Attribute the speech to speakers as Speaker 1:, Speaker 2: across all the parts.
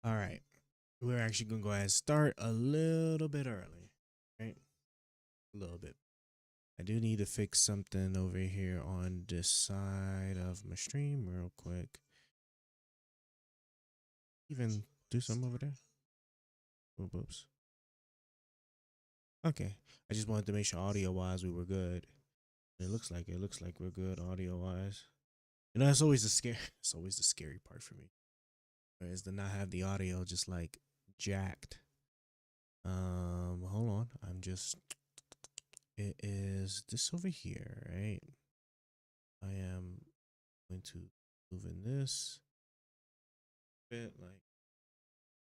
Speaker 1: All right. We're actually going to go ahead and start a little bit early, right? A little bit. I do need to fix something over here on this side of my stream real quick. Even do something over there. Oops. Okay. I just wanted to make sure audio wise we were good. It looks like we're good audio wise. You know, that's always the scary. It's always the scary part for me, is to not have the audio just like jacked. Hold on. It is this over here, right? I am going to move in this bit like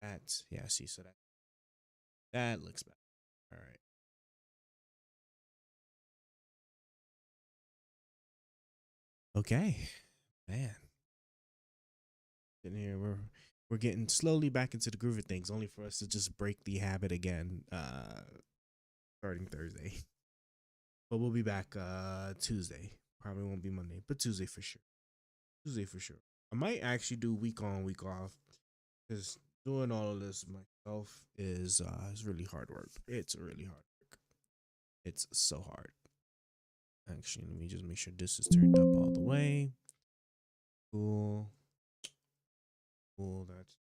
Speaker 1: that. Yeah, see, so that looks better. All right. Okay, man. In here, we're getting slowly back into the groove of things, only for us to just break the habit again. Starting Thursday, but we'll be back Tuesday. Probably won't be Monday, but Tuesday for sure. Tuesday for sure. I might actually do week on, week off, because doing all of this myself is really hard work. It's really hard work. It's so hard. Actually, let me just make sure this is turned up all the way. Cool. Cool. That's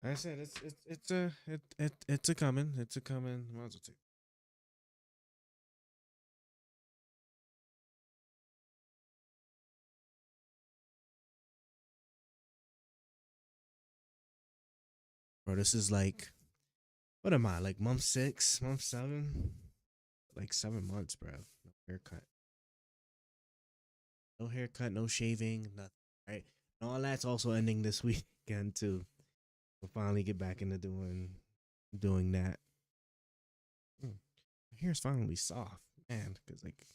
Speaker 1: like I said, it's a coming. It's a coming. Might as well take. Bro, this is like, what am I, like month 6, month 7? Like 7 months, bro. No haircut. No haircut, no shaving, nothing. Right? And all that's also ending this weekend too. We'll finally get back into doing that. My hair's finally soft, man. Cause like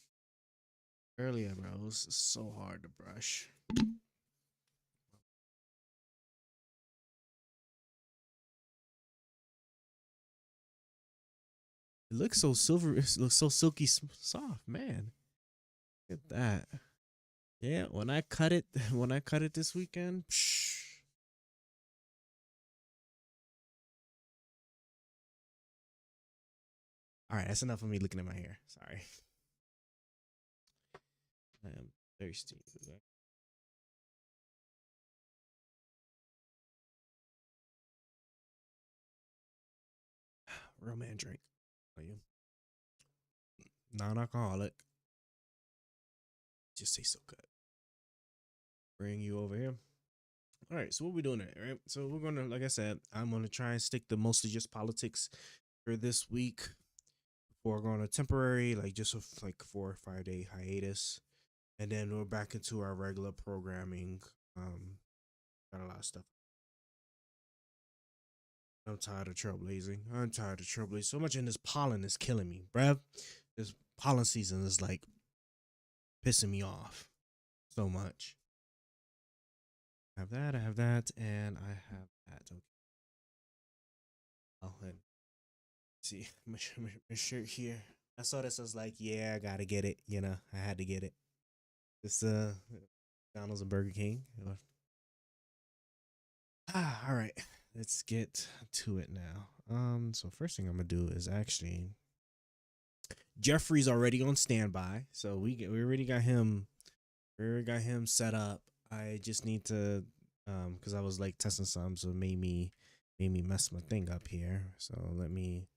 Speaker 1: earlier, bro, it was so hard to brush. It looks so silver. It looks so silky soft, man. Look at that. Yeah, when I cut it, when I cut it this weekend, psh. All right, that's enough of me looking at my hair. Sorry, I am thirsty. Real man drink. Are you non-alcoholic? Just tastes so good. Bring you over here. All right, so what we doing there, right? So we're gonna, like I said, I'm gonna try and stick to mostly just politics for this week. We're going to temporary, like just like 4 or 5 day hiatus, and then we're back into our regular programming. Got a lot of stuff. I'm tired of trailblazing. I'm tired of trailblazing. So much in this pollen is killing me, bruh. This pollen season is like pissing me off so much. I have that, and I have that. Okay. Oh, and see my shirt here. I saw this. I was like, yeah, I gotta get it. You know, I had to get it. This McDonald's and Burger King. All right. Let's get to it now. So first thing I'm gonna do is actually Jeffrey's already on standby, so we already got him. We already got him set up. I just need to because I was like testing some, so it made me mess my thing up here. So let me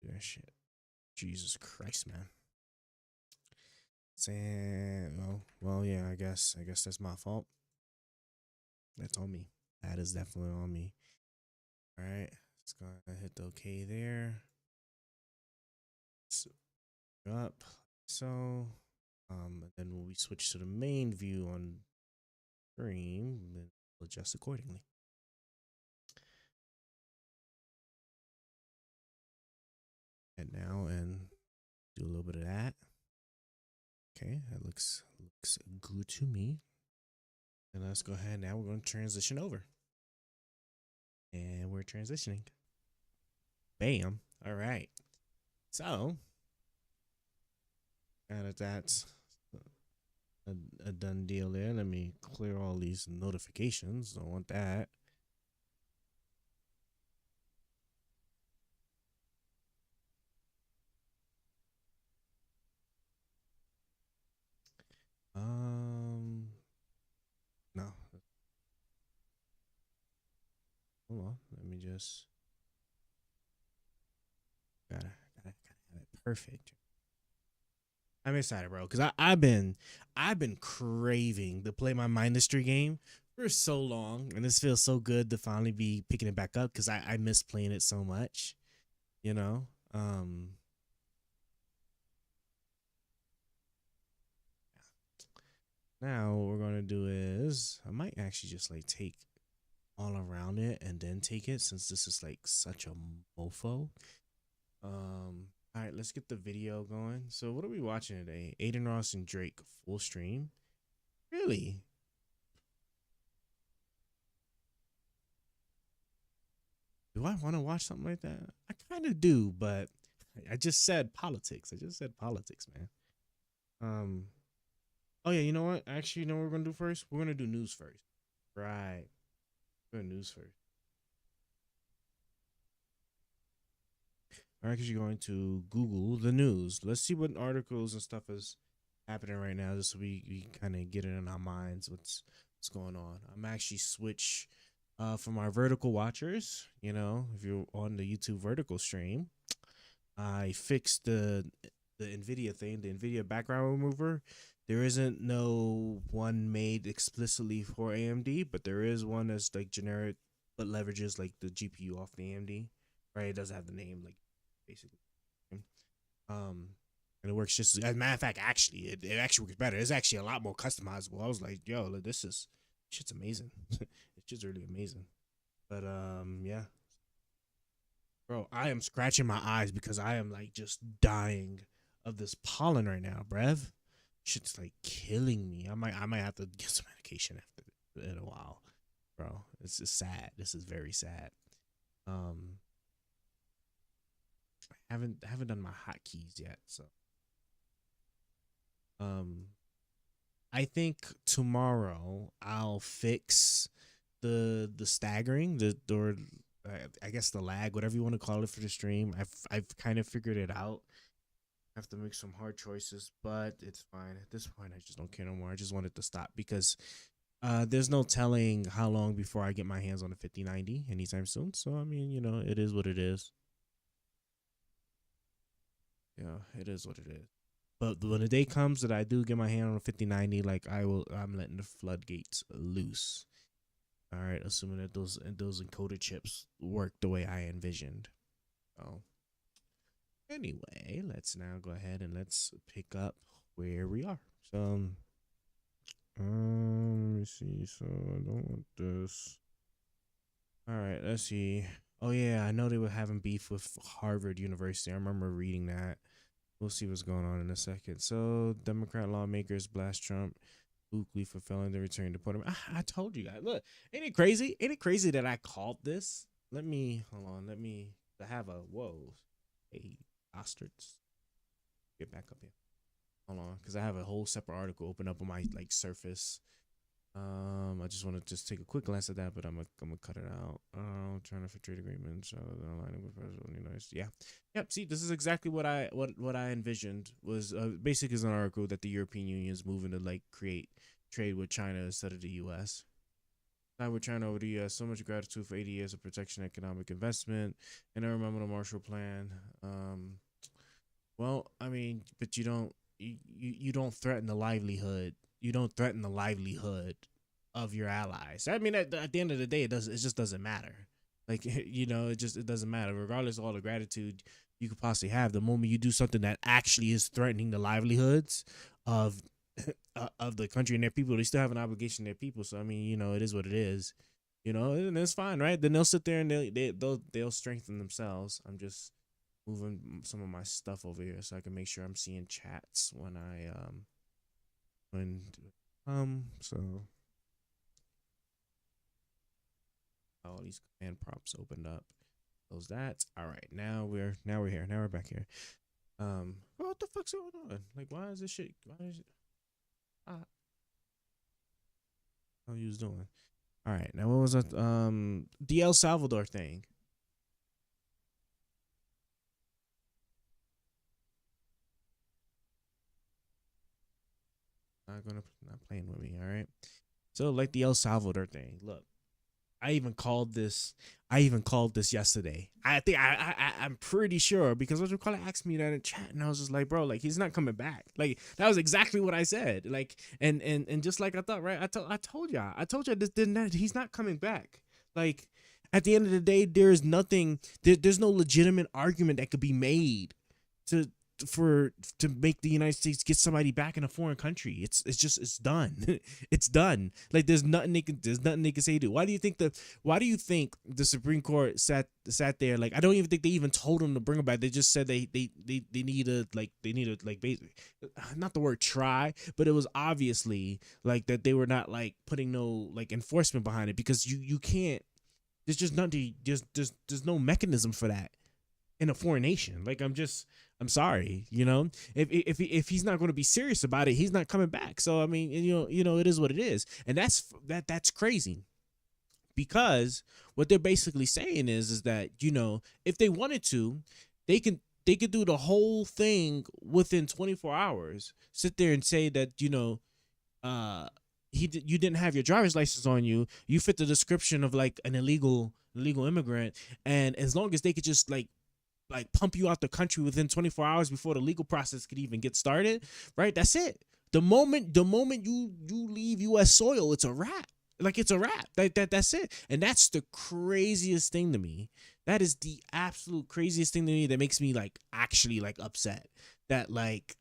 Speaker 1: do that shit. Jesus Christ, man. Saying well, yeah. I guess that's my fault. That's on me. That is definitely on me. All right, let's go ahead and hit the OK there. So up so. And then when we switch to the main view on stream, then we'll adjust accordingly. And now and do a little bit of that. Okay, that looks good to me. And let's go ahead now. We're going to transition over. And we're transitioning. Bam. All right. So Now that that's a, a done deal there, let me clear all these notifications. Don't want that. Um, no, hold on. Let me just gotta have it perfect. I'm excited, bro, because I've been craving to play my Mindustry game for so long, and this feels so good to finally be picking it back up because I miss playing it so much. You know. Now what we're gonna do is I might actually just like take all around it and then take it since this is like such a mofo. All right, let's get the video going. So what are we watching today? Aiden Ross and Drake full stream. Really? Do I want to watch something like that? I kind of do, but I just said politics. I just said politics, man. Um. Oh yeah, you know what? Actually, you know what we're gonna do first? We're gonna do news first. Right. We're gonna news first. All right, because you're going to Google the news. Let's see what articles and stuff is happening right now, just so we kind of get it in our minds what's going on. I'm actually switch for my vertical watchers. You know, if you're on the YouTube vertical stream, I fixed the Nvidia thing, the Nvidia background remover. There isn't no one made explicitly for AMD, but there is one that's like generic but leverages like the GPU off the AMD. Right? It does have the name like basically. Um, and it works just as a matter of fact. Actually, it actually works better. It's actually a lot more customizable. I was like, yo, this is shit's amazing. It's just really amazing. But yeah, bro, I am scratching my eyes because I am like just dying of this pollen right now, bruv. Shit's like killing me. I might have to get some medication after in a while, bro. It's just sad. This is very sad. Um, I haven't done my hotkeys yet, so um, I think tomorrow I'll fix the staggering, the or I guess the lag, whatever you want to call it for the stream. I've kind of figured it out. I have to make some hard choices, but it's fine. At this point, I just don't care no more. I just want it to stop because there's no telling how long before I get my hands on a 5090 anytime soon. So I mean, it is what it is. Yeah, it is what it is. But when the day comes that I do get my hand on a 5090, like I'm letting the floodgates loose. All right, assuming that those encoded chips work the way I envisioned. So anyway, let's now go ahead and let's pick up where we are. So let me see. So I don't want this. All right, let's see. Oh yeah, I know they were having beef with Harvard University. I remember reading that. We'll see what's going on in a second. So Democrat lawmakers blast Trump Oakley for failing to return to Puerto Rico. I told you guys. Look, ain't it crazy? Ain't it crazy that I called this? Let me hold on. Let me have a whoa. Hey, bastards. Get back up here. Hold on, because I have a whole separate article open up on my like Surface. I just want to just take a quick glance at that, but I'm gonna cut it out. Trying to for trade agreements, aligning with President United. Yeah, yep. See, this is exactly what I envisioned was basically is an article that the European Union is moving to like create trade with China instead of the U.S. Now we're China over the U.S. So much gratitude for 80 years of protection, economic investment, and I remember the Marshall Plan. Well, I mean, but you don't threaten the livelihood. You don't threaten the livelihood of your allies. I mean, at the end of the day, it just doesn't matter. Like it doesn't matter. Regardless of all the gratitude you could possibly have, the moment you do something that actually is threatening the livelihoods of of the country and their people, they still have an obligation to their people. So I mean, it is what it is. And it's fine, right? Then they'll sit there and they'll strengthen themselves. I'm just moving some of my stuff over here so I can make sure I'm seeing chats when so all these command prompts opened up. Close that. All right, now we're here. Now we're back here. what the fuck's going on? Like, why is this shit? Why is it? Ah, how you was doing? All right, now what was that? The El Salvador thing. Not playing with me. All right. So like the El Salvador thing. Look, I even called this. I even called this yesterday. I think I'm pretty sure because what you call it asked me that in chat, and I was just like, bro, like he's not coming back. Like that was exactly what I said. Like and just like I thought, right? I told y'all this didn't that he's not coming back. Like at the end of the day, there's nothing. There's no legitimate argument that could be made to for to make the United States get somebody back in a foreign country. It's done. It's done. Like there's nothing they can say to. Why do you think the Supreme Court sat there? Like I don't even think they even told them to bring them back. They just said they need to basically not the word try, but it was obviously like that they were not like putting no like enforcement behind it because you can't. There's just nothing. There's no mechanism for that in a foreign nation. Like I'm sorry, you know, if he's not going to be serious about it, he's not coming back. So I mean, it is what it is, and that's crazy because what they're basically saying is that if they wanted to, they could do the whole thing within 24 hours. Sit there and say that uh you didn't have your driver's license on you. You fit the description of like an illegal immigrant, and as long as they could just like pump you out the country within 24 hours before the legal process could even get started, right? That's it. The moment you leave US soil, it's a wrap. Like it's a wrap. Like that's it. And that's the craziest thing to me. That is the absolute craziest thing to me that makes me like actually like upset. That like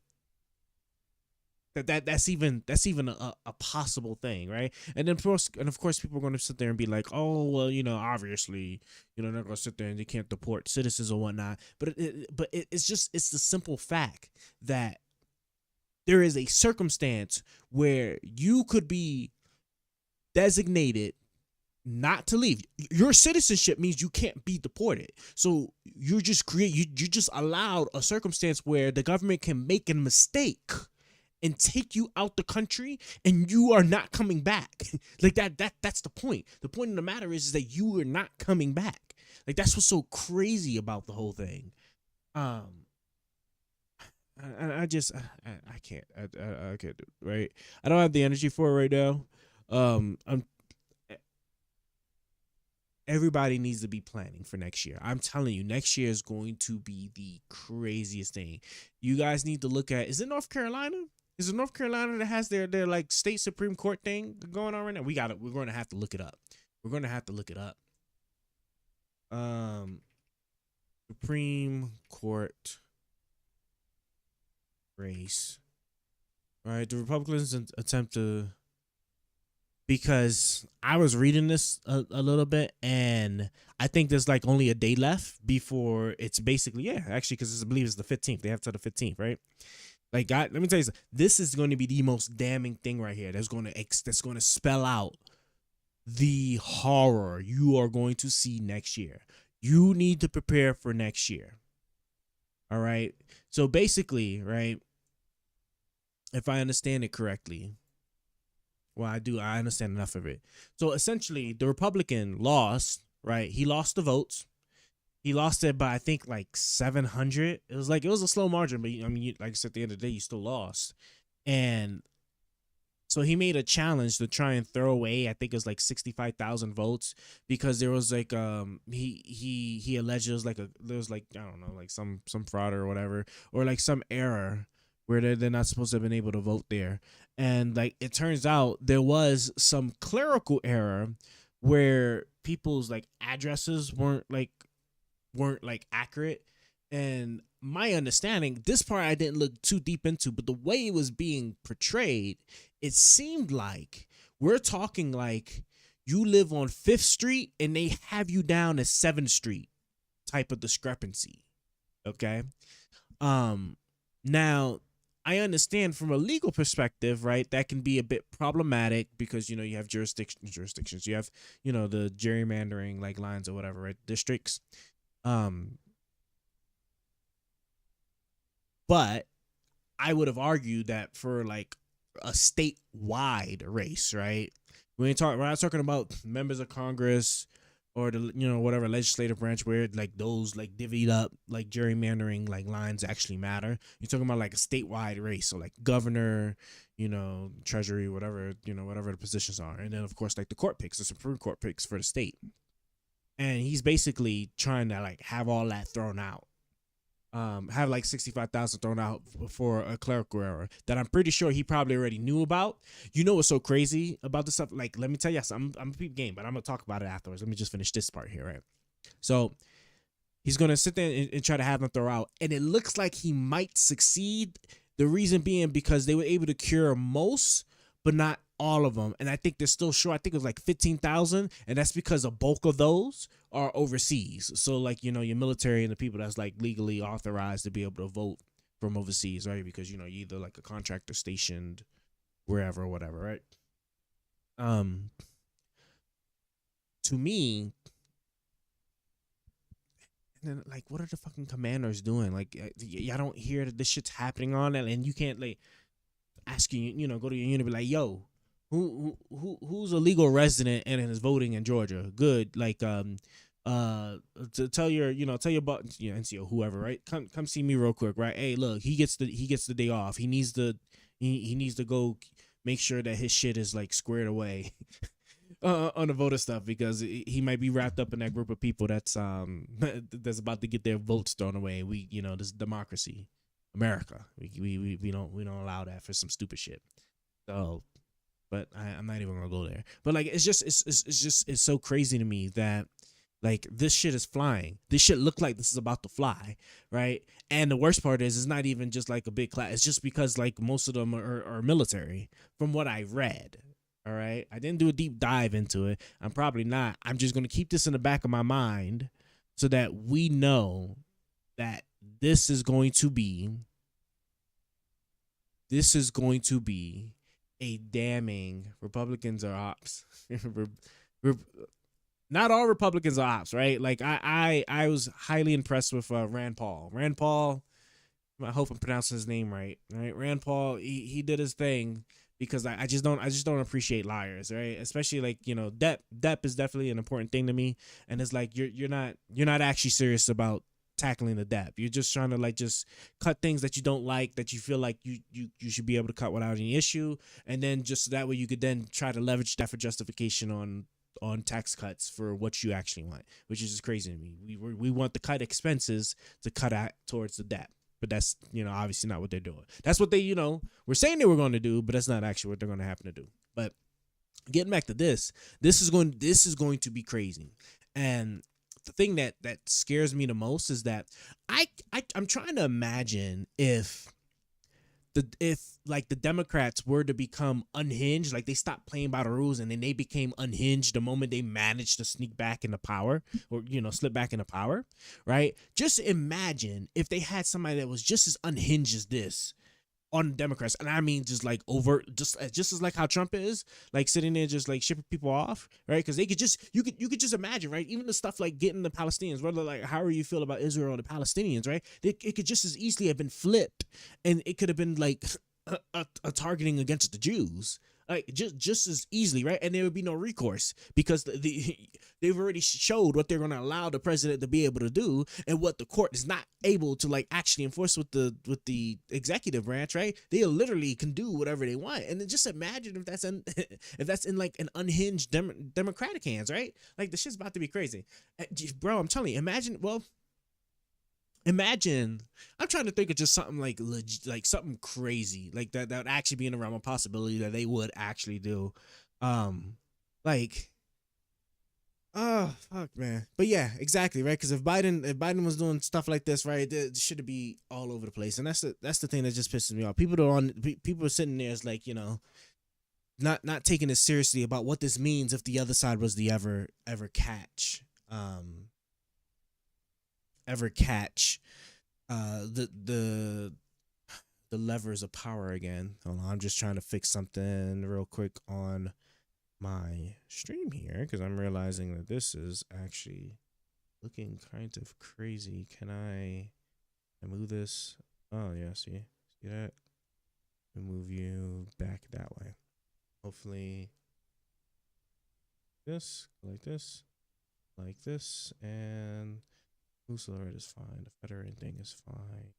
Speaker 1: that's even a possible thing, right? And of course people are going to sit there and be like, oh well, obviously, they're going to sit there and they can't deport citizens or whatnot, it's the simple fact that there is a circumstance where you could be designated not to leave. Your citizenship means you can't be deported, so you just allowed a circumstance where the government can make a mistake and take you out the country and you are not coming back. Like that's the point. The point of the matter is that you are not coming back. Like that's what's so crazy about the whole thing. Um I just I can't I can't do it, right? I don't have the energy for it right now. I'm Everybody needs to be planning for next year. I'm telling you, next year is going to be the craziest thing. You guys need to look at, is it North Carolina? Is it North Carolina that has their like state Supreme Court thing going on right now? We're going to have to look it up. We're going to have to look it up. Um, Supreme Court race. All right, the Republicans attempt to, because I was reading this a little bit, and I think there's like only a day left before it's basically, yeah, actually, because I believe it's the 15th. They have till the 15th, right? Like, God, let me tell you something. This is going to be the most damning thing right here. That's going to spell out the horror you are going to see next year. You need to prepare for next year. All right. So basically, right, if I understand it correctly, well, I do. I understand enough of it. So essentially, the Republican lost, right? He lost the votes. He lost it by I think like 700. It was a slow margin, but I mean, like I said, at the end of the day, you still lost. And so he made a challenge to try and throw away, I think it was like 65,000 votes, because there was like he alleged there was like, I don't know, like some fraud or whatever, or like some error where they're not supposed to have been able to vote there. And like it turns out there was some clerical error where people's like addresses weren't like accurate. And my understanding, this part I didn't look too deep into, but the way it was being portrayed, it seemed like we're talking like you live on 5th Street and they have you down as 7th Street type of discrepancy. Okay. Now I understand from a legal perspective, right? That can be a bit problematic because you have jurisdictions. You have the gerrymandering like lines or whatever, right? Districts. Um But I would have argued that for like a statewide race, right? We're not talking about members of Congress or the whatever legislative branch where like those like divvied up like gerrymandering like lines actually matter. You're talking about like a statewide race, so like governor, treasury, whatever, whatever the positions are, and then of course like the court picks, the Supreme Court picks for the state, and he's basically trying to like have all that thrown out, have like 65,000 thrown out for a clerical error that I'm pretty sure he probably already knew about. You know what's so crazy about this stuff? Like, let me tell you, I'm a peep game, but I'm gonna talk about it afterwards. Let me just finish this part here, right? So he's gonna sit there and try to have them throw out, and it looks like he might succeed. The reason being because they were able to cure most, but not all of them, and I think they're still short. I think it was like 15,000, and that's because a bulk of those are overseas. So like your military and the people that's like legally authorized to be able to vote from overseas, right? Because you're either like a contractor stationed wherever or whatever, right? To me, and then like, what are the fucking commanders doing? Like, y'all don't hear that this shit's happening on it, and you can't like ask go to your unit, be like, yo, who's a legal resident and is voting in Georgia? Good, like to tell your tell your NCO, whoever, right? Come see me real quick, right? Hey, look, he gets the day off. He needs to go make sure that his shit is like squared away on the voter stuff, because he might be wrapped up in that group of people that's that's about to get their votes thrown away. We this is democracy, America. We don't allow that for some stupid shit. So, but I'm not even gonna go there. But like, it's so crazy to me that like this shit is flying. This shit look like this is about to fly, right? And the worst part is, it's not even just like a big class. It's just because like most of them are military, from what I read. All right, I didn't do a deep dive into it. I'm probably not. I'm just gonna keep this in the back of my mind so that we know that this is going to be a damning Republicans are ops. Not all Republicans are ops, right? Like I was highly impressed with Rand Paul. Rand Paul, I hope I'm pronouncing his name right. Right, Rand Paul. He did his thing, because I just don't appreciate liars, right? Especially like Depp is definitely an important thing to me, and it's like you're not actually serious about tackling the debt. You're just trying to like just cut things that you don't like, that you feel like you should be able to cut without any issue, and then just that way you could then try to leverage that for justification on tax cuts for what you actually want, which is just crazy to me. We want the cut expenses to cut out towards the debt, but that's obviously not what they're doing. That's what they were saying they were going to do, but that's not actually what they're going to happen to do. But getting back to this is going to be crazy. And the thing that scares me the most is that I'm trying to imagine if like the Democrats were to become unhinged, like they stopped playing by the rules and then they became unhinged the moment they managed to sneak back into power, or slip back into power, right? Just imagine if they had somebody that was just as unhinged as this on Democrats, and I mean just like overt, just as like how Trump is, like sitting there just like shipping people off, right? Because they could just you could just imagine, right? Even the stuff like getting the Palestinians, whether like however you feel about Israel or the Palestinians, right? It could just as easily have been flipped, and it could have been like a targeting against the Jews, like just as easily, right? And there would be no recourse, because they've already showed what they're going to allow the president to be able to do, and what the court is not able to like actually enforce with the executive branch, right? They literally can do whatever they want. And then just imagine if that's in like an unhinged democratic hands, right? Like the shit's about to be crazy, bro. I'm telling you, imagine, I'm trying to think of just something like like something crazy like that would actually be in the realm of possibility that they would actually do. Like, oh fuck, man. But yeah, exactly, right? Because if Biden was doing stuff like this, right, it should be all over the place. And that's the thing that just pisses me off. People are sitting there as like, not taking it seriously about what this means if the other side was to ever catch the levers of power again. Hold on, I'm just trying to fix something real quick on my stream here, because I'm realizing that this is actually looking kind of crazy. Can I move this Oh yeah, see that? We move you back that way. Hopefully this, like this, and loose alert is fine. The federating thing is fine.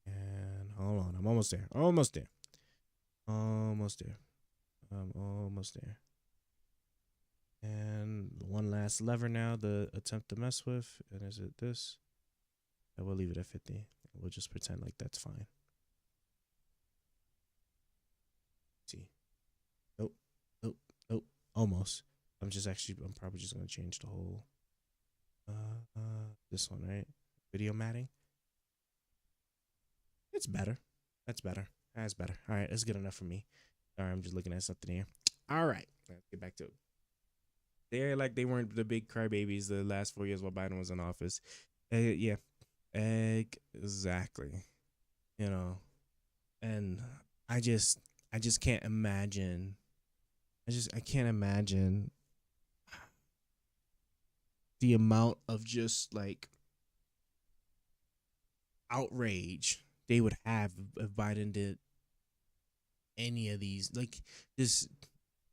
Speaker 1: And hold on, I'm almost there. Almost there. Almost there. I'm almost there. And one last lever now, the attempt to mess with. And is it this? I will leave it at 50. We'll just pretend like that's fine. See. Nope. Nope. Nope. Almost. I'm probably just gonna change the whole this one, right? Video matting. It's better. That's better. That's better. All right, that's good enough for me. All right, I'm just looking at something here. All right, let's get back to it. They're like they weren't the big crybabies the last 4 years while Biden was in office. Yeah, exactly. You know, and I just can't imagine. I can't imagine the amount of just like outrage they would have if Biden did any of these, like this,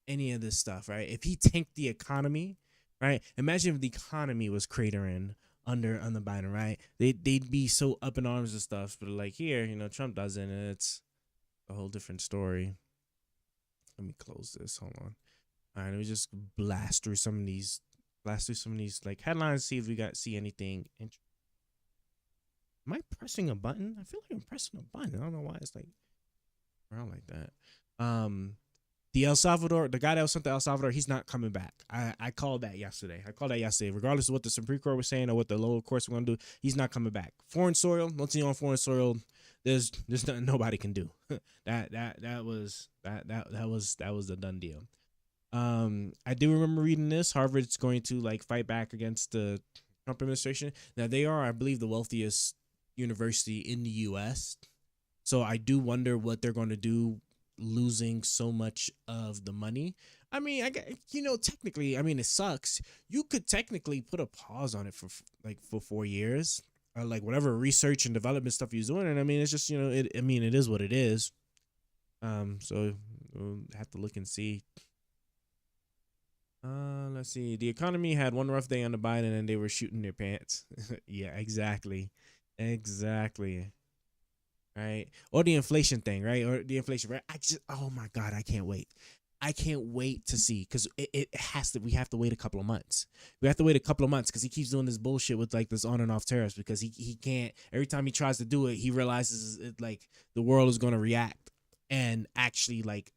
Speaker 1: any of this stuff, right? If he tanked the economy, right? Imagine if the economy was cratering under Biden, right? They'd be so up in arms and stuff, but like here, Trump doesn't, and it's a whole different story. Let me close this. Hold on. All right, let me just blast through some of these like headlines. See if we see anything. Am I pressing a button? I feel like I'm pressing a button. I don't know why it's like around like that. The guy that was sent to El Salvador, he's not coming back. I called that yesterday. Regardless of what the Supreme Court was saying or what the lower courts were going to do, he's not coming back. Foreign soil, once he's on foreign soil, there's nothing nobody can do. that was the done deal. I do remember reading this. Harvard's going to like fight back against the Trump administration. Now they are, I believe, the wealthiest university in the U.S. So I do wonder what they're going to do, losing so much of the money. I mean, technically, I mean, it sucks. You could technically put a pause on it for 4 years, or like whatever research and development stuff he's doing. And I mean, it's just, it is what it is. So we'll have to look and see. Let's see. The economy had one rough day under Biden and they were shooting their pants. Yeah, exactly. Right. Or the inflation thing, right? Or the inflation, right? Oh my God, I can't wait. I can't wait to see, because we have to wait a couple of months. Because he keeps doing this bullshit with like this on and off tariffs, because he can't, every time he tries to do it, he realizes like the world is going to react and actually like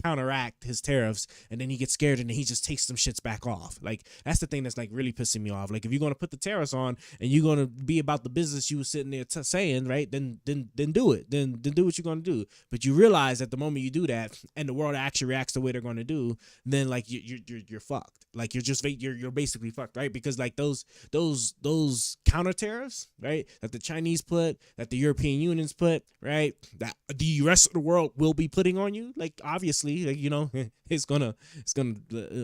Speaker 1: counteract his tariffs, and then he gets scared and then he just takes some shits back off. Like that's the thing that's like really pissing me off. Like if you're gonna put the tariffs on and you're gonna be about the business you were sitting there saying, right, then do it. Then do what you're gonna do. But you realize at the moment you do that and the world actually reacts the way they're gonna do, then like you're fucked. Like you're basically fucked, right? Because like those counter tariffs, right, that the Chinese put, that the European Union's put, right, that the rest of the world will be putting on you, like obviously, like, it's gonna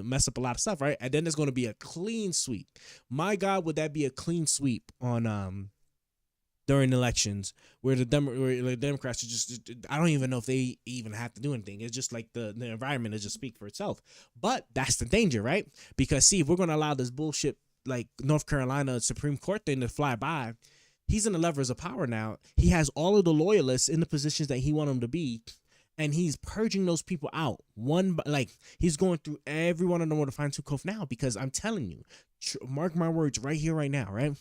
Speaker 1: mess up a lot of stuff, right? And then there's gonna be a clean sweep. My God, would that be a clean sweep on during elections where the Democrats are just, I don't even know if they even have to do anything. It's just like the environment is just speak for itself. But that's the danger, right? Because see, if we're gonna allow this bullshit like North Carolina Supreme Court thing to fly by, he's in the levers of power now. He has all of the loyalists in the positions that he want them to be, and he's purging those people out he's going through every one of them with a fine-tooth comb now. Because I'm telling you, mark my words right here, right now, right?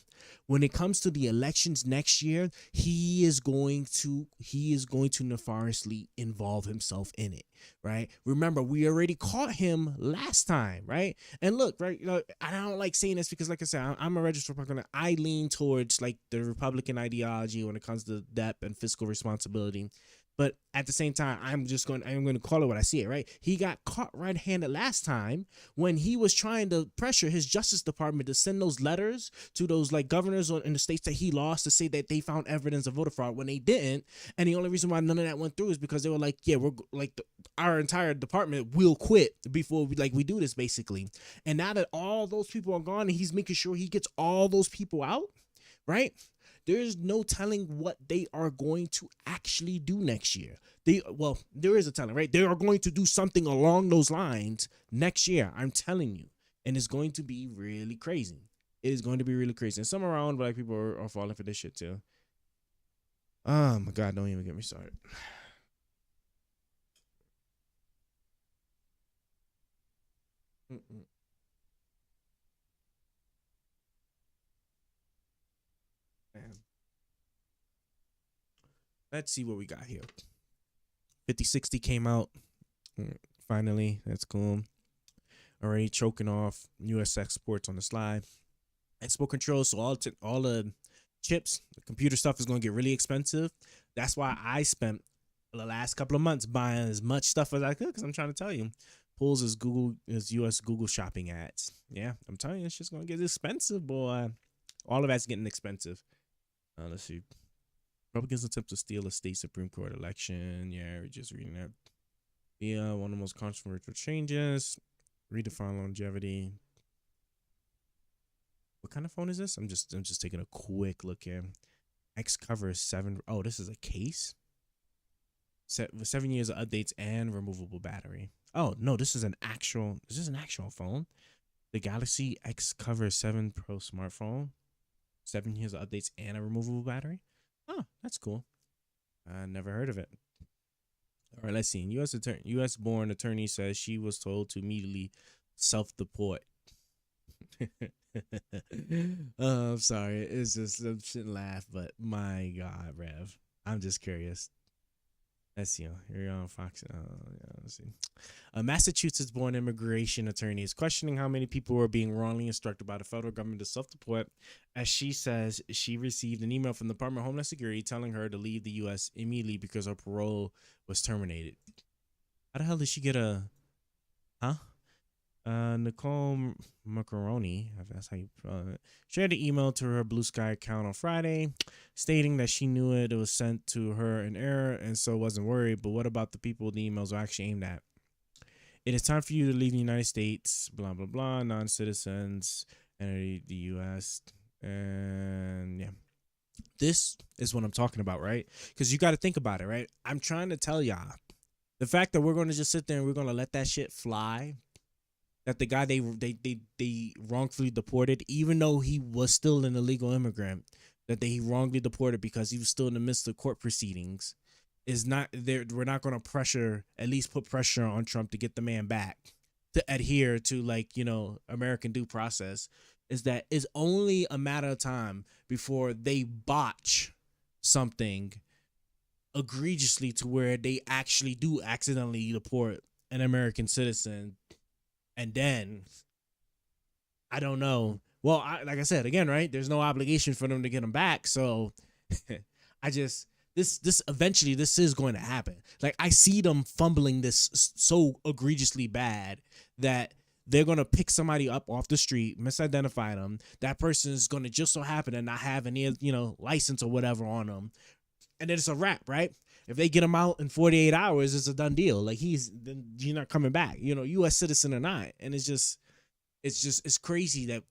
Speaker 1: When it comes to the elections next year, he is going to nefariously involve himself in it, right? Remember, we already caught him last time, right? And look, right, I don't like saying this because, like I said, I'm a registered Republican. I lean towards like the Republican ideology when it comes to debt and fiscal responsibility. But at the same time, I'm going to call it what I see it, right? He got caught red-handed last time when he was trying to pressure his Justice Department to send those letters to those like governors in the states that he lost to say that they found evidence of voter fraud when they didn't. And the only reason why none of that went through is because they were like, yeah, we're like our entire department will quit before we do this, basically. And now that all those people are gone and he's making sure he gets all those people out, right? There's no telling what they are going to actually do next year. There is a telling, right? They are going to do something along those lines next year. I'm telling you, and it's going to be really crazy. It is going to be really crazy, and some around black people are falling for this shit too. Oh my god, don't even get me started. Mm-mm. Man. Let's see what we got here. 5060 came out. Finally, that's cool. Already choking off U.S. exports on the slide. Export controls, so all the chips, the computer stuff is going to get really expensive. That's why I spent the last couple of months buying as much stuff as I could, because I'm trying to tell you, pulls is U.S. Google shopping ads. Yeah, I'm telling you, it's just going to get expensive, boy. All of that's getting expensive. Let's see. Republicans attempt to steal a state Supreme Court election. Yeah, we're just reading that. Yeah, one of the most controversial changes. Redefine longevity. What kind of phone is this? I'm just taking a quick look here. X cover 7. Oh, this is a case. 7 years of updates and removable battery. Oh no, this is an actual. This is an actual phone. The Galaxy X cover 7 Pro smartphone. 7 years of updates and a removable battery. Oh, that's cool. I never heard of it. All right, let's see. U.S. born attorney says she was told to immediately self-deport. I'm sorry. It's just I shouldn't laugh, but my God, Rev. I'm just curious. Let's see. Here on Fox. Yeah, let's see. A Massachusetts-born immigration attorney is questioning how many people were being wrongly instructed by the federal government to self-deport, as she says she received an email from the Department of Homeland Security telling her to leave the U.S. immediately because her parole was terminated. How the hell did she get a? Huh? Nicole Macaroni, if that's how you shared an email to her Blue Sky account on Friday, stating that she knew it was sent to her in error and so wasn't worried. But what about the people the emails are actually aimed at? It is time for you to leave the United States, blah, blah, blah, non-citizens, enter the U.S. And yeah, this is what I'm talking about, right? Because you got to think about it, right? I'm trying to tell y'all, the fact that we're going to just sit there and we're going to let that shit fly, that the guy they wrongfully deported, even though he was still an illegal immigrant, that they wrongly deported because he was still in the midst of court proceedings, is not there. We're not going to at least put pressure on Trump to get the man back, to adhere to, like, American due process. Is that it's only a matter of time before they botch something egregiously to where they actually do accidentally deport an American citizen. And then, I don't know. Well, like I said, again, right? There's no obligation for them to get him back. So this eventually this is going to happen. Like, I see them fumbling this so egregiously bad that they're going to pick somebody up off the street, misidentify them. That person is going to just so happen to not have any, license or whatever on them. And then it's a wrap, right? If they get him out in 48 hours, it's a done deal. Like, you're not coming back, U.S. citizen or not. And it's crazy that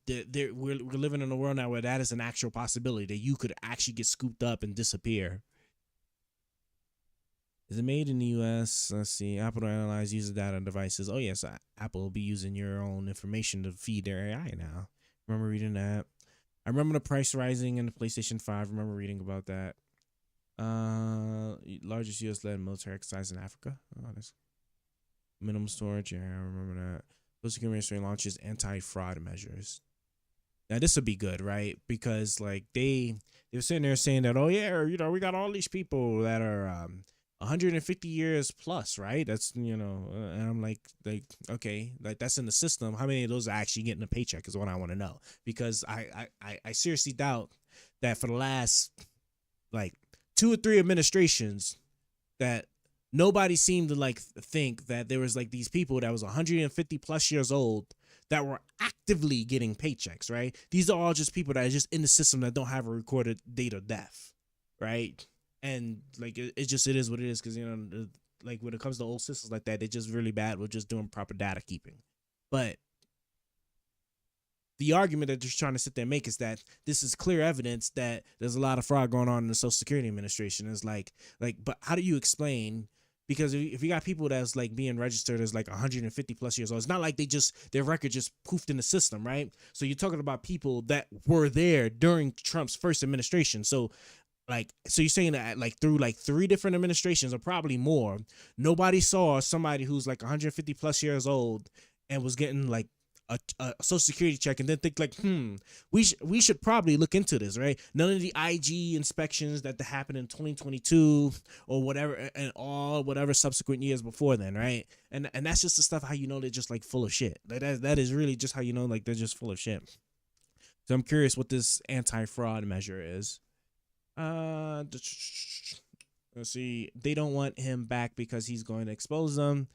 Speaker 1: we're living in a world now where that is an actual possibility, that you could actually get scooped up and disappear. Is it made in the U.S.? Let's see. Apple to analyze user data on devices. Oh, yes. Apple will be using your own information to feed their AI now. Remember reading that? I remember the price rising in the PlayStation 5. Remember reading about that. Largest U.S.-led military exercise in Africa. Oh, that's minimum storage. Yeah, I remember that. Social Security Administration launches anti-fraud measures. Now this would be good, right? Because like they were sitting there saying that, oh yeah, we got all these people that are 150 years plus, right? That's and I'm like okay, like that's in the system. How many of those are actually getting a paycheck is what I want to know, because I seriously doubt that for the last like 2 or 3 administrations that nobody seemed to like think that there was like these people that was 150 plus years old that were actively getting paychecks, right? These are all just people that are just in the system that don't have a recorded date of death, right? And like it is what it is, because like when it comes to old systems like that, they're just really bad with just doing proper data keeping. But the argument that they're trying to sit there and make is that this is clear evidence that there's a lot of fraud going on in the Social Security Administration. It's but how do you explain? Because if you got people that's like being registered as like 150 plus years old, it's not like their record just poofed in the system, right? So you're talking about people that were there during Trump's first administration. So you're saying that like through like 3 different administrations or probably more, nobody saw somebody who's like 150 plus years old and was getting like a social security check and then think like, we should probably look into this, right? None of the IG inspections that happened in 2022 or whatever, and all whatever subsequent years before then, right? And that's just the stuff how you know they're just like full of shit. Like that is really just how you know like they're just full of shit. So I'm curious what this anti-fraud measure is. Let's see. They don't want him back because he's going to expose them.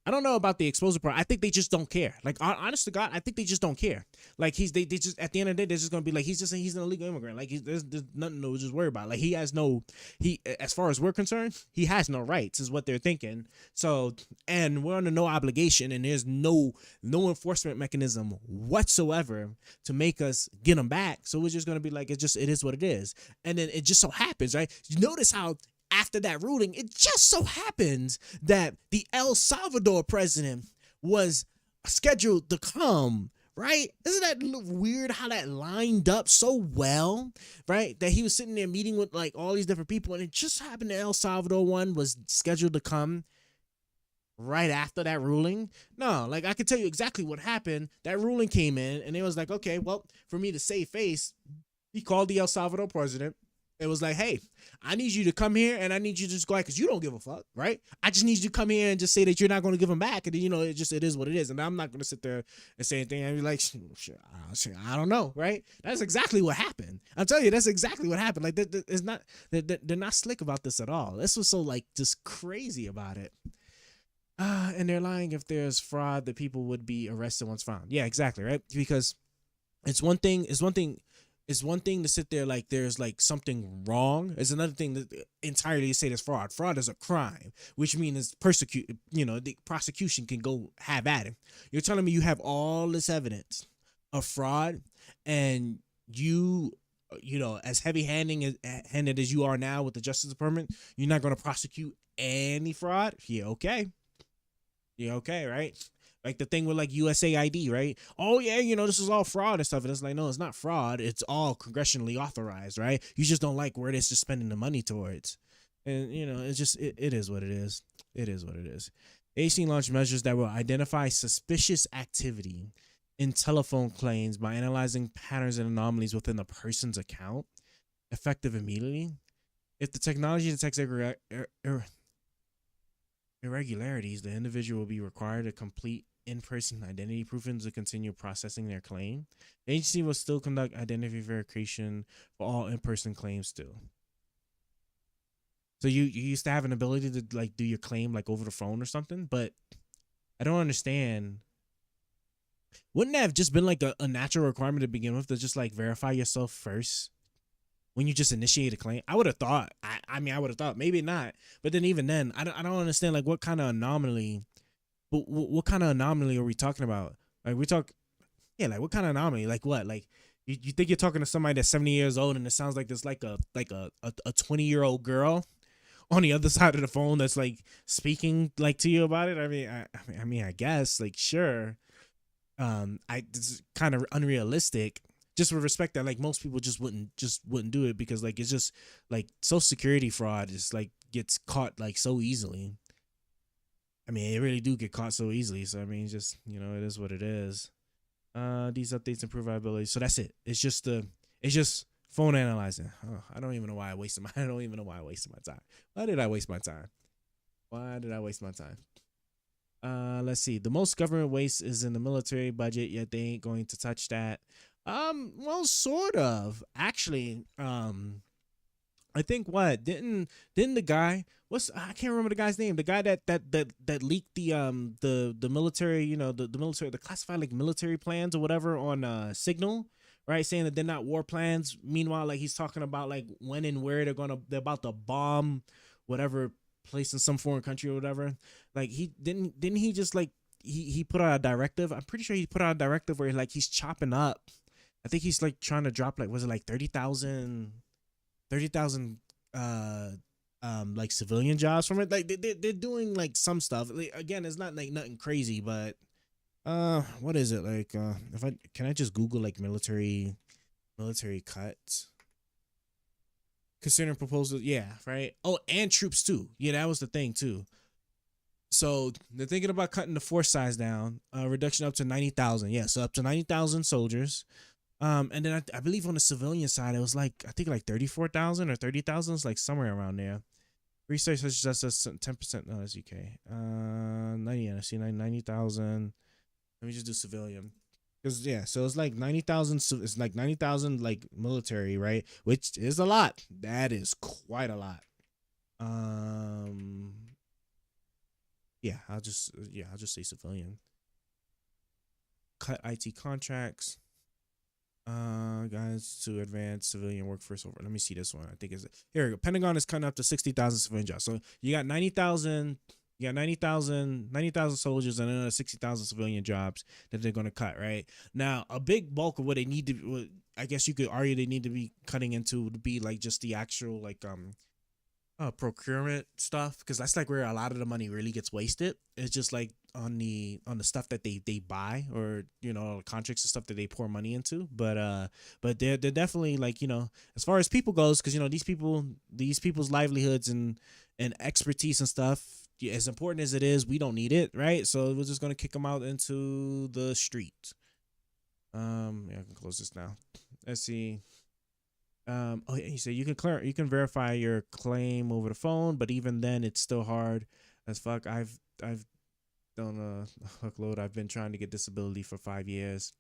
Speaker 1: I don't know about the exposure part. I think they just don't care. Like, honest to God, I think they just don't care. Like, they just, at the end of the day, they're just going to be like, he's an illegal immigrant. Like, there's nothing to just worry about. Like, as far as we're concerned, he has no rights, is what they're thinking. So, and we're under no obligation, and there's no enforcement mechanism whatsoever to make us get him back. So we're just going to be like, it is what it is. And then it just so happens, right? You notice how, after that ruling, it just so happens that the El Salvador president was scheduled to come, right? Isn't that weird how that lined up so well, right? That he was sitting there meeting with like all these different people, and it just happened the El Salvador one was scheduled to come right after that ruling. No, like I can tell you exactly what happened. That ruling came in, and it was like, okay, well, for me to save face, he called the El Salvador president. It was like, hey, I need you to come here and I need you to just go out because you don't give a fuck, right? I just need you to come here and just say that you're not going to give them back. And then, it is what it is. And I'm not going to sit there and say anything and be like, I don't know, right? That's exactly what happened. I'm telling you, that's exactly what happened. Like, they're not slick about this at all. This was so, like, just crazy about it. And they're lying if there's fraud that people would be arrested once found. Yeah, exactly, right? Because it's one thing to sit there like there's like something wrong. It's another thing that entirely say there's fraud. Fraud is a crime, which means the prosecution can go have at it. You're telling me you have all this evidence of fraud, and you as heavy-handed as you are now with the Justice Department, you're not going to prosecute any fraud? Yeah, okay, right? Like the thing with like USAID, right? Oh yeah, this is all fraud and stuff. And it's like, no, it's not fraud. It's all congressionally authorized, right? You just don't like where it is just spending the money towards. And it's just it is what it is. It is what it is. AC launched measures that will identify suspicious activity in telephone claims by analyzing patterns and anomalies within the person's account, effective immediately. If the technology detects irregularities, the individual will be required to complete in-person identity proofing to continue processing their claim. The agency will still conduct identity verification for all in-person claims still. So you used to have an ability to like do your claim like over the phone or something, but I don't understand. Wouldn't that have just been like a natural requirement to begin with, to just like verify yourself first when you just initiate a claim? I would have thought. I would have thought maybe not, but then even then, I don't understand like what kind of anomaly. But what kind of anomaly are we talking about? Like like what kind of anomaly? Like what? Like you think you're talking to somebody that's 70 years old and it sounds like there's like a 20-year-old girl on the other side of the phone that's like speaking like to you about it? I mean, I guess like sure. It's kind of unrealistic. Just with respect that like most people just wouldn't do it because like it's just like Social Security fraud is like gets caught like so easily. I mean, it really do get caught so easily. So I mean, just it is what it is. These updates improve viability. So that's it. It's just phone analyzing. Oh, I don't even know why I wasted my time. Why did I waste my time? Let's see. The most government waste is in the military budget, yet they ain't going to touch that. Well, sort of. Actually, I think didn't the guy, I can't remember the guy's name. The guy that leaked the military, the military, the classified like military plans or whatever on Signal, right? Saying that they're not war plans. Meanwhile, like he's talking about like when and where they're about to bomb whatever place in some foreign country or whatever. Like he didn't he just like he put out a directive. I'm pretty sure he put out a directive where like he's chopping up. I think he's like trying to drop like, was it like 30,000 uh like civilian jobs from it. Like they're doing like some stuff. Like, again, it's not like nothing crazy, but what is it like? If I can I just Google like military cuts considering proposals? Yeah, right. Oh, and troops too. Yeah, that was the thing too. So they're thinking about cutting the force size down, reduction up to 90,000. Yeah, so up to 90,000 soldiers. And then I believe on the civilian side, it was like, I think like 34,000 or 30,000, it's like somewhere around there. Research suggests 10%. No, that's UK. 90, I see 90,000. Let me just do civilian. Because, yeah, so it's like 90,000, it's like 90,000 like military, right? Which is a lot. That is quite a lot. Um, I'll just say civilian. Cut IT contracts. Guys to advance civilian workforce over. Let me see this one. I think is here we go. Pentagon is cutting up to 60,000 civilian jobs. So you got 90,000. You got 90,000 soldiers and another 60,000 civilian jobs that they're going to cut. Right now, a big bulk of what they need to, what I guess you could argue they need to be cutting into would be like just the actual like procurement stuff, because that's like where a lot of the money really gets wasted. It's just like on the stuff that they buy, or contracts and stuff that they pour money into. But they're definitely like, as far as people goes, because these people's livelihoods and expertise and stuff, yeah, as important as it is, we don't need it, right? So we're just gonna kick them out into the street. Yeah, I can close this now. Let's see. Oh yeah, you say you can verify your claim over the phone, but even then, it's still hard as fuck. I've done a hookload. I've been trying to get disability for 5 years.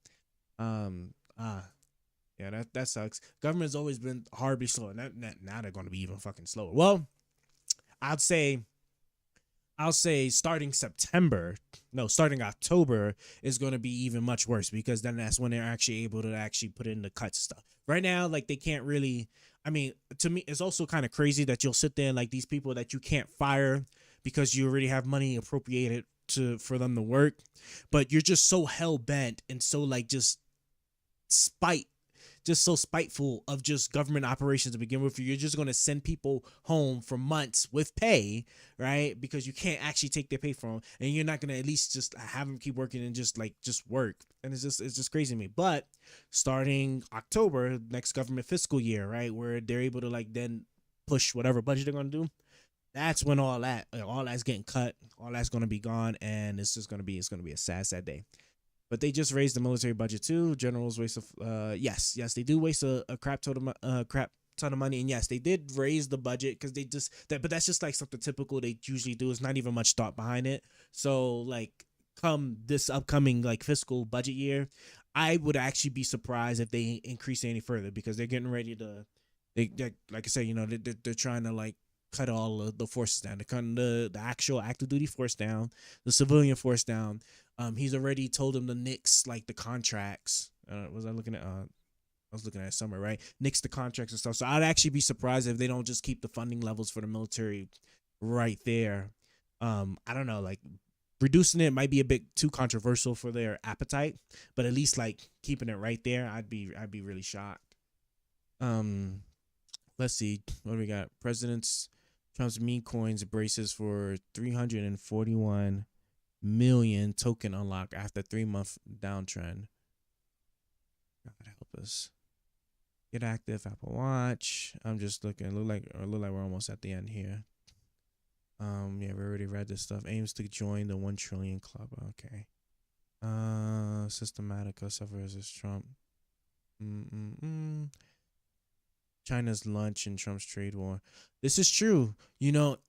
Speaker 1: Um, ah, yeah, that sucks. Government's always been horribly slow, and now they're going to be even fucking slower. Well, I'd say I'll say starting September, no, starting October is going to be even much worse, because then that's when they're actually able to actually put in the cuts stuff. Right now, like they can't really. I mean, to me, it's also kind of crazy that you'll sit there and like these people that you can't fire because you already have money appropriated to for them to work, but you're just so hell bent and so like spite just so spiteful of just government operations to begin with. You're just going to send people home for months with pay, right? Because you can't actually take their pay from them, and you're not going to at least just have them keep working and just work. And it's just crazy to me. But starting October, next government fiscal year, right, where they're able to like then push whatever budget they're going to do, that's when all that's getting cut, all that's going to be gone, and it's going to be a sad day. But they just raised the military budget too. Generals waste of yes, they do waste a crap ton of money, and yes, they did raise the budget because they just but that's just like something typical they usually do. It's not even much thought behind it. So like, come this upcoming like fiscal budget year, I would actually be surprised if they increase it any further, because they're getting ready to they like I said, they're trying to like cut all of the forces down. They're cutting the actual active duty force down, the civilian force down. He's already told them to nix like the contracts. Was I looking at? I was looking at summer, right? Nix the contracts and stuff. So I'd actually be surprised if they don't just keep the funding levels for the military right there. I don't know, like reducing it might be a bit too controversial for their appetite, but at least like keeping it right there, I'd be really shocked. Um, let's see what do we got. Trump's meme coins braces for 341 million token unlock after 3-month downtrend. God help us. Get active, Apple Watch. I'm just looking. Look like we're almost at the end here. Yeah, we already read this stuff. Aims to join the 1 trillion club. Okay. Systematica suffers as Trump. China's lunch in Trump's trade war. This is true.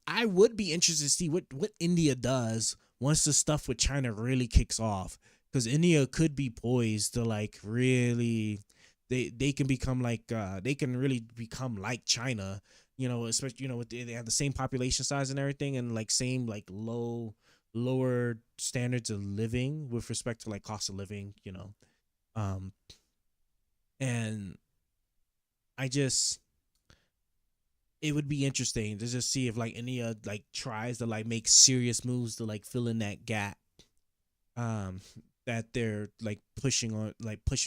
Speaker 1: I would be interested to see what India does once the stuff with China really kicks off, because India could be poised to like really, they can become like they can really become like China. Especially with they have the same population size and everything, and like same like lower standards of living with respect to like cost of living. Um, and it would be interesting to just see if like India like tries to like make serious moves to like fill in that gap. um that they're like pushing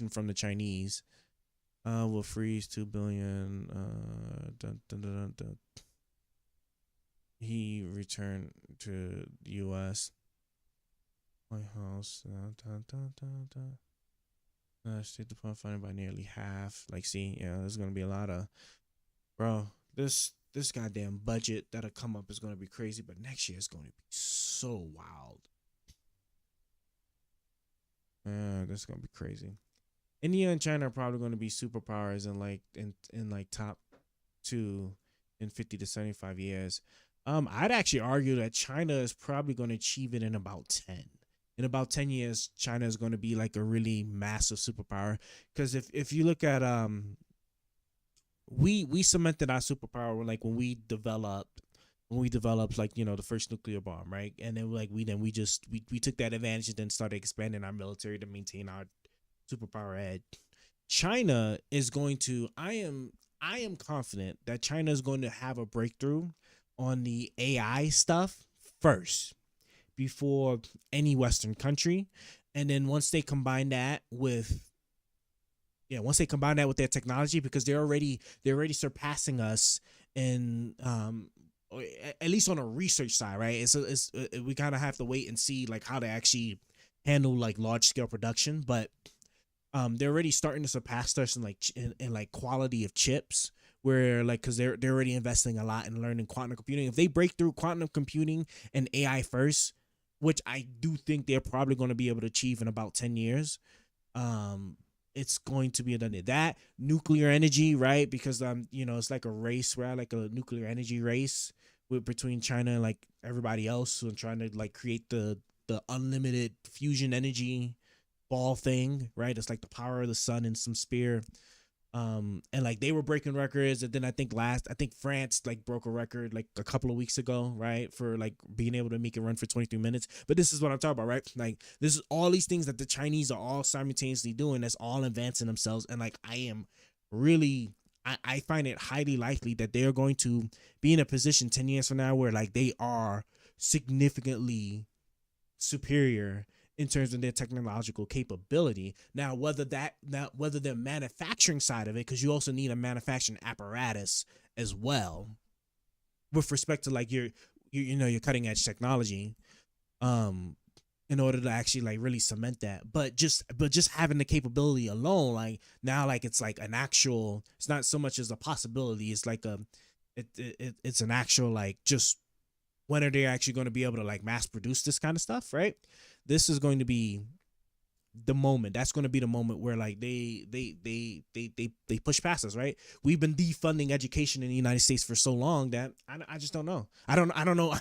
Speaker 1: from the Chinese. Will freeze 2 billion. Dun, dun, dun, dun, dun. He returned to the U.S. White House. State Department funded by nearly half. Like, see, yeah, there's gonna be a lot of bro. This goddamn budget that'll come up is gonna be crazy, but next year is gonna be so wild. That's gonna be crazy. India and China are probably going to be superpowers in like top two in 50 to 75 years. I'd actually argue that China is probably going to achieve it in about 10. In about 10 years, China is going to be like a really massive superpower. Because if you look at we cemented our superpower like when we developed like the first nuclear bomb, right? And then like we took that advantage and then started expanding our military to maintain our superpower edge. China is going to I am confident that China is going to have a breakthrough on the AI stuff first before any Western country. And then once they combine that with their technology, because they're already surpassing us in at least on a research side, right? It's we kind of have to wait and see like how they actually handle like large scale production, but they're already starting to surpass us in like quality of chips, where like because they're already investing a lot in learning quantum computing. If they break through quantum computing and AI first, which I do think they're probably going to be able to achieve in about 10 years, um it's going to be done that nuclear energy, right? Because it's like a race, right? Like a nuclear energy race between China and like everybody else, and trying to like create the unlimited fusion energy ball thing, right? It's like the power of the sun in some spear. And like they were breaking records, and then I think France like broke a record like a couple of weeks ago, right? For like being able to make it run for 23 minutes. But this is what I'm talking about, right? Like this is all these things that the Chinese are all simultaneously doing, that's all advancing themselves. And like I am really I find it highly likely that they're going to be in a position 10 years from now where like they are significantly superior in terms of their technological capability. Now, whether the manufacturing side of it, because you also need a manufacturing apparatus as well, with respect to like your cutting edge technology, um, in order to actually like really cement that. But just having the capability alone, like now, like it's like an actual. It's not so much as a possibility. It's like it's an actual like just when are they actually going to be able to like mass produce this kind of stuff, right? This is going to be the moment. That's going to be the moment where like they push past us, right? We've been defunding education in the United States for so long that I just don't know. I don't know.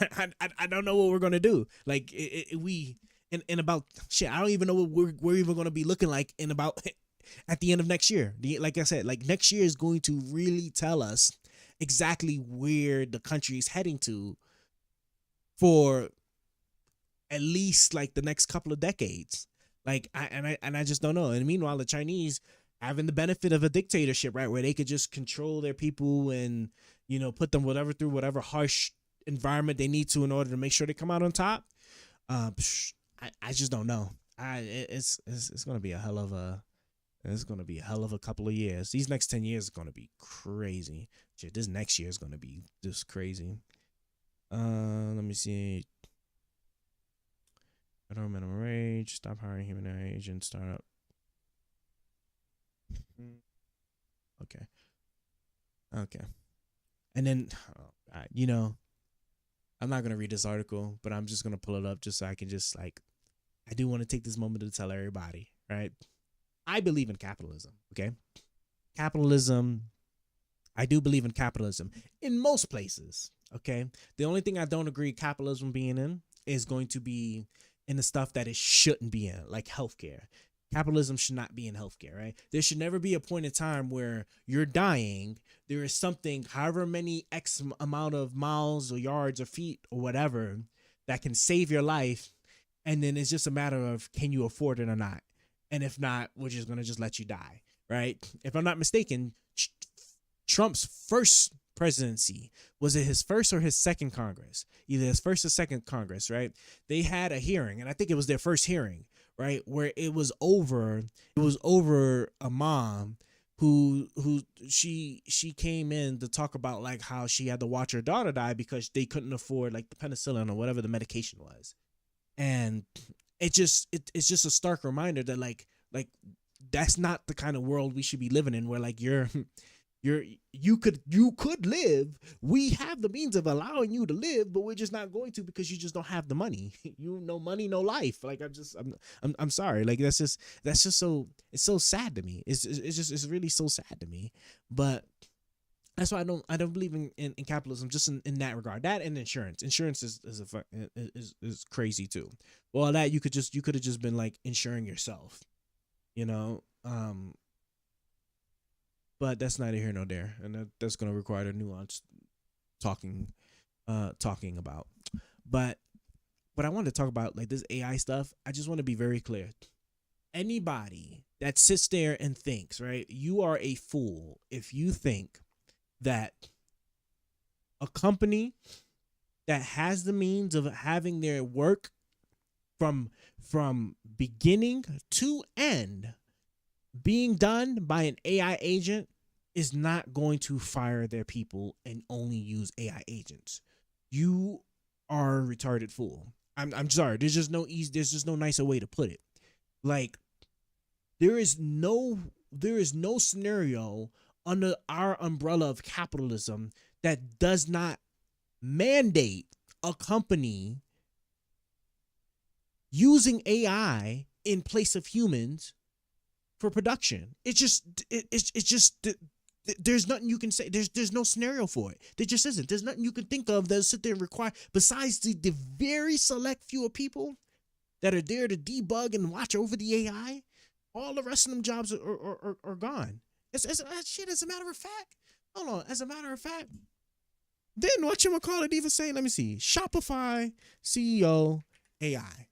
Speaker 1: I don't know what we're going to do. Like we in about shit. I don't even know what we're even going to be looking like in about at the end of next year. Like I said, like next year is going to really tell us exactly where the country is heading to for at least like the next couple of decades. Like I just don't know. And meanwhile, the Chinese having the benefit of a dictatorship, right, where they could just control their people and put them through whatever harsh environment they need to in order to make sure they come out on top. I just don't know. It's gonna be a hell of a couple of years. These next 10 years is gonna be crazy. Shit, this next year is gonna be just crazy. Let me see. Federal minimum wage. Stop hiring human agents. Startup. Okay. Okay. And then, I'm not gonna read this article, but I'm just gonna pull it up just so I can just like. I do want to take this moment to tell everybody, right? I believe in capitalism. Okay. Capitalism. I do believe in capitalism in most places. Okay. The only thing I don't agree capitalism being in is going to be in the stuff that it shouldn't be in, like healthcare. Capitalism should not be in healthcare, right? There should never be a point in time where you're dying. There is something, however many X amount of miles or yards or feet or whatever, that can save your life. And then it's just a matter of can you afford it or not? And if not, we're just going to just let you die, right? If I'm not mistaken, Trump's first presidency. Was it his first or his second Congress? Either his first or second Congress, right? They had a hearing, and I think it was their first hearing, right, where it was over a mom who she came in to talk about like how she had to watch her daughter die because they couldn't afford like the penicillin or whatever the medication was. And it's just a stark reminder that like that's not the kind of world we should be living in, where like you're you could live. We have the means of allowing you to live, but we're just not going to because you just don't have the money. You no money, no life. Like I'm sorry. Like that's just so, it's so sad to me. It's really so sad to me. But that's why I don't believe in capitalism just in that regard. That and insurance. Insurance is crazy too. Well, that you could have just been like insuring yourself, you know. But that's neither here nor there, and that's going to require a nuanced talking talking about. But what I want to talk about, like this AI stuff, I just want to be very clear. Anybody that sits there and thinks, right, you are a fool if you think that a company that has the means of having their work from beginning to end being done by an AI agent is not going to fire their people and only use AI agents. You are a retarded fool. I'm sorry. There's just no nicer way to put it. Like there is no scenario under our umbrella of capitalism that does not mandate a company using AI in place of humans for production. It's just there's nothing you can say. There's no scenario for it. There just isn't. There's nothing you can think of that sit there and require, besides the very select few of people that are there to debug and watch over the AI. All the rest of them jobs are gone. As a matter of fact, hold on. As a matter of fact, then whatchamacallit even say? Let me see. Shopify CEO AI.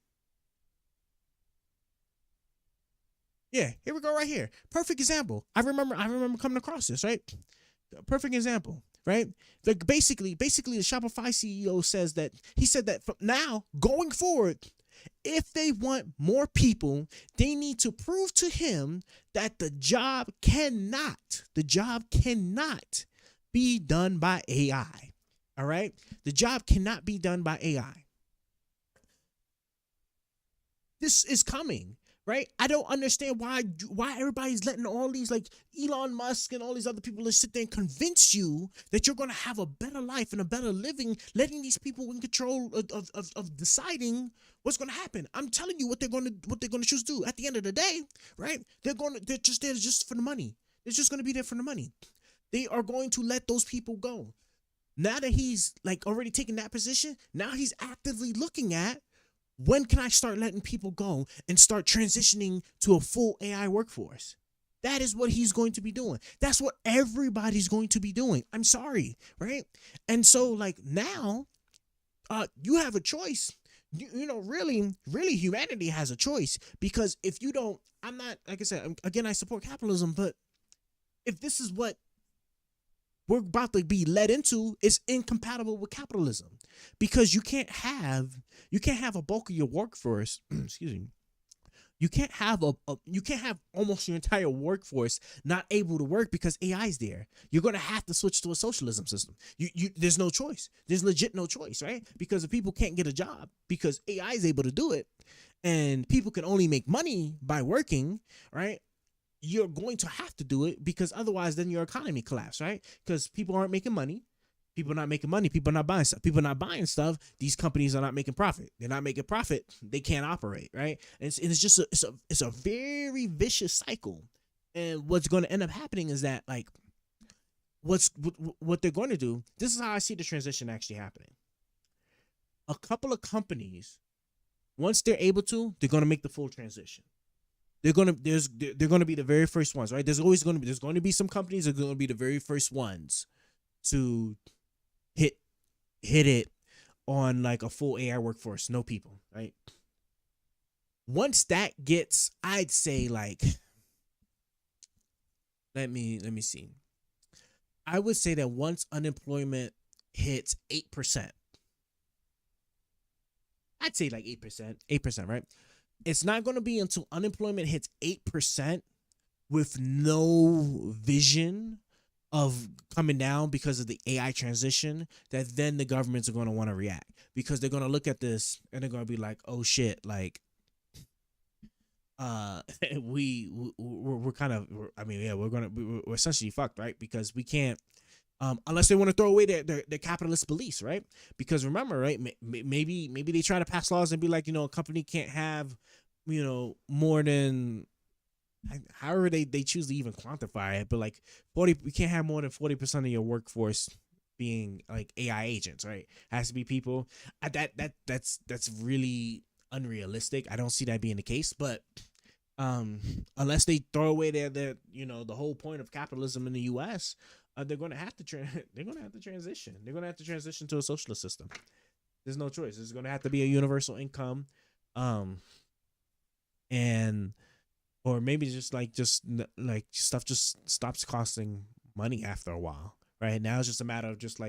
Speaker 1: Yeah, here we go right here. Perfect example. I remember coming across this, right? Perfect example, right? Like basically the Shopify CEO says that he said that from now going forward, if they want more people, they need to prove to him that the job cannot be done by AI. All right? The job cannot be done by AI. This is coming, right? I don't understand why everybody's letting all these like Elon Musk and all these other people to sit there and convince you that you're going to have a better life and a better living, letting these people in control of deciding what's going to happen. I'm telling you what they're going to choose to do. At the end of the day, right? They're just there just for the money. They're just going to be there for the money. They are going to let those people go. Now that he's like already taken that position, now he's actively looking at, when can I start letting people go and start transitioning to a full AI workforce? That is what he's going to be doing. That's what everybody's going to be doing. I'm sorry, right? And so like now, you have a choice. You know, really humanity has a choice, because if you don't, I'm not, like I said, again, I support capitalism, but if this is what we're about to be led into, is incompatible with capitalism, because you can't have a bulk of your workforce excuse me, you can't have almost your entire workforce not able to work because AI is there. You're going to have to switch to a socialism system. There's no choice. There's legit no choice, right? Because if people can't get a job because AI is able to do it, and people can only make money by working, right? You're going to have to do it, because otherwise then your economy collapse, right? Because people aren't making money. People are not making money. People are not buying stuff. People are not buying stuff. These companies are not making profit. They're not making profit. They can't operate, right? And it's just it's a very vicious cycle. And what's going to end up happening is that, like, what they're going to do, this is how I see the transition actually happening. A couple of companies, once they're able to, they're going to make the full transition. They're gonna be the very first ones, right? There's going to be some companies that are going to be the very first ones to hit it on like a full AI workforce, no people, right? Once that gets, I'd say like, let me see. I would say that once unemployment hits 8%, I'd say like 8%, 8%, right? It's not going to be until unemployment hits 8% with no vision of coming down because of the AI transition that then the governments are going to want to react, because they're going to look at this and they're going to be like, oh shit, like uh we're kind of, I mean, yeah, we're essentially fucked, right? Because we can't, unless they want to throw away their capitalist beliefs, right? Because remember, right, maybe they try to pass laws and be like, a company can't have, more than, however they choose to even quantify it, but like 40, we can't have more than 40% of your workforce being like AI agents, right? Has to be people. That's really unrealistic. I don't see that being the case, but um, unless they throw away their the whole point of capitalism in the U.S., they're going to have to they're going to have to transition. They're going to have to transition to a socialist system. There's no choice. There's going to have to be a universal income, um, and or maybe just like stuff just stops costing money after a while. Right now, it's just a matter of just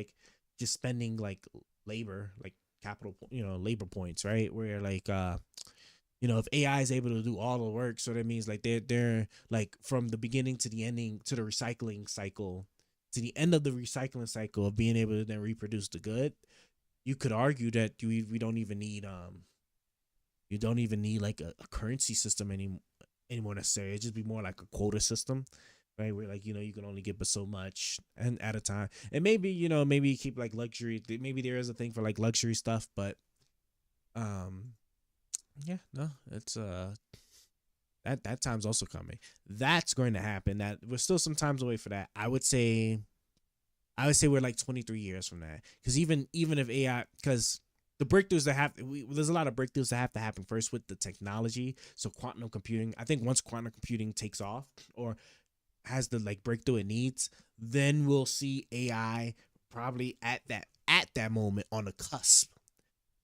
Speaker 1: spending like labor, like capital, labor points, right? Where like if AI is able to do all the work, so that means like they're like from the beginning to the ending to the recycling cycle, to the end of the recycling cycle of being able to then reproduce the good. You could argue that we don't even need you don't even need like a currency system anymore necessarily. It just be more like a quota system, right? Where like you can only get but so much and at a time, and maybe maybe you keep like luxury. Maybe there is a thing for like luxury stuff, but um yeah, no, it's that time's also coming. That's going to happen. That we're still some times away for that. I would say we're like 23 years from that. Because even if AI, because the breakthroughs that there's a lot of breakthroughs that have to happen first with the technology. So quantum computing, I think once quantum computing takes off or has the like breakthrough it needs, then we'll see AI probably at that moment on the cusp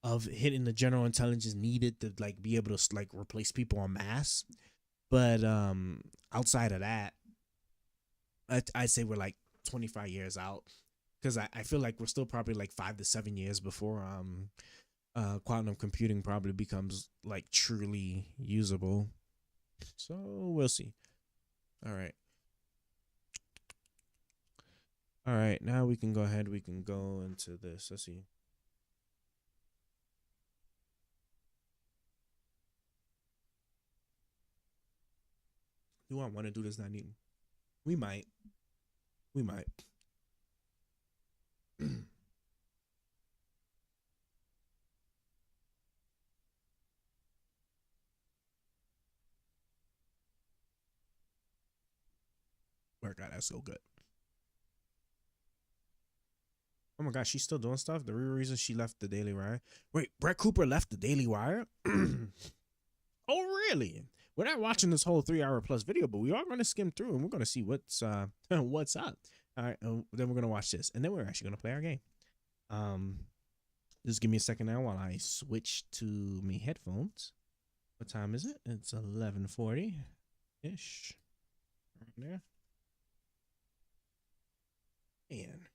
Speaker 1: of hitting the general intelligence needed to like be able to like replace people en masse. But outside of that, I'd say we're like 25 years out, because I feel like we're still probably like 5 to 7 years before quantum computing probably becomes like truly usable. So we'll see. All right. All right. Now we can go ahead. We can go into this. Let's see. Do I want to do this? Not even. We might. We might. Oh God, that's so good. Oh my God, she's still doing stuff. The real reason she left the Daily Wire. Wait, Brett Cooper left the Daily Wire? Oh, really? We're not watching this whole 3 hour plus video, but we are going to skim through and we're going to see what's what's up. All right, then we're going to watch this, and then we're actually going to play our game. Um, just give me a second now while I switch to me headphones. What time is it? It's 11:40 ish. Right there. And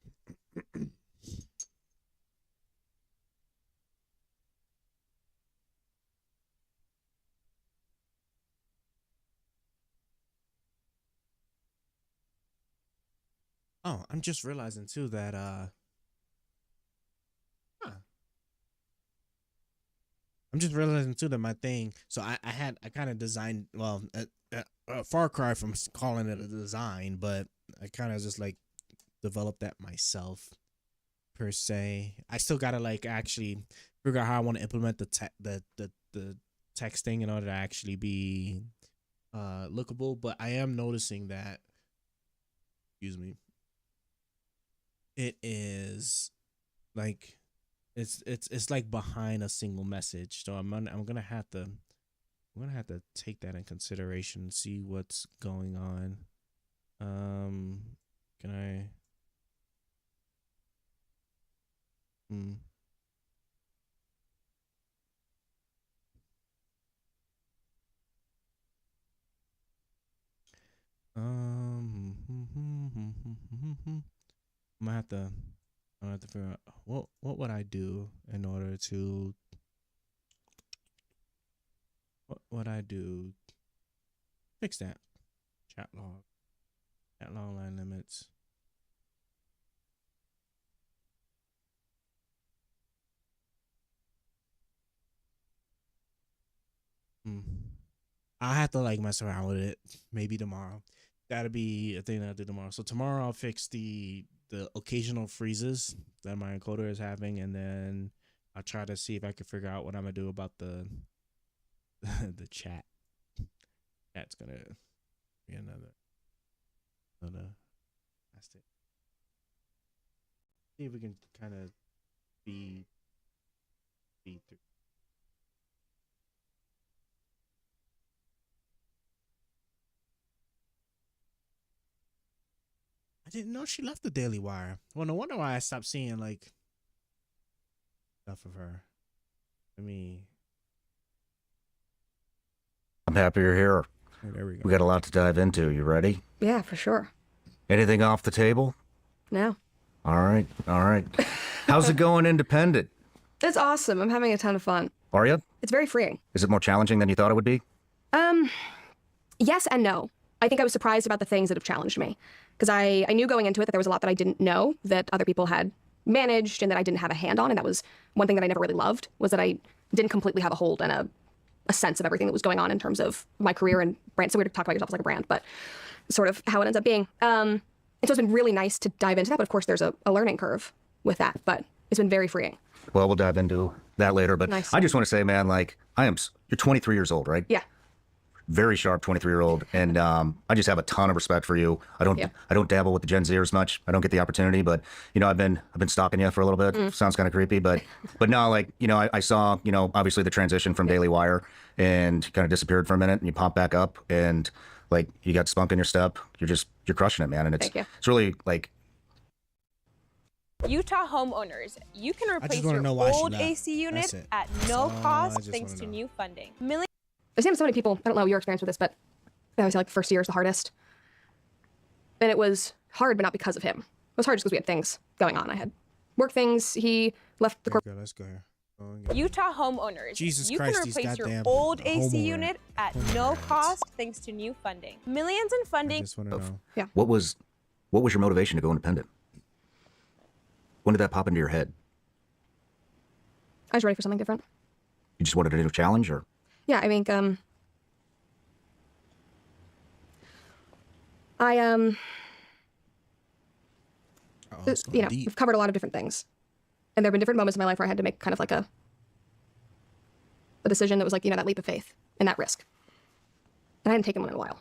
Speaker 1: oh, I'm just realizing too that huh, I'm just realizing too that my thing. So I kind of designed, well, a far cry from calling it a design, but I kind of just like developed that myself per se. I still gotta like actually figure out how I want to implement the texting in order to actually be lookable. But I am noticing that, excuse me, it is like it's like behind a single message. So I'm gonna have to take that in consideration and see what's going on. Um, can I? Hmm. Um. I'm gonna have to. I'm gonna have to figure out what would I do in order to. What would I do? Fix that. Chat log. Chat log line limits. Hmm. I have to like mess around with it. Maybe tomorrow. That'll be a thing that I do tomorrow. So tomorrow I'll fix the occasional freezes that my encoder is having, and then I'll try to see if I can figure out what I'm gonna do about the the chat. That's gonna be another. That's it. See if we can kind of be through. I didn't know she left the Daily Wire. Well, no wonder why I stopped seeing like stuff of her. I mean,
Speaker 2: I'm happy you're here.
Speaker 1: oh, there we go.
Speaker 2: We got a lot to dive into. You ready?
Speaker 3: Yeah, for sure.
Speaker 2: Anything off the table?
Speaker 3: No.
Speaker 2: All right, all right. How's it going independent?
Speaker 3: It's awesome. I'm having a ton of fun.
Speaker 2: Are you?
Speaker 3: It's very freeing.
Speaker 2: Is it more challenging than you thought it would be?
Speaker 3: Yes and no. I think I was surprised about the things that have challenged me. Because I knew going into it that there was a lot that I didn't know that other people had managed and that I didn't have a hand on. And that was one thing that I never really loved, was that I didn't completely have a hold and a sense of everything that was going on in terms of my career and brand. So weird to talk about yourself as like a brand, but sort of how it ends up being. And so it's been really nice to dive into that. But of course, there's a learning curve with that. But it's been very freeing.
Speaker 2: Well, we'll dive into that later. But
Speaker 3: Nice.
Speaker 2: I just want to say, man, like, you're 23 years old, right?
Speaker 3: Yeah.
Speaker 2: Very sharp 23-year-old. And I just have a ton of respect for you. I don't dabble with the Gen Zers much. I don't get the opportunity, but you know, I've been stalking you for a little bit. Sounds kind of creepy, but no, like, you know, I saw, you know, obviously the transition from Daily Wire and kind of disappeared for a minute and you popped back up and like you got spunk in your step. You're crushing it, man. And it's really like
Speaker 4: Utah homeowners, you can replace
Speaker 1: wanna
Speaker 4: your
Speaker 1: know why she
Speaker 4: old
Speaker 1: left.
Speaker 4: AC unit
Speaker 1: That's it.
Speaker 4: at
Speaker 1: That's
Speaker 4: no
Speaker 1: all I
Speaker 4: cost
Speaker 1: just
Speaker 4: thanks
Speaker 1: wanna
Speaker 4: to
Speaker 1: know.
Speaker 4: new funding.
Speaker 3: I've seen so many people, I don't know your experience with this, but I always say like the first year is the hardest. And it was hard, but not because of him. It was hard just because we had things going on. I had work things. He left the corporate.
Speaker 1: Let's go here. Go and get
Speaker 4: Utah homeowners,
Speaker 1: Jesus
Speaker 4: you
Speaker 1: Christ,
Speaker 4: can
Speaker 1: these
Speaker 4: replace your
Speaker 1: goddamn
Speaker 4: old AC
Speaker 1: homeowner-
Speaker 4: unit at
Speaker 1: homeowner
Speaker 4: no
Speaker 1: ads.
Speaker 4: cost thanks to new funding. Millions in
Speaker 1: I
Speaker 4: funding.
Speaker 1: just want to know.
Speaker 2: what was your motivation to go independent? When did that pop into your head?
Speaker 3: I was ready for something different.
Speaker 2: You just wanted a new challenge, or
Speaker 3: Yeah, I think
Speaker 1: It's going
Speaker 3: you know,
Speaker 1: deep.
Speaker 3: we've covered a lot of different things. And there have been different moments in my life where I had to make kind of like a decision that was like, you know, that leap of faith and that risk. And I hadn't taken one in a while.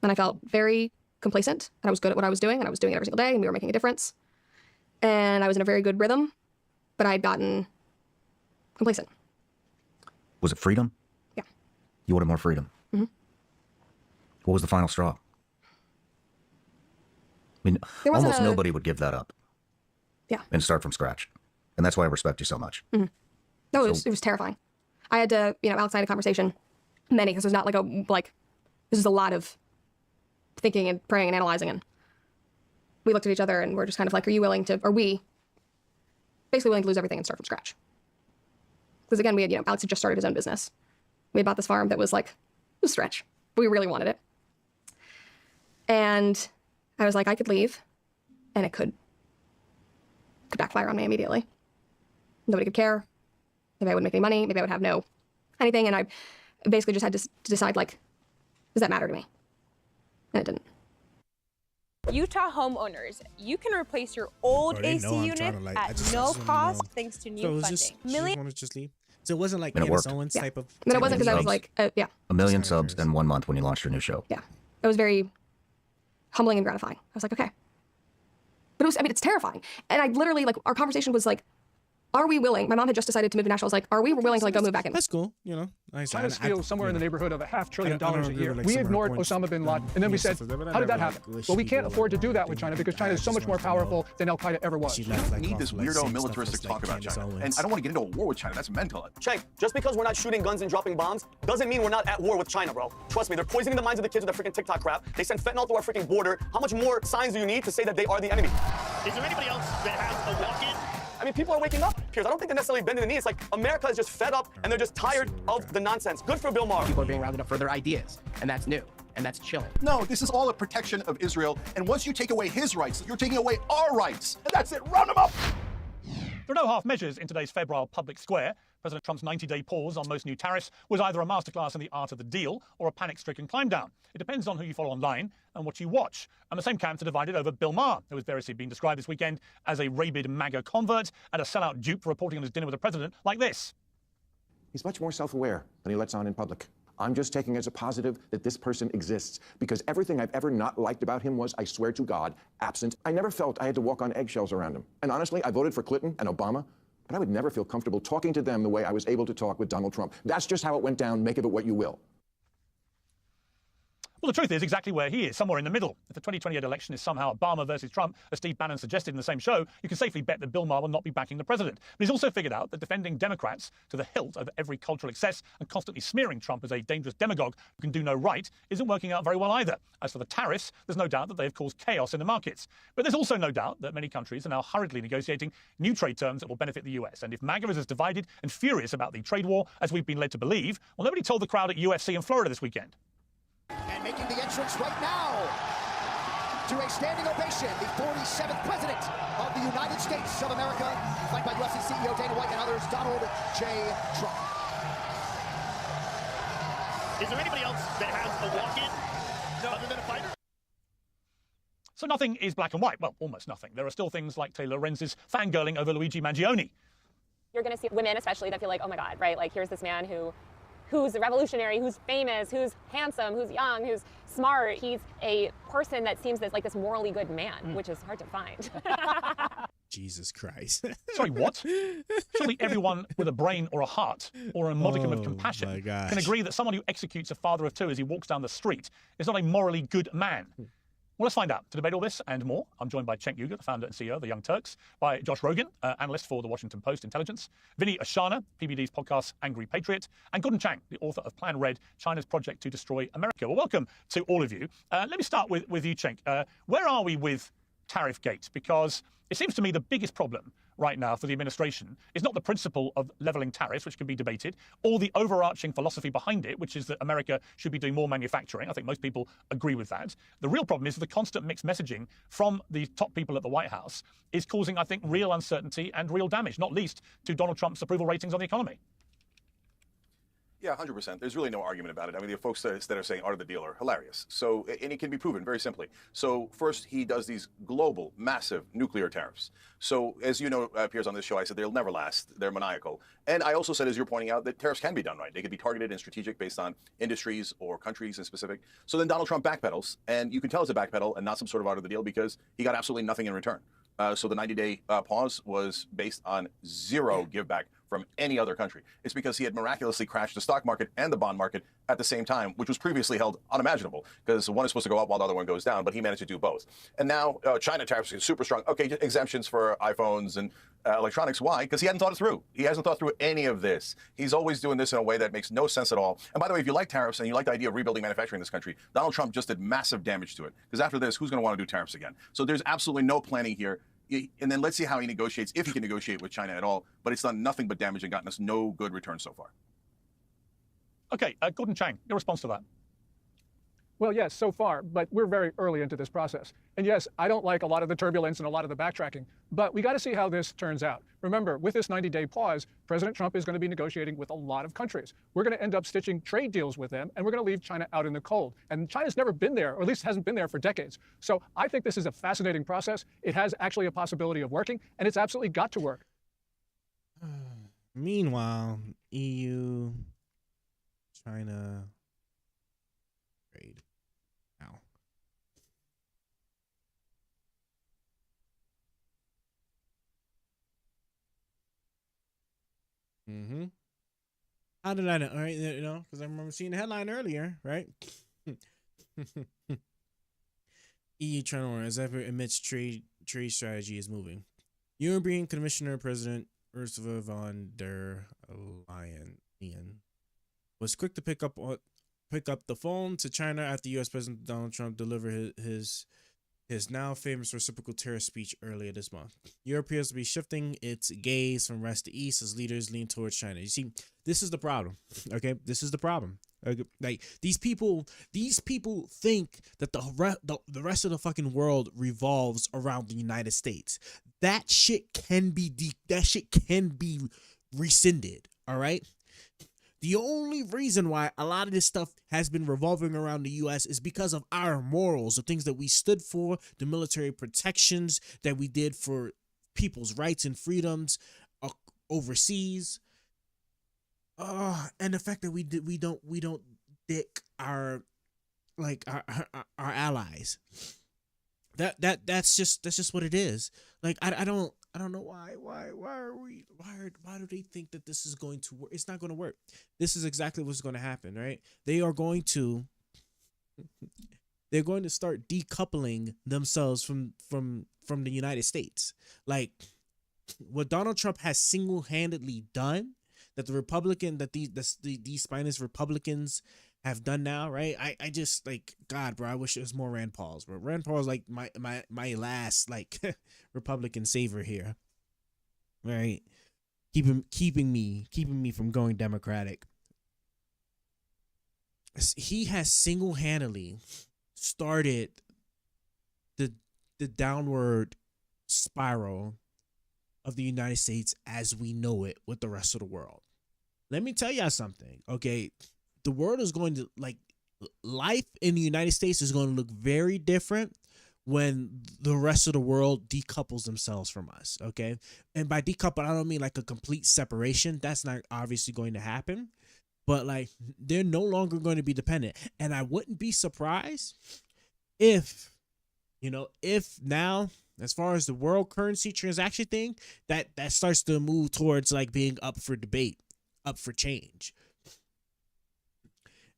Speaker 3: And I felt very complacent and I was good at what I was doing and I was doing it every single day and we were making a difference. And I was in a very good rhythm, but I had gotten complacent.
Speaker 2: was it freedom?
Speaker 3: Yeah.
Speaker 2: You wanted more freedom.
Speaker 3: Mm-hmm.
Speaker 2: What was the final straw? I mean,
Speaker 3: There wasn't
Speaker 2: almost
Speaker 3: a-
Speaker 2: nobody would give that up.
Speaker 3: Yeah.
Speaker 2: And start from scratch. And that's why I respect you so much.
Speaker 3: No, it was terrifying. I had to, you know, outside a conversation, because there's not like this is a lot of thinking and praying and analyzing. And we looked at each other and we're just kind of like, are we basically willing to lose everything and start from scratch? Because again, Alex had just started his own business. We had bought this farm that was like a stretch, but we really wanted it. And I was like, I could leave and it could backfire on me immediately. Nobody could care. Maybe I wouldn't make any money. Maybe I would have no anything. And I basically just had to decide, like, does that matter to me? And it didn't.
Speaker 4: Utah homeowners, you can replace your old
Speaker 1: Oh, they
Speaker 4: AC
Speaker 1: know I'm
Speaker 4: unit
Speaker 1: trying to, like, I
Speaker 4: at
Speaker 1: just
Speaker 4: no
Speaker 1: wanna
Speaker 4: cost
Speaker 1: know.
Speaker 4: thanks to new
Speaker 1: So it was
Speaker 4: funding.
Speaker 1: just she just wanted to just leave. So it wasn't like
Speaker 2: And it
Speaker 1: Candace
Speaker 2: worked.
Speaker 1: Owens
Speaker 3: Yeah.
Speaker 1: type of.
Speaker 3: But it wasn't because I was
Speaker 2: subs.
Speaker 3: like, yeah,
Speaker 2: A million
Speaker 1: Just kinda
Speaker 2: subs
Speaker 1: curious.
Speaker 2: in 1 month when you launched your new show.
Speaker 3: yeah. It was very humbling and gratifying. I was like, okay. But it's terrifying. And I literally, like, our conversation was like, are we willing? My mom had just decided to move to Nashville. I was like, are we willing to like go move back in?
Speaker 1: That's cool, you know. Nice.
Speaker 5: China steals somewhere in the neighborhood of $500 billion a year.
Speaker 1: like
Speaker 5: We
Speaker 1: some
Speaker 5: ignored
Speaker 1: points,
Speaker 5: Osama bin Laden, and then we said, how did that happen? Well, we can't afford to do that with China because China is so much more powerful than Al Qaeda ever was.
Speaker 1: She
Speaker 6: We
Speaker 1: left,
Speaker 6: don't
Speaker 1: like,
Speaker 6: need
Speaker 1: off,
Speaker 6: this
Speaker 1: like,
Speaker 6: weirdo
Speaker 1: saying
Speaker 6: militaristic
Speaker 1: stuff
Speaker 6: talk
Speaker 1: like
Speaker 6: about
Speaker 1: Candace
Speaker 6: China.
Speaker 1: Owens.
Speaker 6: And I don't want to get into a war with China. That's mental.
Speaker 7: Cenk, just because we're not shooting guns and dropping bombs doesn't mean we're not at war with China, bro. Trust me, they're poisoning the minds of the kids with their freaking TikTok crap. They send fentanyl through our freaking border. How much more signs do you need to say that they are the enemy?
Speaker 8: Is there anybody else that has a walk-in?
Speaker 7: I mean, people are waking up, Piers. I don't think they're necessarily bending the knee. It's like America is just fed up and they're just tired of the nonsense. Good for Bill Maher.
Speaker 9: People are being rounded up for their ideas, and that's new, and that's chilling.
Speaker 6: No, this is all a protection of Israel. And once you take away his rights, you're taking away our rights. And that's it. Round them up.
Speaker 10: There are no half measures in today's febrile public square. President Trump's 90-day pause on most new tariffs was either a masterclass in the art of the deal or a panic-stricken climb down. It depends on who you follow online and what you watch. And the same camps are divided over Bill Maher, who has variously been described this weekend as a rabid MAGA convert and a sellout dupe for reporting on his dinner with the president like this.
Speaker 11: He's much more self-aware than he lets on in public. I'm just taking as a positive that this person exists because everything I've ever not liked about him was, I swear to God, absent. I never felt I had to walk on eggshells around him. And honestly, I voted for Clinton and Obama, but I would never feel comfortable talking to them the way I was able to talk with Donald Trump. That's just how it went down. Make of it what you will.
Speaker 10: Well, the truth is exactly where he is, somewhere in the middle. If the 2028 election is somehow Obama versus Trump, as Steve Bannon suggested in the same show, you can safely bet that Bill Maher will not be backing the president. But he's also figured out that defending Democrats to the hilt over every cultural excess and constantly smearing Trump as a dangerous demagogue who can do no right isn't working out very well either. As for the tariffs, there's no doubt that they have caused chaos in the markets. But there's also no doubt that many countries are now hurriedly negotiating new trade terms that will benefit the US. And if MAGA is as divided and furious about the trade war as we've been led to believe, well, nobody told the crowd at UFC in Florida this weekend.
Speaker 12: And making the entrance right now to a standing ovation, the 47th President of the United States of America, flanked by UFC CEO Dana White and others, Donald J. Trump.
Speaker 8: Is there anybody else that has a walk-in other than a fighter?
Speaker 10: So nothing is black and white. Well, almost nothing. There are still things like Taylor Lorenz's fangirling over Luigi Mangione.
Speaker 13: You're going to see women especially that feel like, oh my God, right? Like here's this man who's revolutionary, who's famous, who's handsome, who's young, who's smart. He's a person that seems like this morally good man, which is hard to find.
Speaker 1: Jesus Christ.
Speaker 10: Sorry, what? Surely everyone with a brain or a heart or a modicum of compassion can agree that someone who executes a father of two as he walks down the street is not a morally good man. Well, let's find out. To debate all this and more, I'm joined by Cenk Uygur, the founder and CEO of The Young Turks, by Josh Rogin, analyst for the Washington Post Intelligence, Vinny Ashana, PBD's podcast Angry Patriot, and Gordon Chang, the author of Plan Red, China's Project to Destroy America. Well, welcome to all of you. Let me start with you, Cenk. Where are we with Tariff Gate? Because it seems to me the biggest problem right now for the administration is not the principle of leveling tariffs, which can be debated, or the overarching philosophy behind it, which is that America should be doing more manufacturing. I think most people agree with that. The real problem is the constant mixed messaging from the top people at the White House is causing, I think, real uncertainty and real damage, not least to Donald Trump's approval ratings on the economy.
Speaker 6: Yeah, 100%. There's really no argument about it. I mean, the folks that are saying art of the deal are hilarious. So, and it can be proven very simply. So first, he does these global, massive nuclear tariffs. So as you know, Piers, on this show, I said they'll never last. They're maniacal. And I also said, as you're pointing out, that tariffs can be done right. They can be targeted and strategic based on industries or countries in specific. So then Donald Trump backpedals, and you can tell it's a backpedal and not some sort of art of the deal because he got absolutely nothing in return. So the 90-day pause was based on zero give back from any other country. It's because he had miraculously crashed the stock market and the bond market at the same time, which was previously held unimaginable because one is supposed to go up while the other one goes down, but he managed to do both. And now China tariffs are super strong. Okay, exemptions for iPhones and electronics. Why? Because he hadn't thought it through. He hasn't thought through any of this. He's always doing this in a way that makes no sense at all. And by the way, if you like tariffs and you like the idea of rebuilding manufacturing in this country, Donald Trump just did massive damage to it. Because after this, who's going to want to do tariffs again? So there's absolutely no planning here. And then let's see how he negotiates, if he can negotiate with China at all. But it's done nothing but damage and gotten us no good return so far.
Speaker 10: Okay, Gordon Chang, your response to that?
Speaker 5: Well, yes, so far, but we're very early into this process. And yes, I don't like a lot of the turbulence and a lot of the backtracking, but we got to see how this turns out. Remember, with this 90-day pause, President Trump is going to be negotiating with a lot of countries. We're going to end up stitching trade deals with them, and we're going to leave China out in the cold. And China's never been there, or at least hasn't been there for decades. So I think this is a fascinating process. It has actually a possibility of working, and it's absolutely got to work.
Speaker 1: Meanwhile, EU, China, trade. Now. Mm-hmm. How did I know? All right, you know, because I remember seeing the headline earlier, right? EU China as ever amidst trade strategy is moving. European Commissioner President Ursula von der Leyen was quick to pick up the phone to China after U.S. President Donald Trump delivered his now famous reciprocal tariff speech earlier this month. Europe appears to be shifting its gaze from west to east as leaders lean towards China. You see, this is the problem. Okay, this is the problem. Like these people think that the rest of the fucking world revolves around the United States. That shit can be rescinded. All right. The only reason why a lot of this stuff has been revolving around the U.S. is because of our morals, the things that we stood for, the military protections that we did for people's rights and freedoms overseas, and the fact that we don't dick our allies. That's just what it is. Like I don't know why do they think that this is going to work? It's not going to work. This is exactly what's going to happen, right? They're going to start decoupling themselves from the United States. Like what Donald Trump has single-handedly done, that these spineless Republicans have done now, right? I just like, God, bro, I wish it was more Rand Paul's, bro. Rand Paul's like my last like Republican savior here, right? Keeping me from going Democratic. He has single-handedly started the downward spiral of the United States as we know it with the rest of the world. Let me tell y'all something, okay? The world is going to, like, life in the United States is going to look very different when the rest of the world decouples themselves from us, okay? And by decouple, I don't mean like a complete separation. That's not obviously going to happen. But, like, they're no longer going to be dependent. And I wouldn't be surprised if now, as far as the world currency transaction thing, that starts to move towards, like, being up for debate, up for change.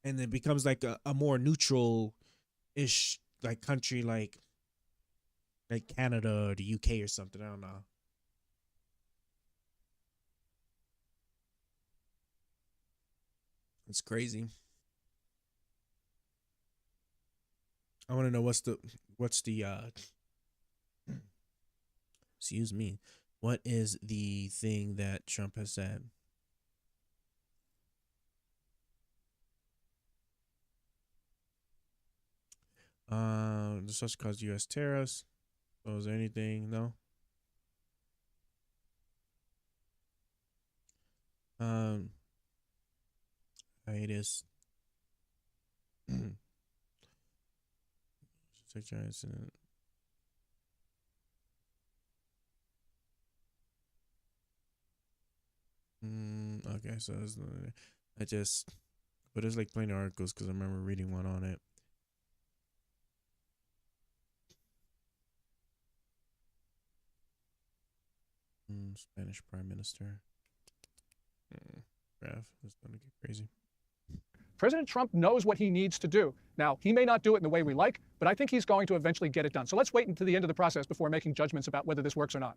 Speaker 1: And it becomes like a more neutral-ish like country like Canada or the UK or something. I don't know. It's crazy. I want to know what's the excuse me. What is the thing that Trump has said? The such cause U.S. tariffs. So is there anything? No. Hiatus. Incident. Okay, so but it's like plenty of articles because I remember reading one on it. Spanish Prime Minister. Graph is going to get crazy.
Speaker 5: President Trump knows what he needs to do. Now, he may not do it in the way we like, but I think he's going to eventually get it done. So let's wait until the end of the process before making judgments about whether this works or not.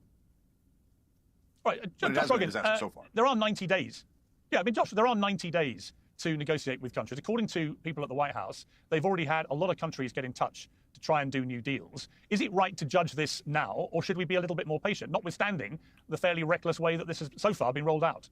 Speaker 10: Right, Josh Rogan, so far. There are 90 days. Yeah, I mean, Josh, there are 90 days to negotiate with countries. According to people at the White House, they've already had a lot of countries get in touch to try and do new deals. Is it right to judge this now, or should we be a little bit more patient, notwithstanding the fairly reckless way that this has so far been rolled out?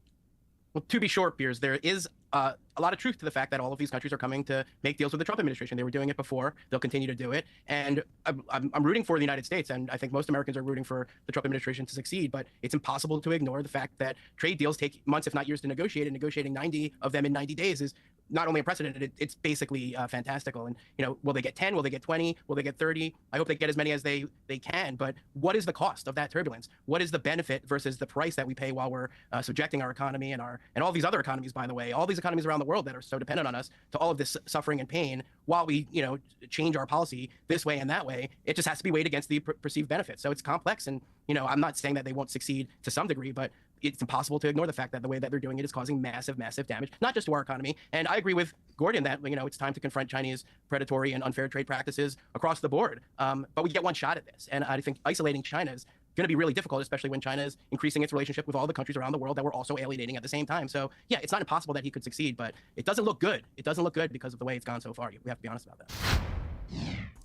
Speaker 9: Well, to be short, Piers, there is a lot of truth to the fact that all of these countries are coming to make deals with the Trump administration. They were doing it before. They'll continue to do it. And I'm rooting for the United States, and I think most Americans are rooting for the Trump administration to succeed. But it's impossible to ignore the fact that trade deals take months, if not years, to negotiate, and negotiating 90 of them in 90 days is not only unprecedented, it's basically fantastical. And, you know, will they get 10? Will they get 20? Will they get 30? I hope they get as many as they can. But what is the cost of that turbulence? What is the benefit versus the price that we pay while we're subjecting our economy and all these other economies, by the way, all these economies around the world that are so dependent on us, to all of this suffering and pain while we, you know, change our policy this way and that way? It just has to be weighed against the perceived benefits. So it's complex. And, you know, I'm not saying that they won't succeed to some degree, but it's impossible to ignore the fact that the way that they're doing it is causing massive, massive damage, not just to our economy. And I agree with Gordon that, you know, it's time to confront Chinese predatory and unfair trade practices across the board. But we get one shot at this. And I think isolating China is going to be really difficult, especially when China is increasing its relationship with all the countries around the world that we're also alienating at the same time. So yeah, it's not impossible that he could succeed, but it doesn't look good. It doesn't look good because of the way it's gone so far. We have to be honest about that.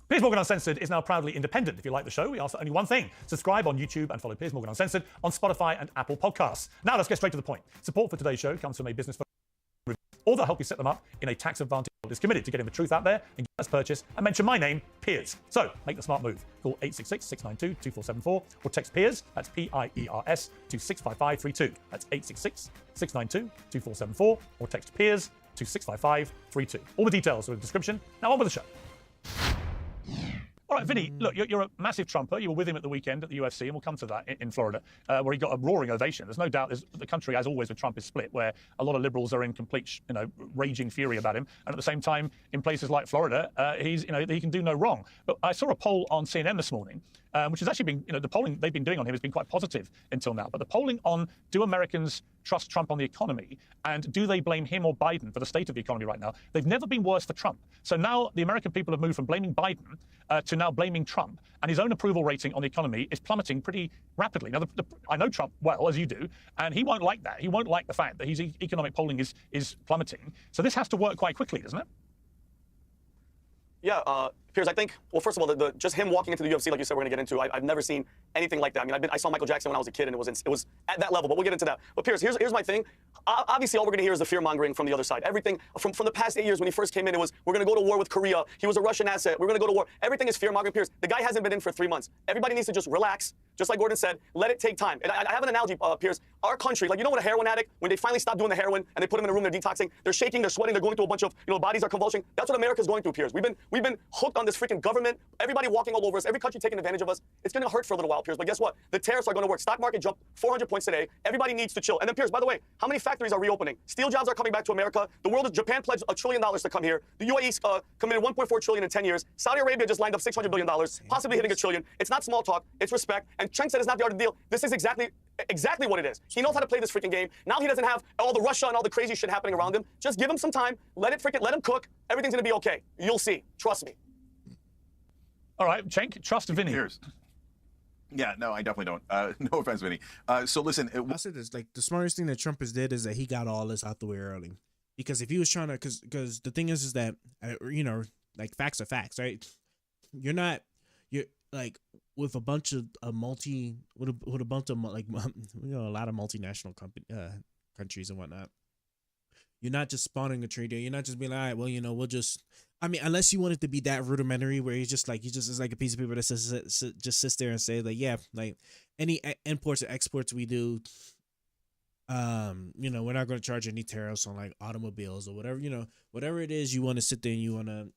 Speaker 10: Piers Morgan Uncensored is now proudly independent. If you like the show, we ask for only one thing. Subscribe on YouTube and follow Piers Morgan Uncensored on Spotify and Apple Podcasts. Now let's get straight to the point. Support for today's show comes from a business review. All that help you set them up in a tax advantage is committed to getting the truth out there and get us purchase and mention my name, Piers. So make the smart move. Call 866-692-2474 or text Piers, that's P-I-E-R-S, to 65532. That's 866-692-2474 or text Piers to 65532. All the details are in the description. Now on with the show. All right, Vinny, look, you're a massive Trumper. You were with him at the weekend at the UFC, and we'll come to that in Florida, where he got a roaring ovation. There's no doubt the country, as always with Trump, is split, where a lot of liberals are in complete, raging fury about him. And at the same time, in places like Florida, he can do no wrong. But I saw a poll on CNN this morning, which has actually been, the polling they've been doing on him has been quite positive until now. But the polling on do Americans trust Trump on the economy and do they blame him or Biden for the state of the economy right now, they've never been worse for Trump. So now the American people have moved from blaming Biden to now blaming Trump, and his own approval rating on the economy is plummeting pretty rapidly. Now, I know Trump well, as you do, and he won't like that. He won't like the fact that his economic polling is plummeting. So this has to work quite quickly, doesn't it?
Speaker 7: Yeah, Piers, I think, well, first of all, just him walking into the UFC, like you said, we're going to get into, I've never seen anything like that. I mean, I saw Michael Jackson when I was a kid, and it was at that level, but we'll get into that. But Piers, here's my thing. Obviously, all we're going to hear is the fear-mongering from the other side. Everything, from the past 8 years when he first came in, it was, we're going to go to war with Korea. He was a Russian asset. We're going to go to war. Everything is fear-mongering, Piers. The guy hasn't been in for 3 months. Everybody needs to just relax, just like Gordon said, let it take time. And I have an analogy, Piers. Our country, like, you know what a heroin addict, when they finally stop doing the heroin and they put them in a room, they're detoxing, they're shaking, they're sweating, they're going through a bunch of, bodies are convulsing. That's what America's going through, Piers. We've been hooked on this freaking government, everybody walking all over us, every country taking advantage of us. It's going to hurt for a little while, Piers, but guess what? The tariffs are going to work. Stock market jumped 400 points today. Everybody needs to chill. And then, Piers, by the way, how many factories are reopening? Steel jobs are coming back to America. Japan pledged $1 trillion to come here. The UAE committed $1.4 trillion in 10 years. Saudi Arabia just lined up $600 billion, possibly hitting $1 trillion. It's not small talk. It's respect. And Cheng said it's not the art of the deal. This is exactly what it is. He knows how to play this freaking game. Now he doesn't have all the Russia and all the crazy shit happening around him. Just give him some time. Let him cook. Everything's going to be okay. You'll see. Trust me.
Speaker 10: All right, Cenk, trust Vinny.
Speaker 6: Cheers. Yeah, no, I definitely don't. No offense, Vinny. So listen,
Speaker 1: I'll say this: like the smartest thing that Trump has did is that he got all this out the way early. Because if he was trying to, because the thing is that like facts are facts, right? You're like with a bunch of a bunch of like a lot of multinational countries and whatnot. You're not just spawning a trade deal. You're not just being like, all right, well, we'll just. I mean, unless you want it to be that rudimentary, where he's just is like a piece of paper that just sits there and say like, yeah, like any imports or exports we do, we're not going to charge any tariffs on like automobiles or whatever, whatever it is you want to sit there and you want to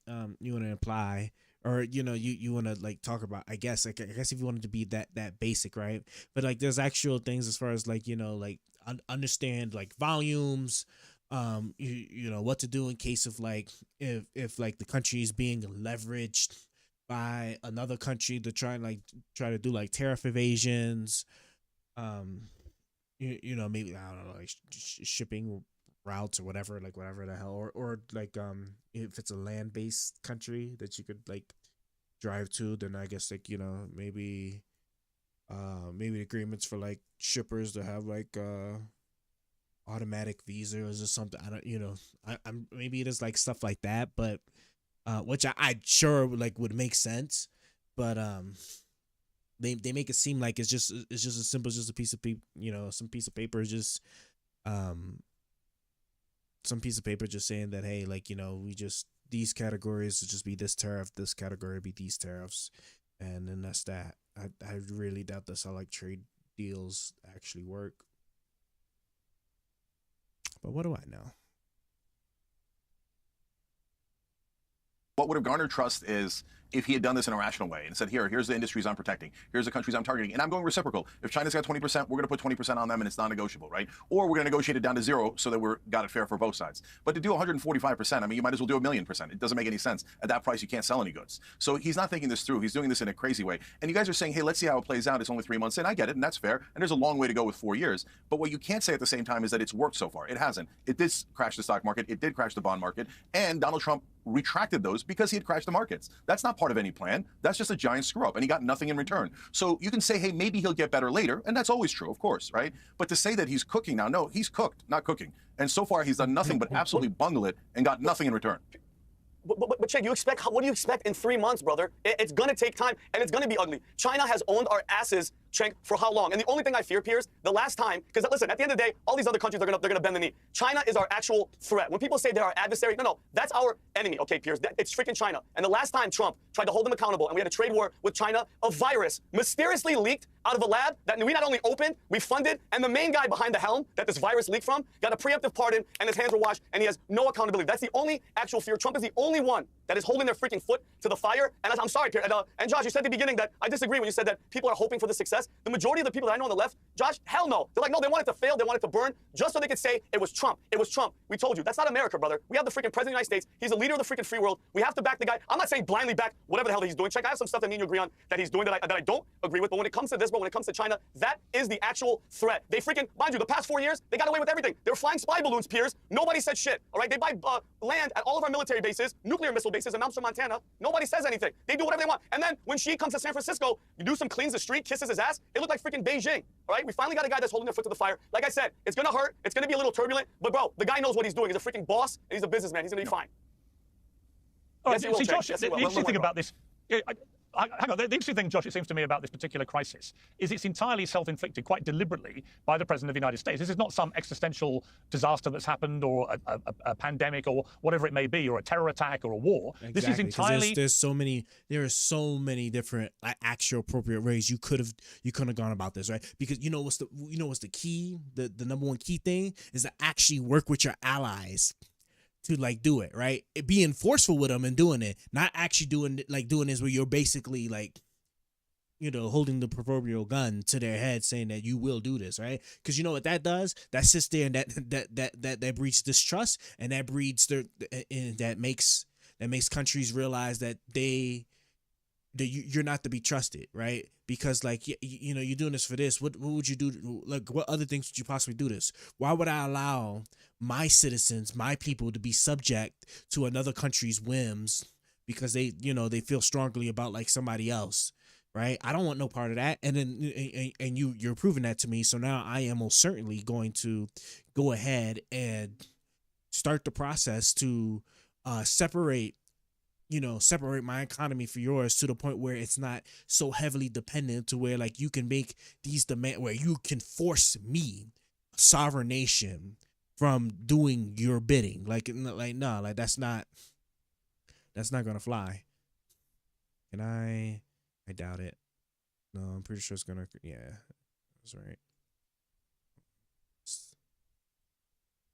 Speaker 1: imply, or you want to like talk about. I guess if you wanted to be that basic, right? But like there's actual things as far as like understand like volumes. What to do in case of like if like the country is being leveraged by another country to try to do like tariff evasions, maybe I don't know, like shipping routes or whatever the hell, or like if it's a land-based country that you could like drive to, then I guess like maybe the agreements for like shippers to have like automatic visas or something. I don't, I'm maybe it is like stuff like that, but which I sure like would make sense, but they make it seem like it's just as simple as just a piece of paper, some piece of paper just saying that, hey, like we just these categories would just be this tariff, this category would be these tariffs, and then that's that. I really doubt that's how like trade deals actually work. But what do I know?
Speaker 6: What would have garnered trust is if he had done this in a rational way and said, here's the industries I'm protecting, here's the countries I'm targeting, and I'm going reciprocal. If China's got 20%, we're going to put 20% on them, and it's non-negotiable, right? Or we're going to negotiate it down to 0 so that we're got it fair for both sides. But to do 145%, I mean, you might as well do 1,000,000%. It doesn't make any sense. At that price, you can't sell any goods. So he's not thinking this through. He's doing this in a crazy way. And you guys are saying, hey, let's see how it plays out. It's only 3 months in. I get it, and that's fair. And there's a long way to go with 4 years. But what you can't say at the same time is that it's worked so far. It hasn't. It did crash the stock market. It did crash the bond market. And Donald Trump retracted those because he had crashed the markets. That's not part of any plan. That's just a giant screw up, and he got nothing in return. So you can say, hey, maybe he'll get better later, and that's always true, of course, right? But to say that he's cooking now, no, he's cooked, not cooking. And so far, he's done nothing but absolutely bungle it and got nothing in return.
Speaker 7: But Che, what do you expect in 3 months, brother? It's going to take time, and it's going to be ugly. China has owned our asses, Cenk, for how long? And the only thing I fear, Piers, the last time, because listen, at the end of the day, all these other countries, they're gonna bend the knee. China is our actual threat. When people say they're our adversary, no, that's our enemy, okay, Piers? It's freaking China. And the last time Trump tried to hold them accountable, and we had a trade war with China, a virus mysteriously leaked out of a lab that we not only opened, we funded, and the main guy behind the helm that this virus leaked from got a preemptive pardon, and his hands were washed, and he has no accountability. That's the only actual fear. Trump is the only one that is holding their freaking foot to the fire. And I'm sorry, Piers. And Josh, you said at the beginning that I disagree when you said that people are hoping for the success. The majority of the people that I know on the left, Josh, hell no. They're like, no, they want it to fail. They want it to burn just so they could say it was Trump. It was Trump. We told you. That's not America, brother. We have the freaking president of the United States. He's the leader of the freaking free world. We have to back the guy. I'm not saying blindly back whatever the hell that he's doing. Check, I have some stuff that me and you agree on that he's doing that I don't agree with. But when it comes to this, when it comes to China, that is the actual threat. They freaking, mind you, the past 4 years, they got away with everything. They were flying spy balloons, Piers. Nobody said shit. All right, they buy land at all of our military bases, nuclear missile bases in Mount Montana. Nobody says anything. They do whatever they want. And then when Xi comes to San Francisco, you do some cleans the street, kisses his ass. It looked like freaking Beijing. All right, we finally got a guy that's holding their foot to the fire. Like I said, it's gonna hurt. It's gonna be a little turbulent. But bro, the guy knows what he's doing. He's a freaking boss, and he's a businessman. He's gonna be fine.
Speaker 10: All right,
Speaker 7: Yes,
Speaker 10: see, Josh,
Speaker 7: yes,
Speaker 10: the interesting thing about this. Hang on, the interesting thing, Josh, it seems to me about this particular crisis is it's entirely self-inflicted, quite deliberately, by the President of the United States. This is not some existential disaster that's happened or a pandemic or whatever it may be, or a terror attack or a war.
Speaker 1: Exactly,
Speaker 10: this is entirely...
Speaker 1: There are so many different actual appropriate ways you could have gone about this, right? Because you know what's the key, the number one key thing is to actually work with your allies to like do it, right? Being forceful with them and doing it, not actually doing this where you're basically like, holding the proverbial gun to their head saying that you will do this, right? Because you know what that does? That sits there and that breeds distrust, and that breeds that makes countries realize that you're not to be trusted, right? Because like you're doing this for this. What would you do? Like, what other things would you possibly do this? Why would I allow my citizens, my people, to be subject to another country's whims because they feel strongly about like somebody else, right? I don't want no part of that. And then you're proving that to me. So now I am most certainly going to go ahead and start the process to separate my economy for yours to the point where it's not so heavily dependent to where like you can make these demands where you can force me, a sovereign nation, from doing your bidding. Like that's not gonna fly. And I doubt it. No, I'm pretty sure it's gonna. Yeah, that's right.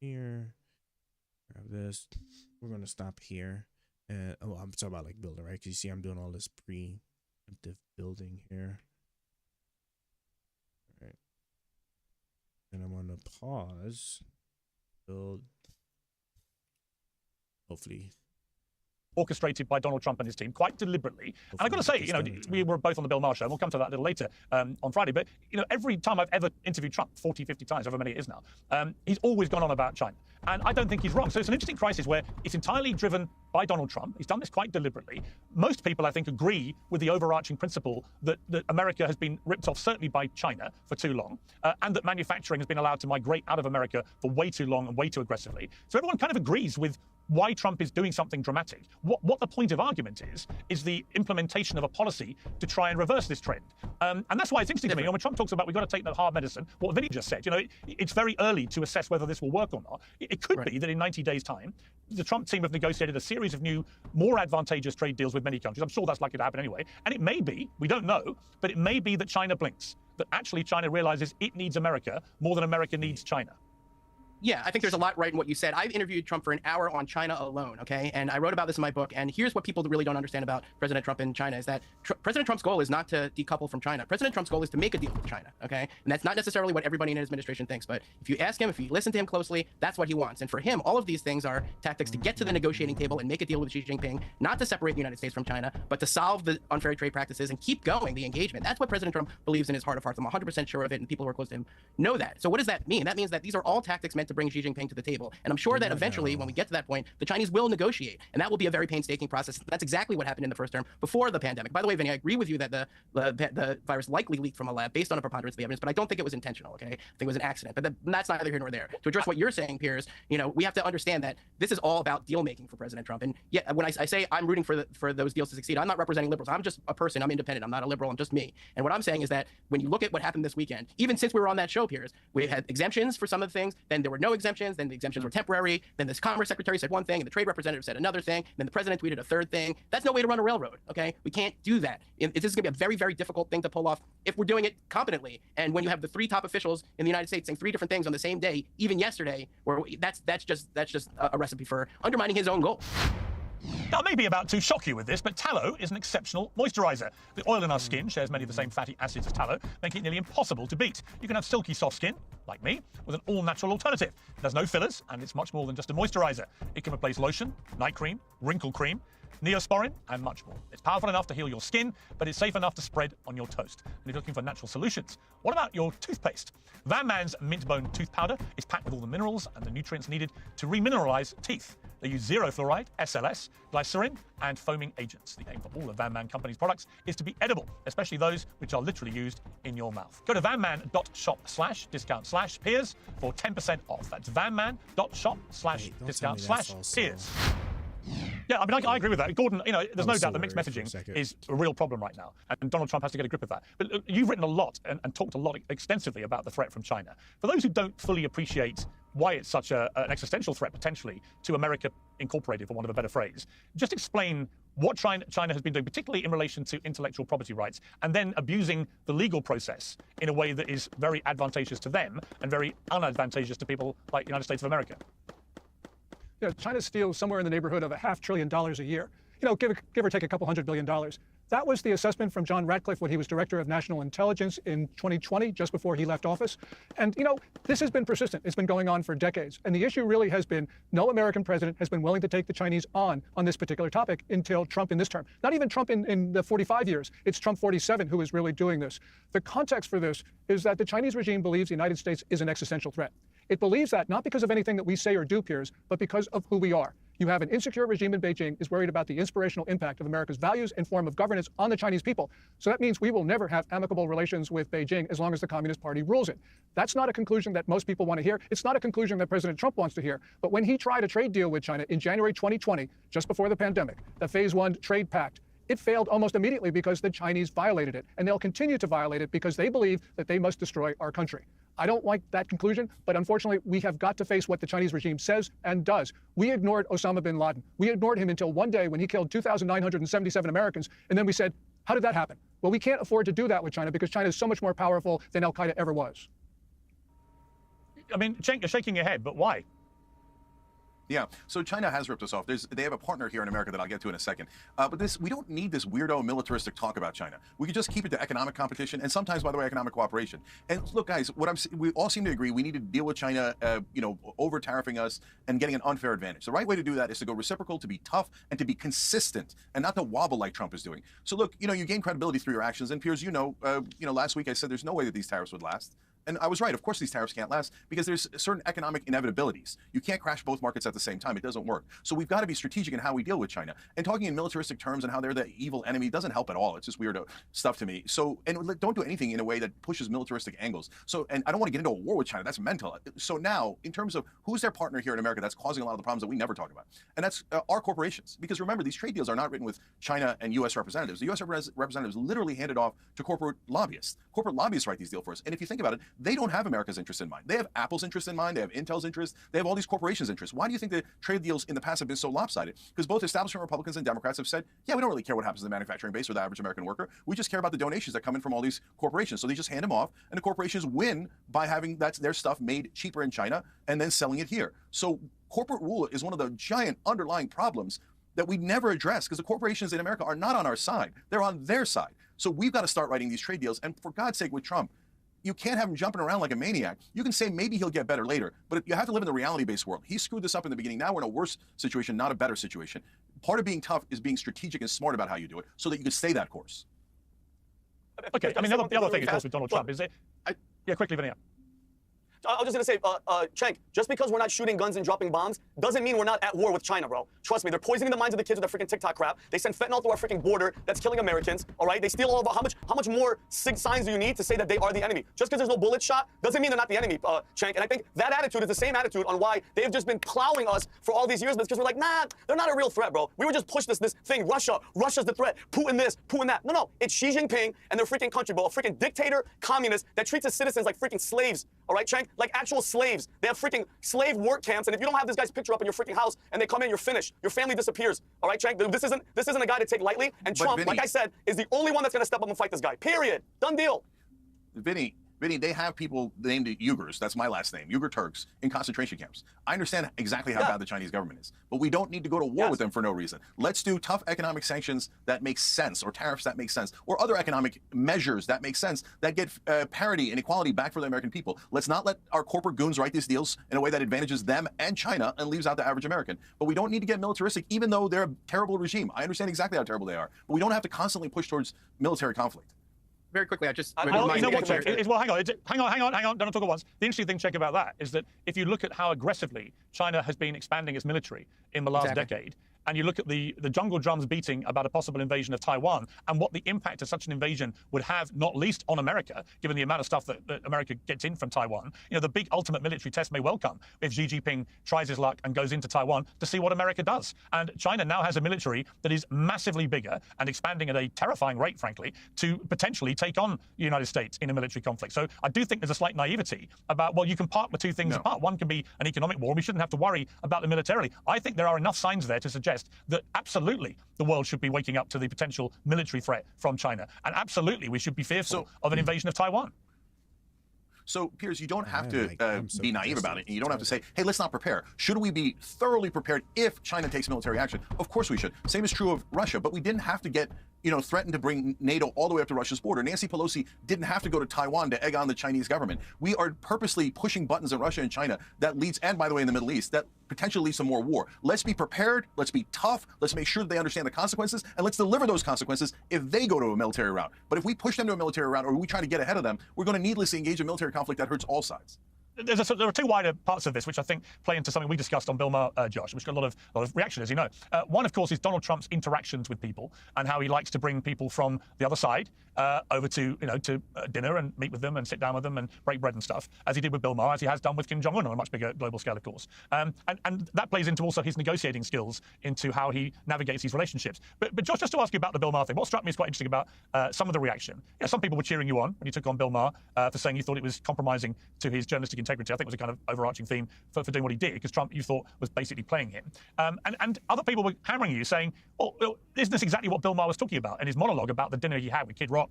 Speaker 1: Here, grab this. We're gonna stop here. And I'm talking about like building, right? Because you see, I'm doing all this preemptive building here. All right. And I'm gonna pause. Build. Hopefully.
Speaker 10: Orchestrated by Donald Trump and his team quite deliberately. And I've got to say, we were both on the Bill Maher show, and we'll come to that a little later on Friday. But, every time I've ever interviewed Trump, 40, 50 times, however many it is now, he's always gone on about China. And I don't think he's wrong. So it's an interesting crisis where it's entirely driven by Donald Trump. He's done this quite deliberately. Most people, I think, agree with the overarching principle that America has been ripped off, certainly by China, for too long, and that manufacturing has been allowed to migrate out of America for way too long and way too aggressively. So everyone kind of agrees with why Trump is doing something dramatic. What the point of argument is the implementation of a policy to try and reverse this trend. And that's why it's interesting to me. When Trump talks about we've got to take the hard medicine, what Vinny just said, it's very early to assess whether this will work or not. It could be that in 90 days' time, the Trump team have negotiated a series of new, more advantageous trade deals with many countries. I'm sure that's likely to happen anyway. And it may be, we don't know, but it may be that China blinks, that actually China realizes it needs America more than America needs China.
Speaker 9: Yeah, I think there's a lot right in what you said. I've interviewed Trump for an hour on China alone, okay? And I wrote about this in my book. And here's what people really don't understand about President Trump and China is that President Trump's goal is not to decouple from China. President Trump's goal is to make a deal with China, okay? And that's not necessarily what everybody in his administration thinks. But if you ask him, if you listen to him closely, that's what he wants. And for him, all of these things are tactics to get to the negotiating table and make a deal with Xi Jinping, not to separate the United States from China, but to solve the unfair trade practices and keep going the engagement. That's what President Trump believes in his heart of hearts. I'm 100% sure of it, and people who are close to him know that. So what does that mean? That means that these are all tactics meant to bring Xi Jinping to the table. And I'm sure that eventually, when we get to that point, the Chinese will negotiate. And that will be a very painstaking process. That's exactly what happened in the first term before the pandemic. By the way, Vinny, I agree with you that the virus likely leaked from a lab based on a preponderance of the evidence, but I don't think it was intentional, okay? I think it was an accident. But that's neither here nor there. To address what you're saying, Piers, we have to understand that this is all about deal making for President Trump. And yeah, when I say I'm rooting for those deals to succeed, I'm not representing liberals. I'm just a person. I'm independent. I'm not a liberal. I'm just me. And what I'm saying is that when you look at what happened this weekend, even since we were on that show, Piers, we had exemptions for some of the things, then there were no exemptions, then the exemptions were temporary, then the Commerce Secretary said one thing, and the Trade Representative said another thing, then the President tweeted a third thing. That's no way to run a railroad, okay? We can't do that. This is going to be a very, very difficult thing to pull off if we're doing it competently. And when you have the three top officials in the United States saying three different things on the same day, even yesterday, where that's just a recipe for undermining his own goals.
Speaker 10: Now, I may be about to shock you with this, but tallow is an exceptional moisturizer. The oil in our skin shares many of the same fatty acids as tallow, making it nearly impossible to beat. You can have silky soft skin, like me, with an all-natural alternative. It has no fillers, and it's much more than just a moisturizer. It can replace lotion, night cream, wrinkle cream, Neosporin, and much more. It's powerful enough to heal your skin, but it's safe enough to spread on your toast. And if you're looking for natural solutions, what about your toothpaste? Van Man's Mint Bone Tooth Powder is packed with all the minerals and the nutrients needed to remineralize teeth. They use zero fluoride, SLS, glycerin, and foaming agents. The aim for all of Van Man Company's products is to be edible, especially those which are literally used in your mouth. Go to vanman.shop/discount/peers for 10% off. That's vanman.shop/discount/peers. Yeah, I mean, I agree with that. Gordon, there's no doubt that mixed messaging is a real problem right now, and Donald Trump has to get a grip of that. But you've written a lot and talked a lot extensively about the threat from China. For those who don't fully appreciate why it's such an existential threat, potentially, to America Incorporated, for want of a better phrase, just explain what China has been doing, particularly in relation to intellectual property rights, and then abusing the legal process in a way that is very advantageous to them and very unadvantageous to people like the United States of America.
Speaker 5: China steals somewhere in the neighborhood of $500 billion a year. Give or take a couple $100 billion. That was the assessment from John Ratcliffe when he was Director of National Intelligence in 2020, just before he left office. And, this has been persistent. It's been going on for decades. And the issue really has been no American president has been willing to take the Chinese on this particular topic until Trump in this term. Not even Trump in the 45 years. It's Trump 47 who is really doing this. The context for this is that the Chinese regime believes the United States is an existential threat. It believes that not because of anything that we say or do, Piers, but because of who we are. You have an insecure regime in Beijing is worried about the inspirational impact of America's values and form of governance on the Chinese people. So that means we will never have amicable relations with Beijing as long as the Communist Party rules it. That's not a conclusion that most people want to hear. It's not a conclusion that President Trump wants to hear. But when he tried a trade deal with China in January 2020, just before the pandemic, the Phase 1 trade pact, it failed almost immediately because the Chinese violated it. And they'll continue to violate it because they believe that they must destroy our country. I don't like that conclusion, but unfortunately, we have got to face what the Chinese regime says and does. We ignored Osama bin Laden. We ignored him until one day when he killed 2,977 Americans, and then we said, how did that happen? Well, we can't afford to do that with China because China is so much more powerful than al-Qaeda ever was.
Speaker 10: I mean, Cenk, you're shaking your head, but why?
Speaker 6: Yeah, so China has ripped us off. They have a partner here in America that I'll get to in a second. But we don't need this weirdo militaristic talk about China. We could just keep it to economic competition and sometimes, by the way, economic cooperation. And look, guys, we all seem to agree we need to deal with China, over tariffing us and getting an unfair advantage. The right way to do that is to go reciprocal, to be tough, and to be consistent, and not to wobble like Trump is doing. So look, you gain credibility through your actions. And Piers, last week I said there's no way that these tariffs would last. And I was right. Of course, these tariffs can't last because there's certain economic inevitabilities. You can't crash both markets at the same time. It doesn't work. So we've got to be strategic in how we deal with China. And talking in militaristic terms and how they're the evil enemy doesn't help at all. It's just weird stuff to me. So, and don't do anything in a way that pushes militaristic angles. So, and I don't want to get into a war with China. That's mental. So now, in terms of who's their partner here in America that's causing a lot of the problems that we never talk about, and that's our corporations. Because remember, these trade deals are not written with China and U.S. representatives. The U.S. representatives literally handed off to corporate lobbyists. Corporate lobbyists write these deals for us. And if you think about it, They don't have America's interest in mind. They have Apple's interest in mind. They have Intel's interest. They have all these corporations' interests. Why do you think the trade deals in the past have been so lopsided? Because both establishment Republicans and Democrats have said, yeah, we don't really care what happens to the manufacturing base or the average American worker. We just care about the donations that come in from all these corporations. So they just hand them off, and the corporations win by having their stuff made cheaper in China and then selling it here. So corporate rule is one of the giant underlying problems that we never address, because the corporations in America are not on our side. They're on their side. So we've got to start writing these trade deals. And for God's sake, with Trump, you can't have him jumping around like a maniac. You can say maybe he'll get better later, but you have to live in the reality-based world. He screwed this up in the beginning. Now we're in a worse situation, not a better situation. Part of being tough is being strategic and smart about how you do it so that you can stay that course.
Speaker 10: Okay, I mean, the other thing, of course, with Donald Trump is it... Yeah, quickly, Vinny.
Speaker 7: I was just going to say, Cenk, just because we're not shooting guns and dropping bombs doesn't mean we're not at war with China, bro. Trust me, they're poisoning the minds of the kids with their freaking TikTok crap. They send fentanyl through our freaking border that's killing Americans, all right? They steal all of our... How much more signs do you need to say that they are the enemy? Just because there's no bullet shot doesn't mean they're not the enemy, Cenk. And I think that attitude is the same attitude on why they've just been plowing us for all these years, because we're like, nah, they're not a real threat, bro. We were just pushed this thing, Russia's the threat, Putin this, Putin that. No, it's Xi Jinping and their freaking country, bro. A freaking dictator, communist that treats his citizens like freaking slaves, all right, Cenk? Like actual slaves. They have freaking slave work camps, and if you don't have this guy's picture up in your freaking house and they come in, you're finished. Your family disappears. All right, Cenk? This isn't a guy to take lightly. And Trump,
Speaker 6: Vinny,
Speaker 7: like I said, is the only one that's going to step up and fight this guy. Period. Done deal.
Speaker 6: Vinny, they have people named Uyghurs, that's my last name, Uyghur Turks, in concentration camps. I understand exactly how bad the Chinese government is, but we don't need to go to war with them for no reason. Let's do tough economic sanctions that make sense, or tariffs that make sense, or other economic measures that make sense, that get parity and equality back for the American people. Let's not let our corporate goons write these deals in a way that advantages them and China and leaves out the average American. But we don't need to get militaristic, even though they're a terrible regime. I understand exactly how terrible they are, but we don't have to constantly push towards military conflict.
Speaker 9: Very quickly,
Speaker 10: you know what, Cenk? Well, hang on. Don't talk at once. The interesting thing, Cenk, about that is that if you look at how aggressively China has been expanding its military in the last decade, and you look at the jungle drums beating about a possible invasion of Taiwan and what the impact of such an invasion would have, not least on America, given the amount of stuff that America gets in from Taiwan, the big ultimate military test may well come if Xi Jinping tries his luck and goes into Taiwan to see what America does. And China now has a military that is massively bigger and expanding at a terrifying rate, frankly, to potentially take on the United States in a military conflict. So I do think there's a slight naivety about, well, you can part the two things apart. One can be an economic war. We shouldn't have to worry about them militarily. I think there are enough signs there to suggest that absolutely the world should be waking up to the potential military threat from China. And absolutely we should be fearful of an invasion of Taiwan.
Speaker 6: So, Piers, you don't have to be naive about it. And you don't have to say, hey, let's not prepare. Should we be thoroughly prepared if China takes military action? Of course we should. Same is true of Russia. But we didn't have to get, threatened to bring NATO all the way up to Russia's border. Nancy Pelosi didn't have to go to Taiwan to egg on the Chinese government. We are purposely pushing buttons in Russia and China that leads, and by the way, in the Middle East, that potentially leads to more war. Let's be prepared. Let's be tough. Let's make sure that they understand the consequences, and let's deliver those consequences if they go to a military route. But if we push them to a military route, or we try to get ahead of them, we're going to needlessly engage in military conflict that hurts all sides.
Speaker 10: There are two wider parts of this which I think play into something we discussed on Bill Maher, Josh, which got a lot of reaction, as you know. One, of course, is Donald Trump's interactions with people and how he likes to bring people from the other side over to dinner and meet with them and sit down with them and break bread and stuff, as he did with Bill Maher, as he has done with Kim Jong-un on a much bigger global scale, of course. And that plays into also his negotiating skills, into how he navigates these relationships. But Josh, just to ask you about the Bill Maher thing, what struck me as quite interesting about some of the reaction. Some people were cheering you on when you took on Bill Maher for saying you thought it was compromising to his journalistic integrity. I think it was a kind of overarching theme for doing what he did, because Trump, you thought, was basically playing him. And other people were hammering you, saying, well, isn't this exactly what Bill Maher was talking about in his monologue about the dinner he had with Kid Rock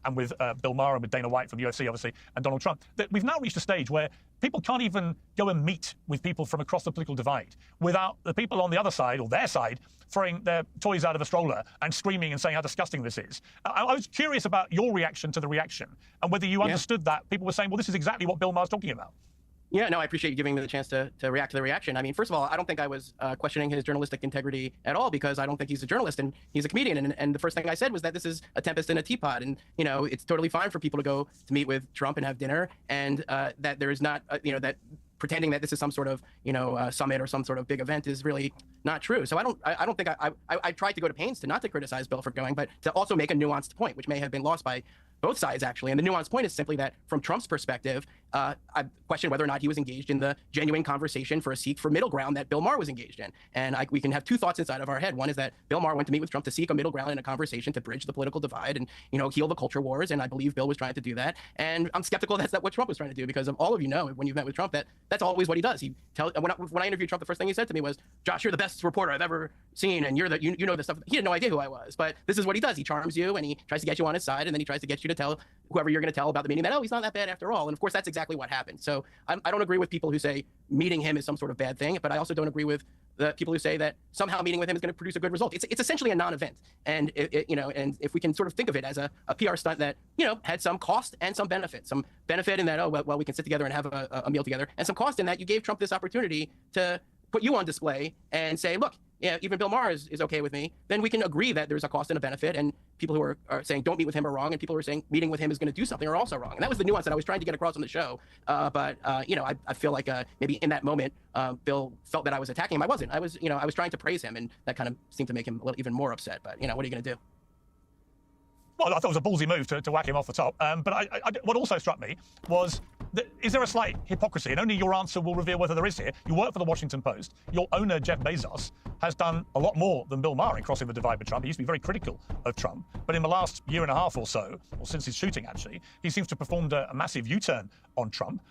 Speaker 10: and with Bill Maher and with Dana White from the UFC, obviously, and Donald Trump? That we've now reached a stage where people can't even go and meet with people from across the political divide without the people on the other side, or their side, throwing their toys out of a stroller and screaming and saying how disgusting this is. I was curious about your reaction to the reaction and whether you understood that. People were saying, well, this is exactly what Bill Maher's talking about.
Speaker 9: Yeah, no, I appreciate you giving me the chance to react to the reaction. I mean, first of all, I don't think I was questioning his journalistic integrity at all, because I don't think he's a journalist and he's a comedian. And the first thing I said was that this is a tempest in a teapot. And, it's totally fine for people to go to meet with Trump and have dinner, and that there is not, that pretending that this is some sort of, summit or some sort of big event is really not true. So I don't think I tried to go to pains to not to criticize Bill for going, but to also make a nuanced point, which may have been lost by both sides, actually. And the nuanced point is simply that from Trump's perspective, I question whether or not he was engaged in the genuine conversation for a seek for middle ground that Bill Maher was engaged in. And we can have two thoughts inside of our head. One is that Bill Maher went to meet with Trump to seek a middle ground in a conversation to bridge the political divide and, heal the culture wars. And I believe Bill was trying to do that. And I'm skeptical that's not what Trump was trying to do, because of all of when you've met with Trump, that's always what he does. When I interviewed Trump, the first thing he said to me was, "Josh, you're the best reporter I've ever seen, and you know the stuff." He had no idea who I was, but this is what he does. He charms you, and he tries to get you on his side, and then he tries to get you to tell whoever you're going to tell about the meeting that, oh, he's not that bad after all. And of course, that's exactly what happened. So I don't agree with people who say meeting him is some sort of bad thing, but I also don't agree with the people who say that somehow meeting with him is going to produce a good result. It's essentially a non-event, and and if we can sort of think of it as a PR stunt that had some cost and some benefit. Some benefit in that, oh well, we can sit together and have a meal together, and some cost in that you gave Trump this opportunity to put you on display and say, look, yeah, even Bill Maher is okay with me. Then we can agree that there's a cost and a benefit, and people who are saying don't meet with him are wrong, and people who are saying meeting with him is going to do something are also wrong. And that was the nuance that I was trying to get across on the show. But I feel like maybe in that moment, Bill felt that I was attacking him. I wasn't. I was trying to praise him, and that kind of seemed to make him even more upset. But what are you going to do?
Speaker 10: Well, I thought it was a ballsy move to whack him off the top. But what also struck me was, is there a slight hypocrisy? And only your answer will reveal whether there is here. You work for the Washington Post. Your owner, Jeff Bezos, has done a lot more than Bill Maher in crossing the divide with Trump. He used to be very critical of Trump. But in the last year and a half or so, or since his shooting actually, he seems to have performed a massive U-turn on Trump.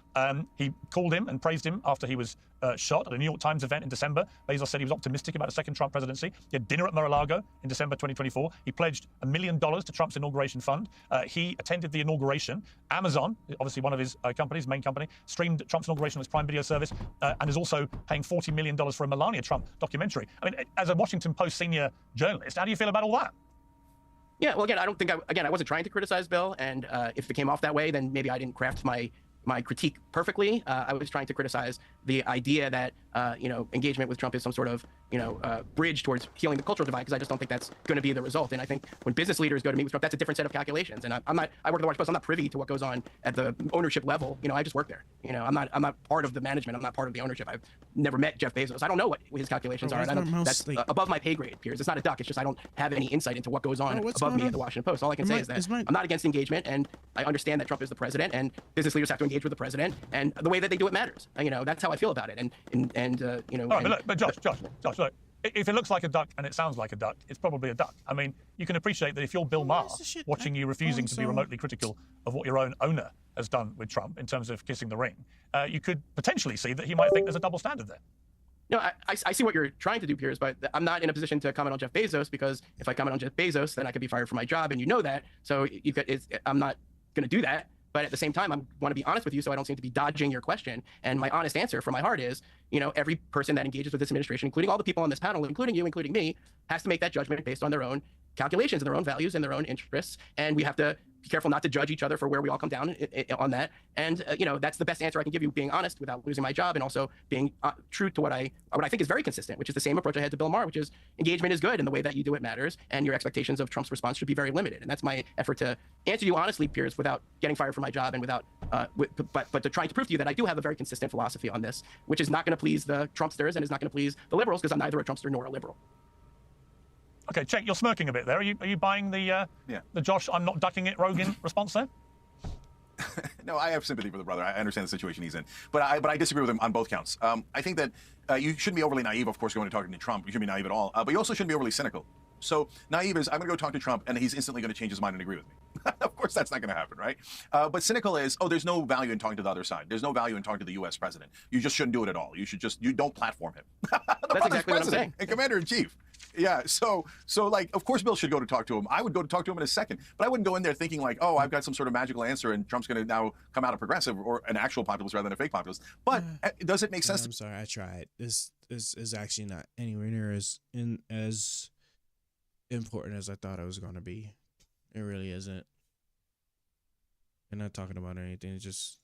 Speaker 10: He called him and praised him after he was shot at a New York Times event in December. Bezos said he was optimistic about a second Trump presidency. He had dinner at Mar-a-Lago in December 2024. He pledged $1 million to Trump's inauguration fund. He attended the inauguration. Amazon, obviously one of his companies, main company, streamed Trump's inauguration on its Prime Video service and is also paying $40 million for a Melania Trump documentary. I mean, as a Washington Post senior journalist, how do you feel about all that?
Speaker 9: Yeah, well, again, I wasn't trying to criticize Bill, and if it came off that way, then maybe I didn't craft my critique perfectly. I was trying to criticize the idea that engagement with Trump is some sort of bridge towards healing the cultural divide, because I just don't think that's going to be the result. And I think when business leaders go to meet with Trump, that's a different set of calculations. And I work at the Washington Post. I'm not privy to what goes on at the ownership level. I just work there. I'm not part of the management. I'm not part of the ownership. I've never met Jeff Bezos. I don't know what his calculations are. And that's above my pay grade, Piers. It's not a duck. It's just I don't have any insight into what goes on above me at the Washington Post. All I can say is that I'm not against engagement, and I understand that Trump is the president, and business leaders have to engage with the president, and the way that they do it matters. That's how I feel about it. All right,
Speaker 10: but Josh, look. If it looks like a duck and it sounds like a duck, it's probably a duck. I mean, you can appreciate that if you're Bill Maher watching you refusing to be remotely critical of what your own owner has done with Trump in terms of kissing the ring, you could potentially see that he might think there's a double standard there.
Speaker 9: No, I see what you're trying to do, Piers, but I'm not in a position to comment on Jeff Bezos, because if I comment on Jeff Bezos, then I could be fired from my job, and you know that. So I'm not going to do that. But at the same time, I want to be honest with you, so I don't seem to be dodging your question. And my honest answer from my heart is, every person that engages with this administration, including all the people on this panel, including you, including me, has to make that judgment based on their own calculations and their own values and their own interests. And we have to be careful not to judge each other for where we all come down on that. And that's the best answer I can give you, being honest without losing my job, and also being true to what I think is very consistent, which is the same approach I had to Bill Maher, which is engagement is good, and the way that you do it matters, and your expectations of Trump's response should be very limited. And that's my effort to answer you honestly, Piers, without getting fired from my job, and without but to trying to prove to you that I do have a very consistent philosophy on this, which is not going to please the Trumpsters and is not going to please the liberals, because I'm neither a Trumpster nor a liberal.
Speaker 10: Okay, Cenk, you're smirking a bit there. Are you buying the Josh, I'm not ducking it, Rogan response there?
Speaker 6: No, I have sympathy for the brother. I understand the situation he's in. But I disagree with him on both counts. I think that you shouldn't be overly naive, of course, going to talking to Trump. You shouldn't be naive at all. But you also shouldn't be overly cynical. So naive is, I'm going to go talk to Trump, and he's instantly going to change his mind and agree with me. Of course, that's not going to happen, right? But cynical is, there's no value in talking to the other side. There's no value in talking to the U.S. president. You just shouldn't do it at all. You don't platform him.
Speaker 9: That's exactly what I'm saying.
Speaker 6: And commander-in-chief. Yeah, so like, of course Bill should go to talk to him. I would go to talk to him in a second. But I wouldn't go in there thinking like, I've got some sort of magical answer and Trump's going to now come out a progressive or an actual populist rather than a fake populist. But does it make sense?
Speaker 1: I'm sorry, I tried. This is actually not anywhere near as important as I thought it was going to be. It really isn't. I'm not talking about anything. It's just...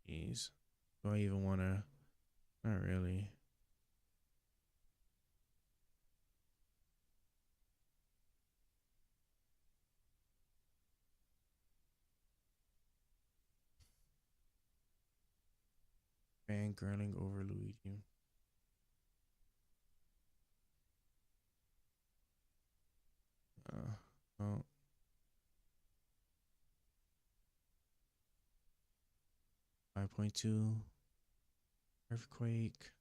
Speaker 1: Jeez. Do I even want to? Not really. Fangirling over Luigi. Oh. .2 earthquake.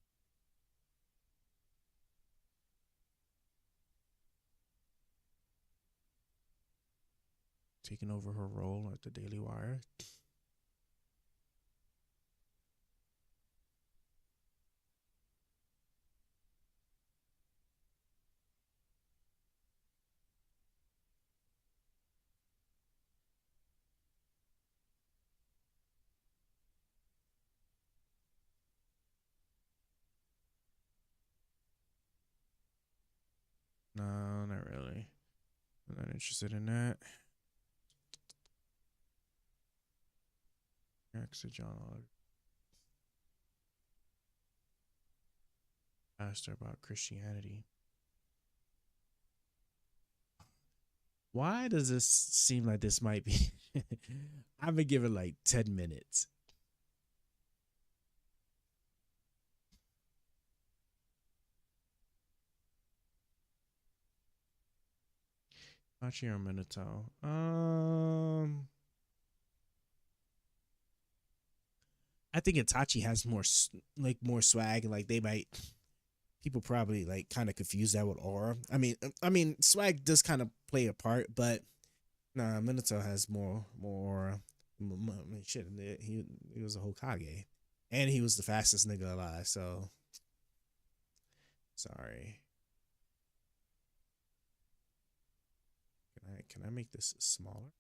Speaker 1: Taking over her role at the Daily Wire. No, not really. I'm not interested in that. Exit John Pastor about Christianity. Why does this seem like this might be? I've been given like 10 minutes. Actually, I'm gonna tell. I think Itachi has more more swag, and like they might, people probably like kind of confuse that with aura. I mean, swag does kind of play a part, but nah, Minato has more aura. I mean, shit, he was a Hokage, and he was the fastest nigga alive. So sorry. Can I make this smaller?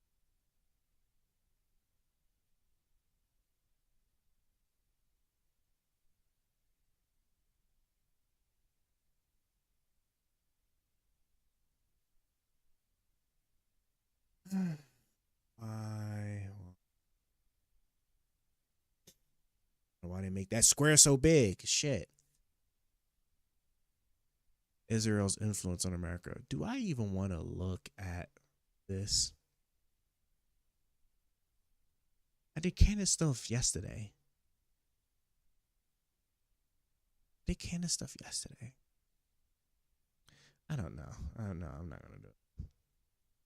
Speaker 1: Why they make that square so big? Shit. Israel's influence on America. Do I even want to look at this? I did Candace stuff yesterday. I don't know. I'm not gonna do it.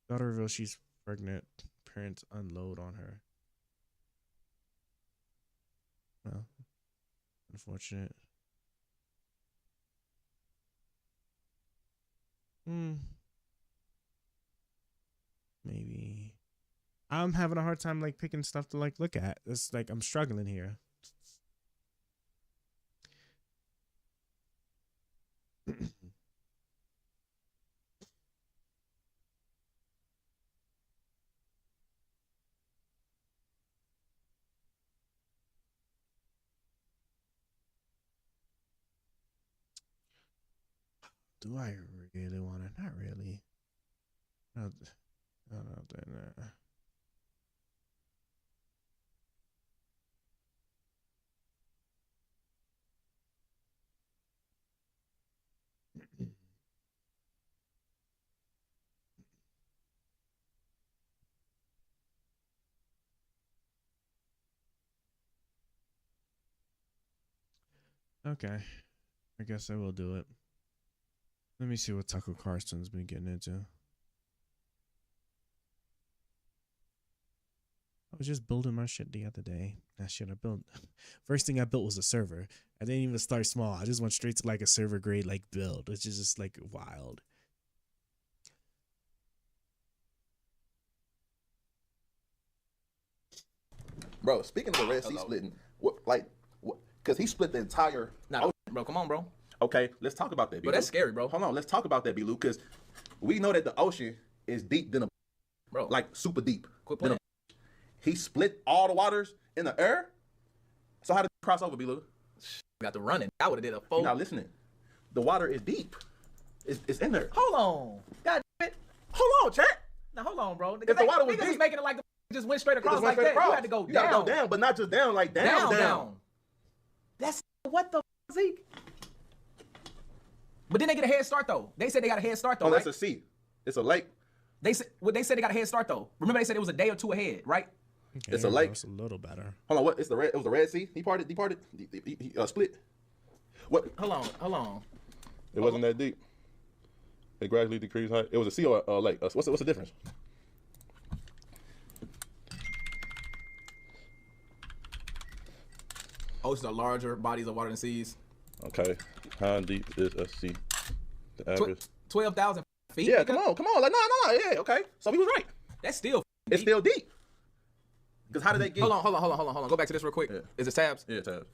Speaker 1: Daughter reveals she's pregnant. Parents unload on her. Well, unfortunate. Maybe. I'm having a hard time like picking stuff to like look at. It's like I'm struggling here. Do I really want to? Not really. No, no. Okay, I guess I will do it. Let me see what Tucker Carlson's been getting into. I was just building my shit the other day. That shit I built. First thing I built was a server. I didn't even start small. I just went straight to like a server grade like build, which is just like wild.
Speaker 14: Bro, speaking of the Red Sea splitting, because he split the entire.
Speaker 15: Nah, bro, come on, bro.
Speaker 14: Okay, let's talk about that.
Speaker 15: Bro, that's scary, bro.
Speaker 14: Hold on, let's talk about that, B-Lou, because we know that the ocean is deep than a.
Speaker 15: Bro.
Speaker 14: Like super deep.
Speaker 15: Quit playing.
Speaker 14: He split all the waters in the air. So how did he cross over, B-Lou?
Speaker 15: Got to run it. I would have did a full.
Speaker 14: You're not listening. The water is deep. It's in there.
Speaker 15: Hold on. God damn it.
Speaker 14: Hold on, chat.
Speaker 15: Now hold on, bro.
Speaker 14: If the water was
Speaker 15: deep,
Speaker 14: deep,
Speaker 15: making it like the just went straight across like
Speaker 14: straight
Speaker 15: that.
Speaker 14: across.
Speaker 15: You had to go
Speaker 14: You
Speaker 15: down.
Speaker 14: gotta go down, but not just down, like down.
Speaker 15: That's what the Zeke. But then they get a head start though. They said they got a head start though.
Speaker 14: Oh,
Speaker 15: right?
Speaker 14: that's a sea. It's a lake.
Speaker 15: They said they got a head start though. Remember they said it was a day or two ahead, right?
Speaker 1: Okay,
Speaker 14: it's a lake.
Speaker 1: It's a little better.
Speaker 14: Hold on, what? It was the Red Sea. He parted. He split. What?
Speaker 15: Hold on.
Speaker 14: It wasn't that deep. It gradually decreased height. It was a sea or a lake. What's the difference?
Speaker 15: Oceans are larger bodies of water than seas.
Speaker 14: Okay. How deep is a sea? The average.
Speaker 15: 12,000 feet.
Speaker 14: Yeah, come on. Like, no. Yeah, okay. So he was right.
Speaker 15: That's still.
Speaker 14: It's still deep. Because how did they get?
Speaker 15: Hold on. Go back to this real quick.
Speaker 14: Yeah.
Speaker 15: Is it tabs?
Speaker 14: Yeah, tabs.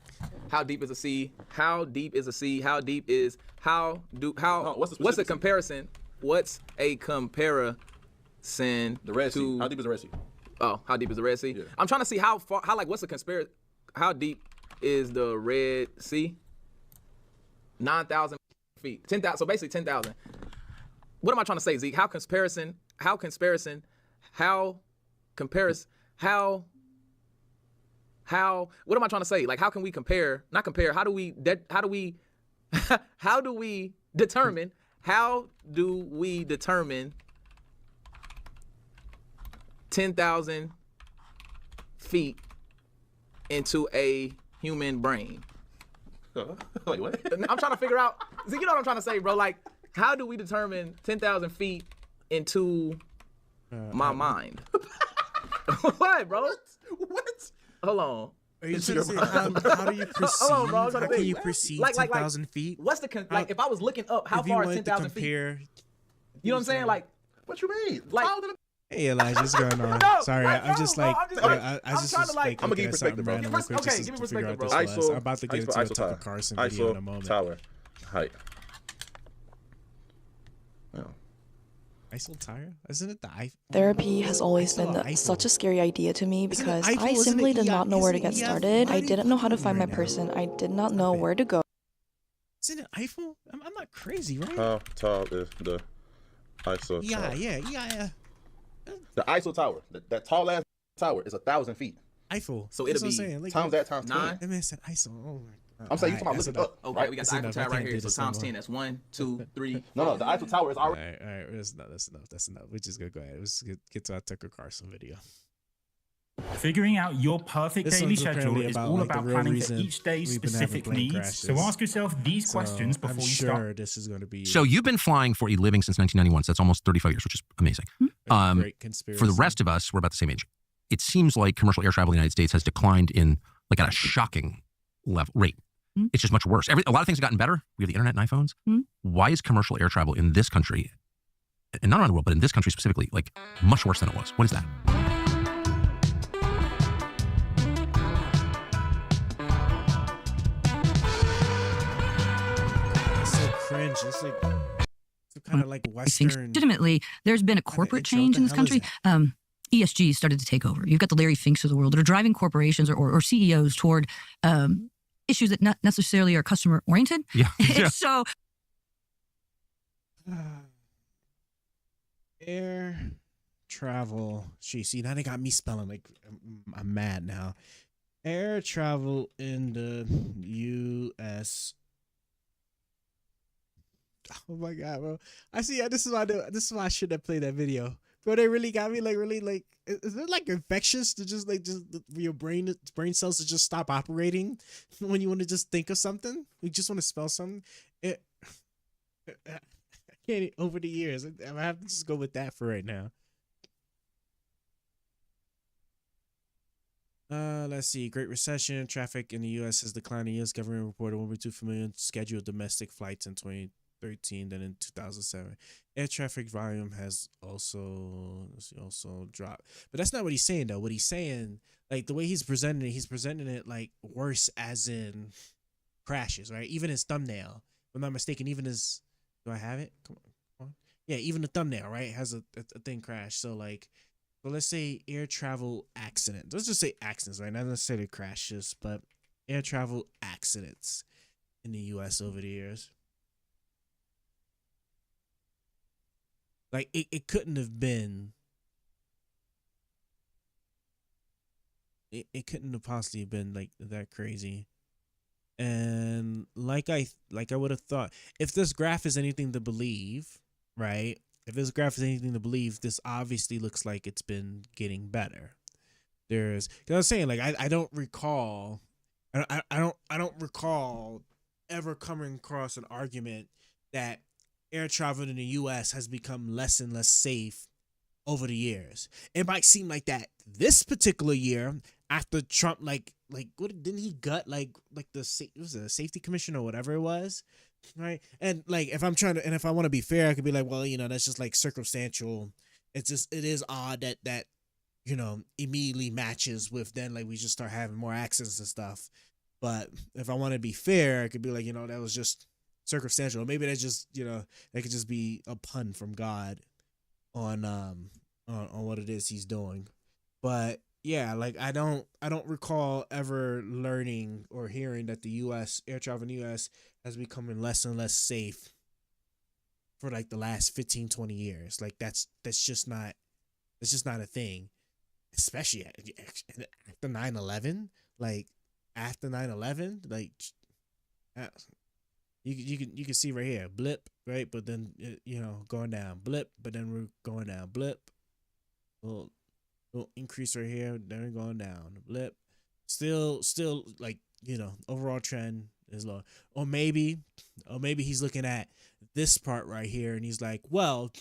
Speaker 15: How deep is a sea? How deep is a sea? How deep is how? What's a comparison? What's a comparison?
Speaker 14: The Red Sea. How deep is the Red Sea?
Speaker 15: Oh, how deep is the Red Sea?
Speaker 14: Yeah.
Speaker 15: I'm trying to see how far. What's a comparison? How deep is the Red Sea? 9,000 feet. 10,000. So basically 10,000. What am I trying to say, Zeke? How comparison? What am I trying to say? Like, how can we compare? Not compare. How do we determine 10,000 feet into a human brain?
Speaker 14: Wait, what?
Speaker 15: I'm trying to figure out. Zeke, you know what I'm trying to say, bro? Like, how do we determine 10,000 feet into my mind? What, bro? What? Hold on.
Speaker 1: Are you trying to say how do you perceive?
Speaker 15: Hold on, bro.
Speaker 1: How can you perceive 10,000 feet?
Speaker 15: What's the like? If I was looking up, how far is 10,000 feet? You know what I'm saying? Like,
Speaker 14: what you mean?
Speaker 15: Like,
Speaker 1: hey Elijah, what's going on?
Speaker 15: No,
Speaker 1: Sorry,
Speaker 15: like,
Speaker 1: I'm just like,
Speaker 15: I'm
Speaker 1: just
Speaker 15: trying to, like-
Speaker 1: like,
Speaker 14: I'm gonna give you
Speaker 1: looking at
Speaker 14: perspective,
Speaker 1: something
Speaker 14: bro.
Speaker 1: random real quick
Speaker 15: Okay,
Speaker 1: just
Speaker 15: give me
Speaker 1: to figure out
Speaker 15: perspective,
Speaker 1: this
Speaker 15: bro.
Speaker 1: was. I'm about to get into a Tucker Carlson video in a moment.
Speaker 14: Tower, height.
Speaker 1: Eiffel Tower? Isn't it the Eiffel?
Speaker 16: Therapy has always been such a scary idea to me because I simply did not know where to get started. I didn't know how to find my person. I did not know where to go.
Speaker 1: Isn't it Eiffel? I'm not crazy, right?
Speaker 14: How tall is the Eiffel Tower?
Speaker 1: Yeah.
Speaker 14: The Eiffel Tower, that tall ass tower, is 1,000 feet.
Speaker 1: Eiffel.
Speaker 15: So it'll be
Speaker 14: times that times 10.
Speaker 1: That man said Eiffel. Oh my.
Speaker 14: I'm saying you talking about looking up.
Speaker 15: Okay,
Speaker 14: right?
Speaker 15: we got the Eiffel Tower right here. So times 10. That's 1, 2, 3.
Speaker 14: No, the Eiffel Tower is already.
Speaker 1: All right. That's enough. We're just gonna go ahead. Let's get to our Tucker Carlson video.
Speaker 17: Figuring out your perfect
Speaker 1: This
Speaker 17: daily
Speaker 1: one's apparently
Speaker 17: schedule is
Speaker 1: about,
Speaker 17: all
Speaker 1: like, the
Speaker 17: about
Speaker 1: real
Speaker 17: planning for
Speaker 1: reason
Speaker 17: each day's
Speaker 1: we've been having
Speaker 17: specific
Speaker 1: plane
Speaker 17: needs. So
Speaker 1: crashes.
Speaker 17: ask yourself these questions
Speaker 1: So
Speaker 17: before
Speaker 1: I'm
Speaker 17: you
Speaker 1: sure
Speaker 17: start.
Speaker 1: this is going to be.
Speaker 18: So you've been flying for a living since 1991. So that's almost 35 years, which is amazing.
Speaker 1: Great conspiracy.
Speaker 18: For the rest of us, we're about the same age. It seems like commercial air travel in the United States has declined in like at a shocking rate. It's just much worse. A lot of things have gotten better. We have the internet and iPhones. Why is commercial air travel in this country, and not around the world, but in this country specifically, like much worse than it was? What is that?
Speaker 1: It's so cringe. It's like some kind of like
Speaker 19: I think
Speaker 1: Western.
Speaker 19: legitimately there's been a corporate change in this country. ESG started to take over. You've got the Larry Finks of the world that are driving corporations or CEOs toward issues that not necessarily are customer oriented.
Speaker 18: Yeah.
Speaker 19: So
Speaker 1: Air travel. See, now they got me spelling like I'm mad now. Air travel in the U.S. Oh my god, bro! I see. This is why I shouldn't have played that video. Bro, they really got me really is it like infectious to just your brain cells to just stop operating when you want to just think of something? You just want to spell something. I can't over the years. I have to just go with that for right now. Let's see. Great Recession. Traffic in the U.S. has declined. The U.S. government reported 1.2 million scheduled domestic flights in 2013 than in 2007. Air traffic volume has also dropped. But that's not what he's saying, though. What he's saying, like the way he's presenting it like worse as in crashes, right? Even his thumbnail, if I'm not mistaken, even his, do I have it? Come on. Yeah, even the thumbnail, right, has a thing crash. So like, well, let's say air travel accident. Let's just say accidents, right? Not necessarily crashes, but air travel accidents in the U.S. over the years. Like it couldn't have been. It couldn't have possibly been like that crazy. And like I would have thought, if this graph is anything to believe, right? If this graph is anything to believe, this obviously looks like it's been getting better. Because I was saying, like, I don't recall, I don't recall ever coming across an argument that air travel in the U.S. has become less and less safe over the years. It might seem like that this particular year after Trump, like what didn't he gut like the it was a safety commission or whatever it was, right? And like if I want to be fair, I could be like, well, that's just like circumstantial. It is odd that immediately matches with then like we just start having more accidents and stuff. But if I want to be fair, I could be like, that was just circumstantial. Maybe that's just, that could just be a pun from God on what it is he's doing. But yeah, like I don't recall ever learning or hearing that the U.S. air travel in the U.S. has becoming less and less safe for like the last 15, 20 years. Like that's just not a thing, especially after 9/11. Like after 9/11, like you can see right here, blip, right? But then going down, blip, but then we're going down, blip, little increase right here, then we're going down, blip, still like overall trend is low. Or maybe he's looking at this part right here and he's like, well,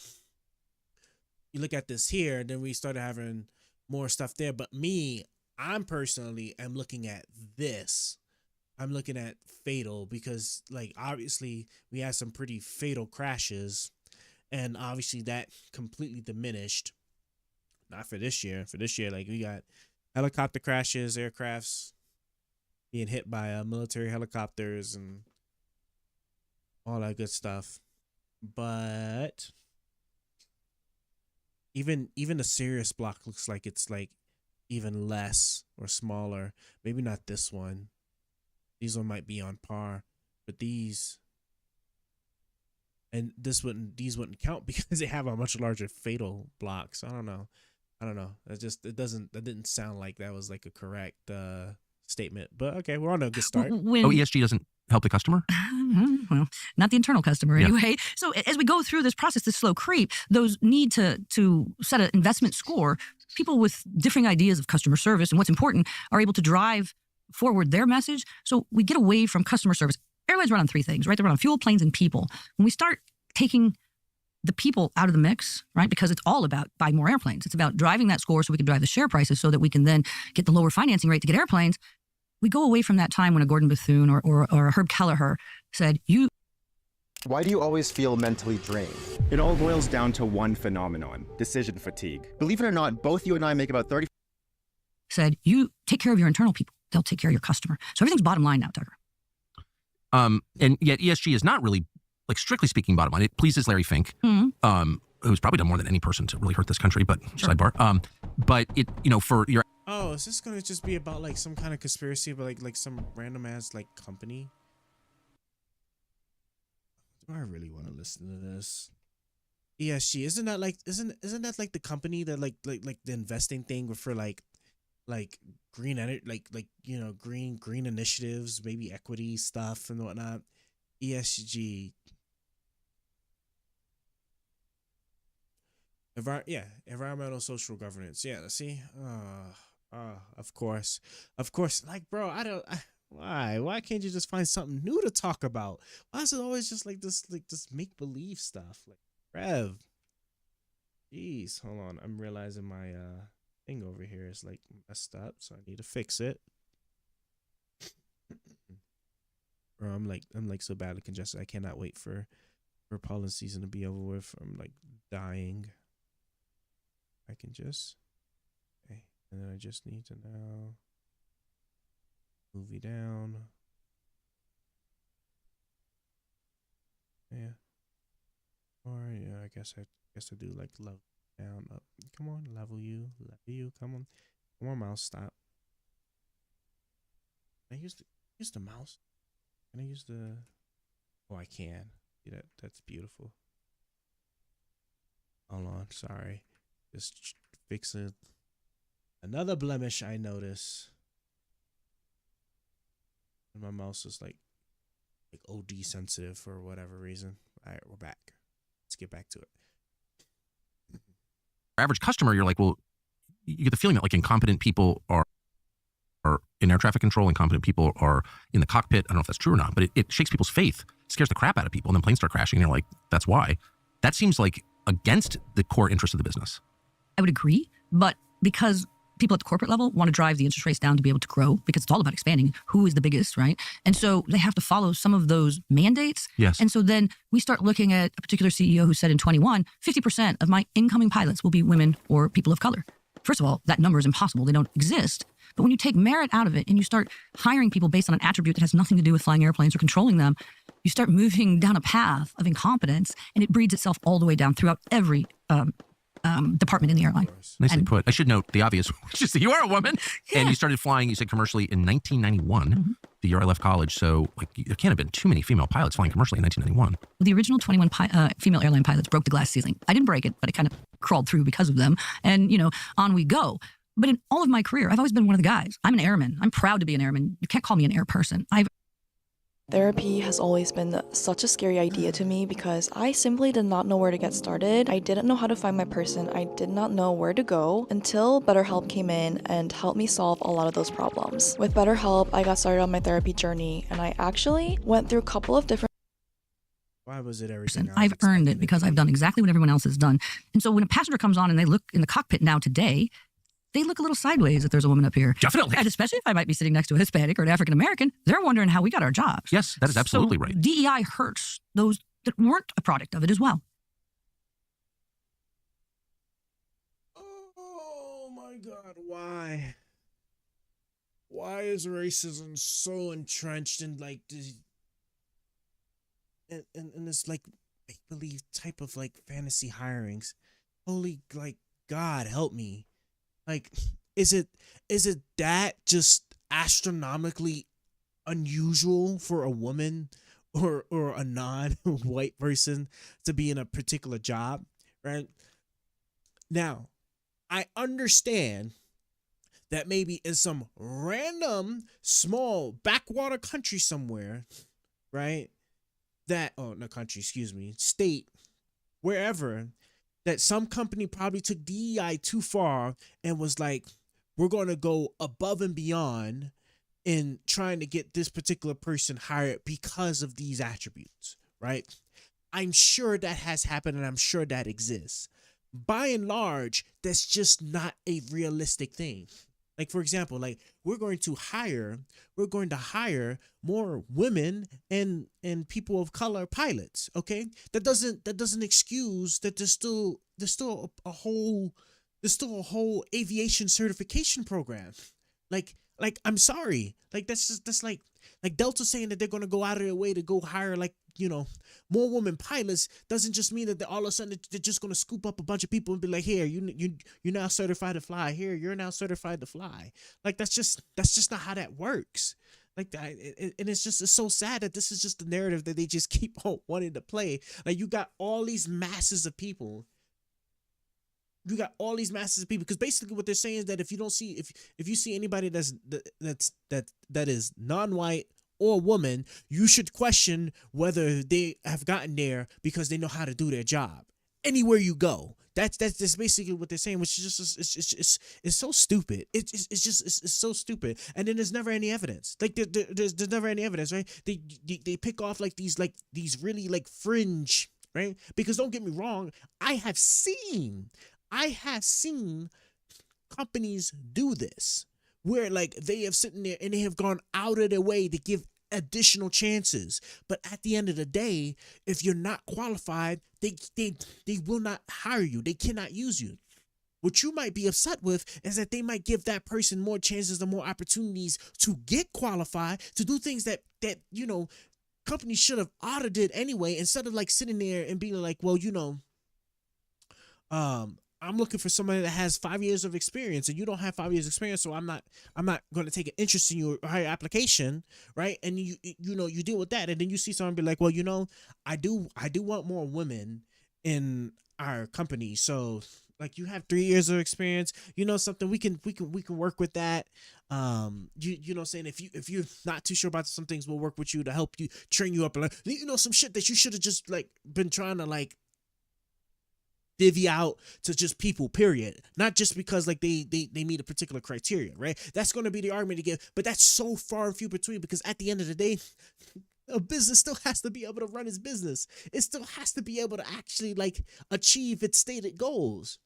Speaker 1: you look at this here, and then we started having more stuff there. But I'm personally am looking at this. I'm looking at fatal because like obviously we had some pretty fatal crashes, and obviously that completely diminished. Not for this year. For this year, like we got helicopter crashes, aircrafts being hit by military helicopters and all that good stuff. But even the serious block looks like it's like even less or smaller. Maybe not this one. These one might be on par, but these these wouldn't count because they have a much larger fatal block. So I don't know. That didn't sound like that was like a correct statement. But okay, we're on a good start.
Speaker 18: ESG doesn't help the customer?
Speaker 19: Well, not the internal customer anyway. So as we go through this process, this slow creep, those need to set an investment score. People with differing ideas of customer service and what's important are able to drive forward their message. So we get away from customer service. Airlines run on three things, right? They run on fuel, planes, and people. When we start taking the people out of the mix, right? Because it's all about buying more airplanes. It's about driving that score so we can drive the share prices so that we can then get the lower financing rate to get airplanes. We go away from that time when a Gordon Bethune or a Herb Kelleher said,
Speaker 20: Why do you always feel mentally drained? It all boils down to one phenomenon, decision fatigue. Believe it or not, both you and I make about 30...
Speaker 19: Said, you take care of your internal people. They'll take care of your customer. So everything's bottom line now, Tucker.
Speaker 18: And yet ESG is not really, like strictly speaking, bottom line. It pleases Larry Fink, who's probably done more than any person to really hurt this country, but sidebar. But it, for your...
Speaker 1: Oh, is this going to just be about like some kind of conspiracy about like some random ass like company? Do I really want to listen to this? ESG, isn't that like the company that like the investing thing for like green energy, like green initiatives, maybe equity stuff and whatnot. ESG. Environmental social governance. Yeah, see? Of course. Like, bro, why can't you just find something new to talk about? Why is it always just like this make believe stuff? Like, Rev. Jeez, hold on. I'm realizing my thing over here is like messed up, so I need to fix it. Bro, I'm like so badly congested. I cannot wait for pollen season to be over with. I'm like dying. I can just okay, and then I just need to now movie down. Yeah. Or yeah, I guess I do like level down up. Come on, level you. Come on, mouse, stop. Can I use the mouse? Can I use the? Oh, I can. See that? That's beautiful. Hold on, sorry. Just fixing another blemish I notice. And my mouse is like OD sensitive for whatever reason. All right, we're back. Let's get back to it.
Speaker 18: Average customer, you're like, well, you get the feeling that like incompetent people are in air traffic control, incompetent people are in the cockpit. I don't know if that's true or not, but it shakes people's faith scares the crap out of people, and then planes start crashing, and you're like, that's why. That seems like against the core interest of the business.
Speaker 19: I would agree, but because people at the corporate level want to drive the interest rates down to be able to grow, because it's all about expanding who is the biggest, right? And so they have to follow some of those mandates.
Speaker 18: Yes.
Speaker 19: And so then we start looking at a particular CEO who said in 21, 50% of my incoming pilots will be women or people of color. First of all, that number is impossible. They don't exist. But when you take merit out of it and you start hiring people based on an attribute that has nothing to do with flying airplanes or controlling them, you start moving down a path of incompetence, and it breeds itself all the way down throughout every department in the airline.
Speaker 18: Nicely put. I should note the obvious, which is that you are a woman, and you started flying, you said commercially in 1991, the year I left college. So like, there can't have been too many female pilots flying commercially in 1991.
Speaker 19: Well, the original 21 female airline pilots broke the glass ceiling. I didn't break it, but it kind of crawled through because of them. And, on we go. But in all of my career, I've always been one of the guys. I'm an airman. I'm proud to be an airman. You can't call me an air person.
Speaker 16: Therapy has always been such a scary idea to me because I simply did not know where to get started. I didn't know how to find my person. I did not know where to go until BetterHelp came in and helped me solve a lot of those problems. With BetterHelp, I got started on my therapy journey, and I actually went through a couple of different.
Speaker 1: Why was it everything?
Speaker 19: I've earned it because I've done exactly what everyone else has done. And so when a passenger comes on and they look in the cockpit now today, they look a little sideways if there's a woman up here.
Speaker 18: Definitely.
Speaker 19: And especially if I might be sitting next to a Hispanic or an African American, they're wondering how we got our jobs.
Speaker 18: Yes, that is absolutely right.
Speaker 19: DEI hurts those that weren't a product of it as well.
Speaker 1: Oh my God, why? Why is racism so entrenched in like this, in this like make-believe type of like fantasy hirings? Holy, like, God help me. Like, is it that just astronomically unusual for a woman or a non-white person to be in a particular job, right? Now, I understand that maybe in some random small backwater country somewhere, right? State, wherever, that some company probably took DEI too far and was like, we're going to go above and beyond in trying to get this particular person hired because of these attributes, right? I'm sure that has happened, and I'm sure that exists. By and large, that's just not a realistic thing. Like, for example, like we're going to hire more women and people of color pilots. Okay, that doesn't excuse that there's still a whole aviation certification program. Like I'm sorry, like that's like Delta saying that they're gonna go out of their way to go hire more women pilots doesn't just mean that all of a sudden they're just gonna scoop up a bunch of people and be like, here, you're now certified to fly. Here, you're now certified to fly. Like that's just not how that works. Like that, and it's so sad that this is just the narrative that they just keep on wanting to play. Like you got all these masses of people. Because basically what they're saying is that if you see anybody that is non-white or a woman, you should question whether they have gotten there because they know how to do their job. Anywhere you go, that's basically what they're saying, which is just it's so stupid. It's so stupid. And then there's never any evidence. Like there's never any evidence, right? They pick off like these really like fringe, right? Because don't get me wrong, I have seen companies do this where like they have sitting there and they have gone out of their way to give additional chances. But at the end of the day, if you're not qualified, they will not hire you. They cannot use you. What you might be upset with is that they might give that person more chances and more opportunities to get qualified, to do things that companies should have audited anyway, instead of like sitting there and being like, well, I'm looking for somebody that has 5 years of experience, and you don't have 5 years experience, so I'm not going to take an interest in your higher application, right? And you deal with that, and then you see someone be like, well, I do want more women in our company, so like you have 3 years of experience, something we can work with that. Saying if you're not too sure about some things, we'll work with you to help you train you up and some shit that you should have just like been trying to like divvy out to just people, period. Not just because like they meet a particular criteria, right? That's going to be the argument to give, but that's so far and few between, because at the end of the day, A business still has to be able to run its business. It still has to be able to actually like achieve its stated goals.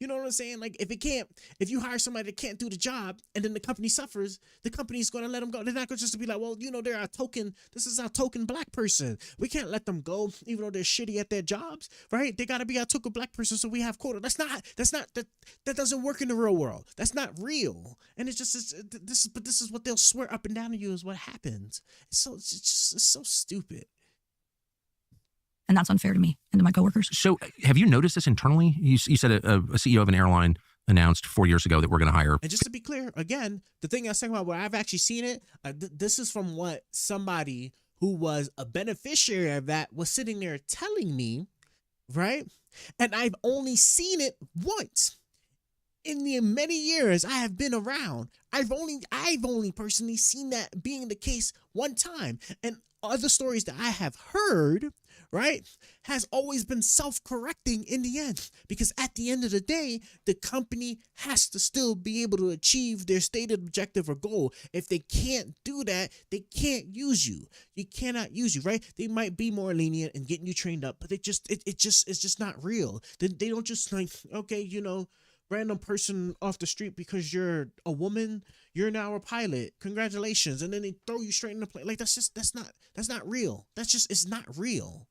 Speaker 1: You know what I'm saying? Like if you hire somebody that can't do the job and then the company suffers, the company's going to let them go. They're not going to just be like, well, this is our token black person. We can't let them go even though they're shitty at their jobs, right? They got to be our token black person so we have quota. That doesn't work in the real world. That's not real. And this is what they'll swear up and down to you is what happens. It's so stupid.
Speaker 19: And that's unfair to me and to my coworkers.
Speaker 18: So have you noticed this internally? You said a CEO of an airline announced 4 years ago that we're going to hire.
Speaker 1: And just to be clear, again, the thing I was talking about where I've actually seen it, this is from what somebody who was a beneficiary of that was sitting there telling me, right? And I've only seen it once. In the many years I have been around, I've only personally seen that being the case one time. And other stories that I have heard, right, has always been self-correcting in the end. Because at the end of the day, the company has to still be able to achieve their stated objective or goal. If they can't do that, they can't use you. You cannot use you, right? They might be more lenient in getting you trained up, but it's just not real. They don't just like, okay, random person off the street because you're a woman, you're now a pilot. Congratulations. And then they throw you straight in the plane. Like that's not real. It's not real.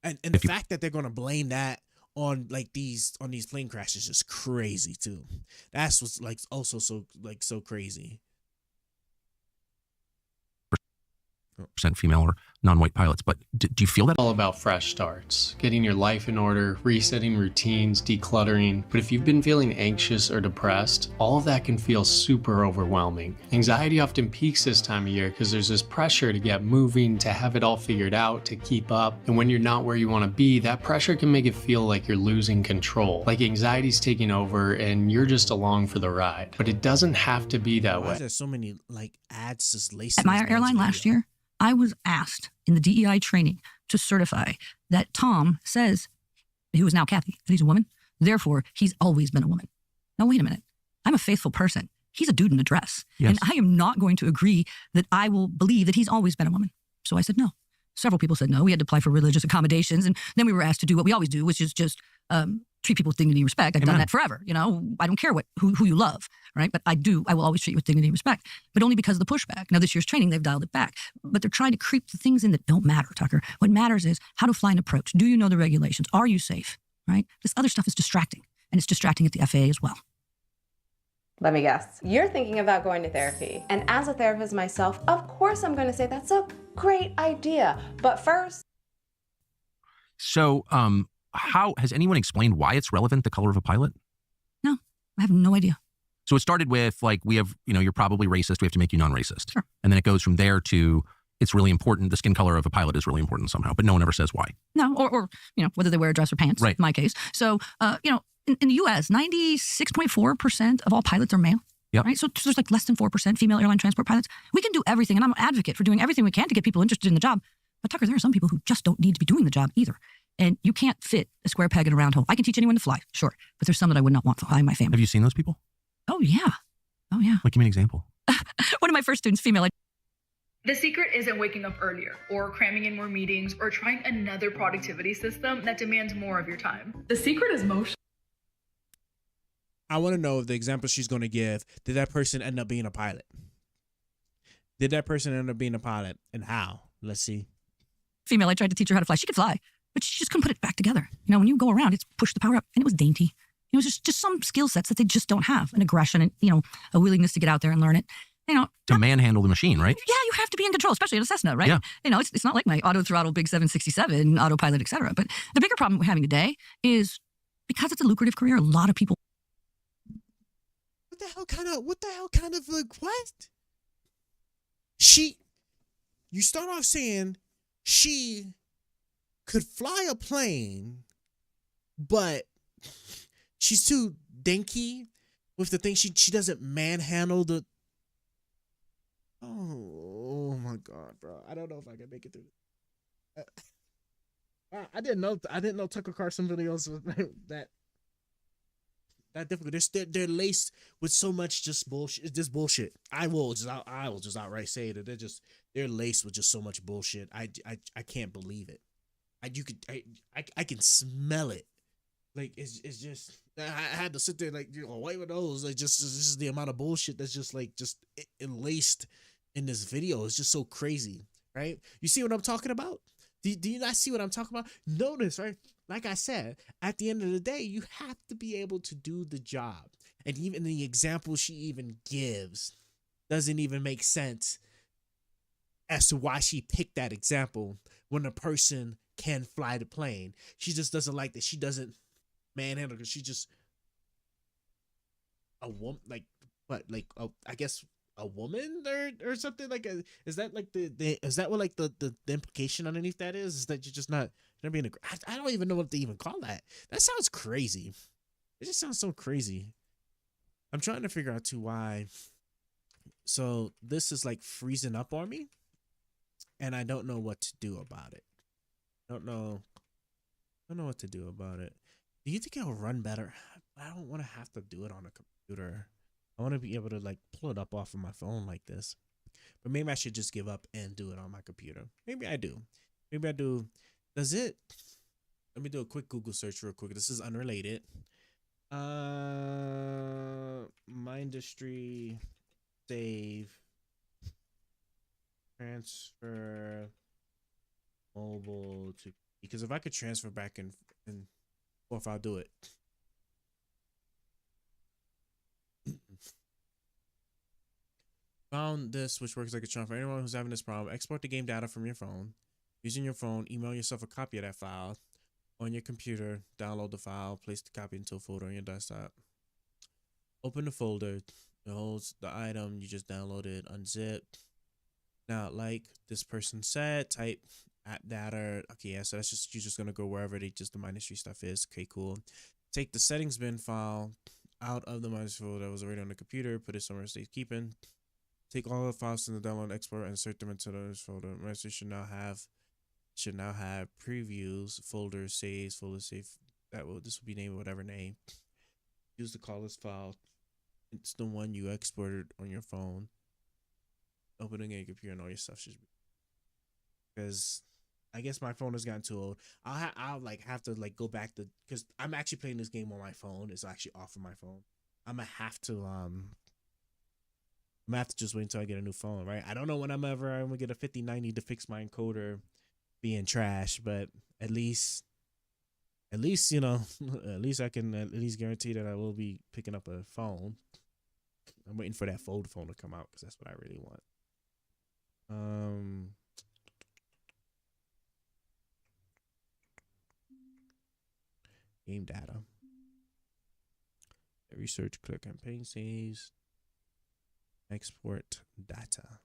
Speaker 1: And the fact that they're gonna blame that on these plane crashes is just crazy too. That's what's like also so crazy.
Speaker 18: Percent female or non-white pilots, but do you feel that?
Speaker 21: All about fresh starts, getting your life in order, resetting routines, decluttering. But if you've been feeling anxious or depressed, all of that can feel super overwhelming. Anxiety often peaks this time of year because there's this pressure to get moving, to have it all figured out, to keep up. And when you're not where you want to be, that pressure can make it feel like you're losing control, like anxiety's taking over and you're just along for the ride. But it doesn't have to be that way.
Speaker 1: Why is there so many ads just laced
Speaker 19: at my airline last year? I was asked in the DEI training to certify that Tom says, who is now Kathy, that he's a woman. Therefore, he's always been a woman. Now, wait a minute. I'm a faithful person. He's a dude in a dress. Yes. And I am not going to agree that I will believe that he's always been a woman. So I said no. Several people said no. We had to apply for religious accommodations. And then we were asked to do what we always do, which is just treat people with dignity and respect. I've done that forever. I don't care who you love, right? But I will always treat you with dignity and respect, but only because of the pushback. Now, this year's training, they've dialed it back, but they're trying to creep the things in that don't matter, Tucker. What matters is how to fly an approach. Do you know the regulations? Are you safe, right? This other stuff is distracting, and it's distracting at the FAA as well.
Speaker 22: Let me guess. You're thinking about going to therapy. And as a therapist myself, of course I'm going to say that's a great idea. But first...
Speaker 18: So, how has anyone explained why it's relevant, the color of a pilot?
Speaker 19: No, I have no idea.
Speaker 18: So it started with we have, you're probably racist. We have to make you non-racist.
Speaker 19: Sure.
Speaker 18: And then it goes from there to it's really important. The skin color of a pilot is really important somehow, but no one ever says why.
Speaker 19: No, or whether they wear a dress or pants,
Speaker 18: right.
Speaker 19: In my case. So, in the U.S., 96.4% of all pilots are male.
Speaker 18: Yep.
Speaker 19: Right? So there's less than 4% female airline transport pilots. We can do everything, and I'm an advocate for doing everything we can to get people interested in the job. But Tucker, there are some people who just don't need to be doing the job either. And you can't fit a square peg in a round hole. I can teach anyone to fly, sure. But there's some that I would not want to fly in my family.
Speaker 18: Have you seen those people?
Speaker 19: Oh, yeah.
Speaker 18: Like, give me an example.
Speaker 19: One of my first students, female.
Speaker 23: The secret isn't waking up earlier or cramming in more meetings or trying another productivity system that demands more of your time. The secret is motion.
Speaker 1: I want to know if the example she's going to give, did that person end up being a pilot? Did that person end up being a pilot, and how? Let's see.
Speaker 19: Female, I tried to teach her how to fly. She could fly, but she just couldn't put it back together. When you go around, it's push the power up, and it was dainty. It was just some skill sets that they just don't have, an aggression and, a willingness to get out there and learn it.
Speaker 18: To manhandle the machine, right?
Speaker 19: Yeah, you have to be in control, especially at a Cessna, right?
Speaker 18: Yeah.
Speaker 19: It's not like my auto throttle big 767 autopilot, et cetera. But the bigger problem we're having today is because it's a lucrative career, a lot of people.
Speaker 1: What the hell kind of what? You start off saying she could fly a plane, but she's too dinky with the thing. She doesn't manhandle the. Oh my God, bro! I don't know if I can make it through. I didn't know Tucker Carlson videos was that difficult. They're laced with so much just bullshit. I will just outright say that they're they're laced with just so much bullshit. I can't believe it. I can smell it. Like it's just I had to sit there like wipe my nose. Like just the amount of bullshit that's just like just laced in this video is just so crazy, right? You see what I'm talking about? Do you not see what I'm talking about? Notice, right? Like I said, at the end of the day, you have to be able to do the job. And even the example she even gives doesn't even make sense as to why she picked that example when a person can fly the plane. She just doesn't like that. She doesn't manhandle because she just a woman, like what, like I guess a woman or something like is that like the is that what like the implication underneath that is that you're just not being I don't even know what to even call that. That sounds crazy. It just sounds so crazy. I'm trying to figure out too why. So this is like freezing up on me, and I don't know what to do about it. I don't know what to do about it. Do you think it'll run better? I don't want to have to do it on a computer. I want to be able to like pull it up off of my phone like this. But maybe I should just give up and do it on my computer. Maybe I do. Maybe I do. Does it? Let me do a quick Google search real quick. This is unrelated. Mindustry save transfer mobile to, because if I could transfer back and or if I'll do it. Found this, which works like a charm for anyone who's having this problem. Export the game data from your phone. Using your phone, email yourself a copy of that file on your computer. Download the file, place the copy into a folder on your desktop. Open the folder. It holds the item you just downloaded. Unzip. Now, like this person said, type app data. Okay, yeah, so that's just, you're just gonna go wherever the Mindustry stuff is. Okay, cool. Take the settings bin file out of the Mindustry folder that was already on the computer. Put it somewhere it stays keeping. Take all the files in the download export and insert them into the folder. Mindustry should now have previews, folders, saves, folder save. This will be named whatever name. Use the call list file. It's the one you exported on your phone. Opening a computer and all your stuff should be. Because I guess my phone has gotten too old. I'll like have to like go back to, because I'm actually playing this game on my phone. It's actually off of my phone. I'm gonna have to just wait until I get a new phone, right? I don't know when I'm gonna get a 5090 to fix my encoder being trash, but at least you know, at least I can at least guarantee that I will be picking up a phone. I'm waiting for that fold phone to come out because that's what I really want. Game data. Research, click campaign saves. Export data.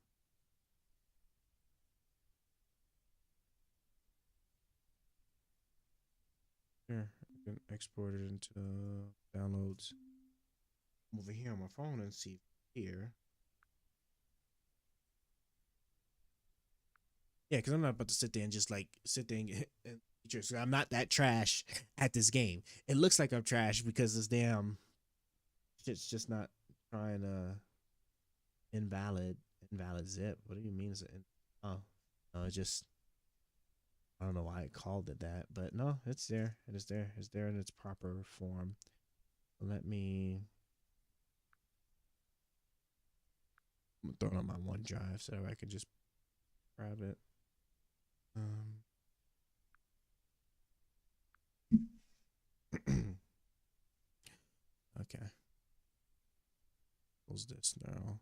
Speaker 1: Here, I can export it into downloads. I'm over here on my phone and see here. Yeah, because I'm not about to sit there and just like sit there and so I'm not that trash at this game. It looks like I'm trash because this damn shit's just not trying to invalid zip. What do you mean? Oh, no, it just, I don't know why I called it that, but no, it's there. It is there. It's there in its proper form. Let me, I'm gonna throw it on my OneDrive so I can just grab it. Okay. Close this now.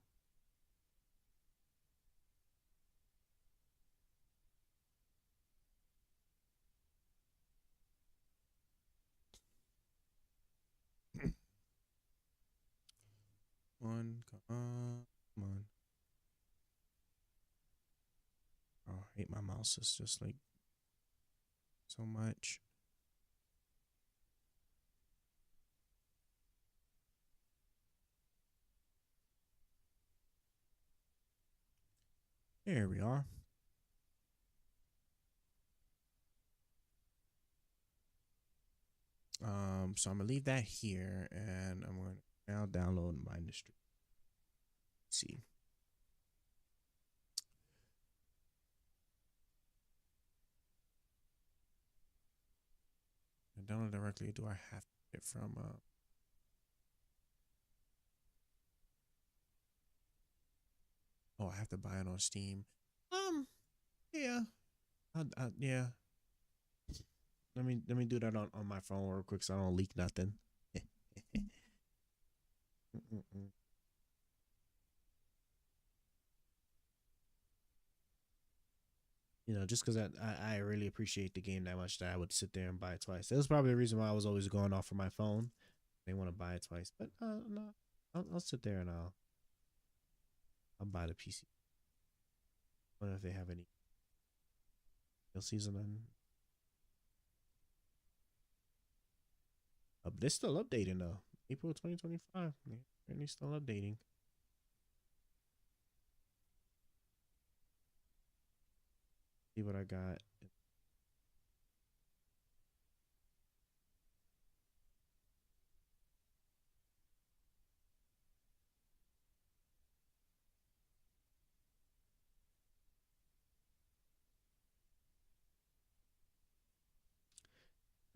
Speaker 1: Come on. Oh, I hate my mouse. It's just like so much. There we are. So I'm gonna leave that here, and I'm gonna now download Mindustry. Let's see. Download directly. Do I have to get it from? Oh, I have to buy it on Steam. Yeah. Yeah. Let me do that on my phone real quick so I don't leak nothing. You know, just because I really appreciate the game that much that I would sit there and buy it twice. That was probably the reason why I was always going off for my phone. They want to buy it twice, but no, I'll sit there and I'll buy the PC. I wonder if they have any season on. They're still updating though. April 2025. They're still updating. See what I got.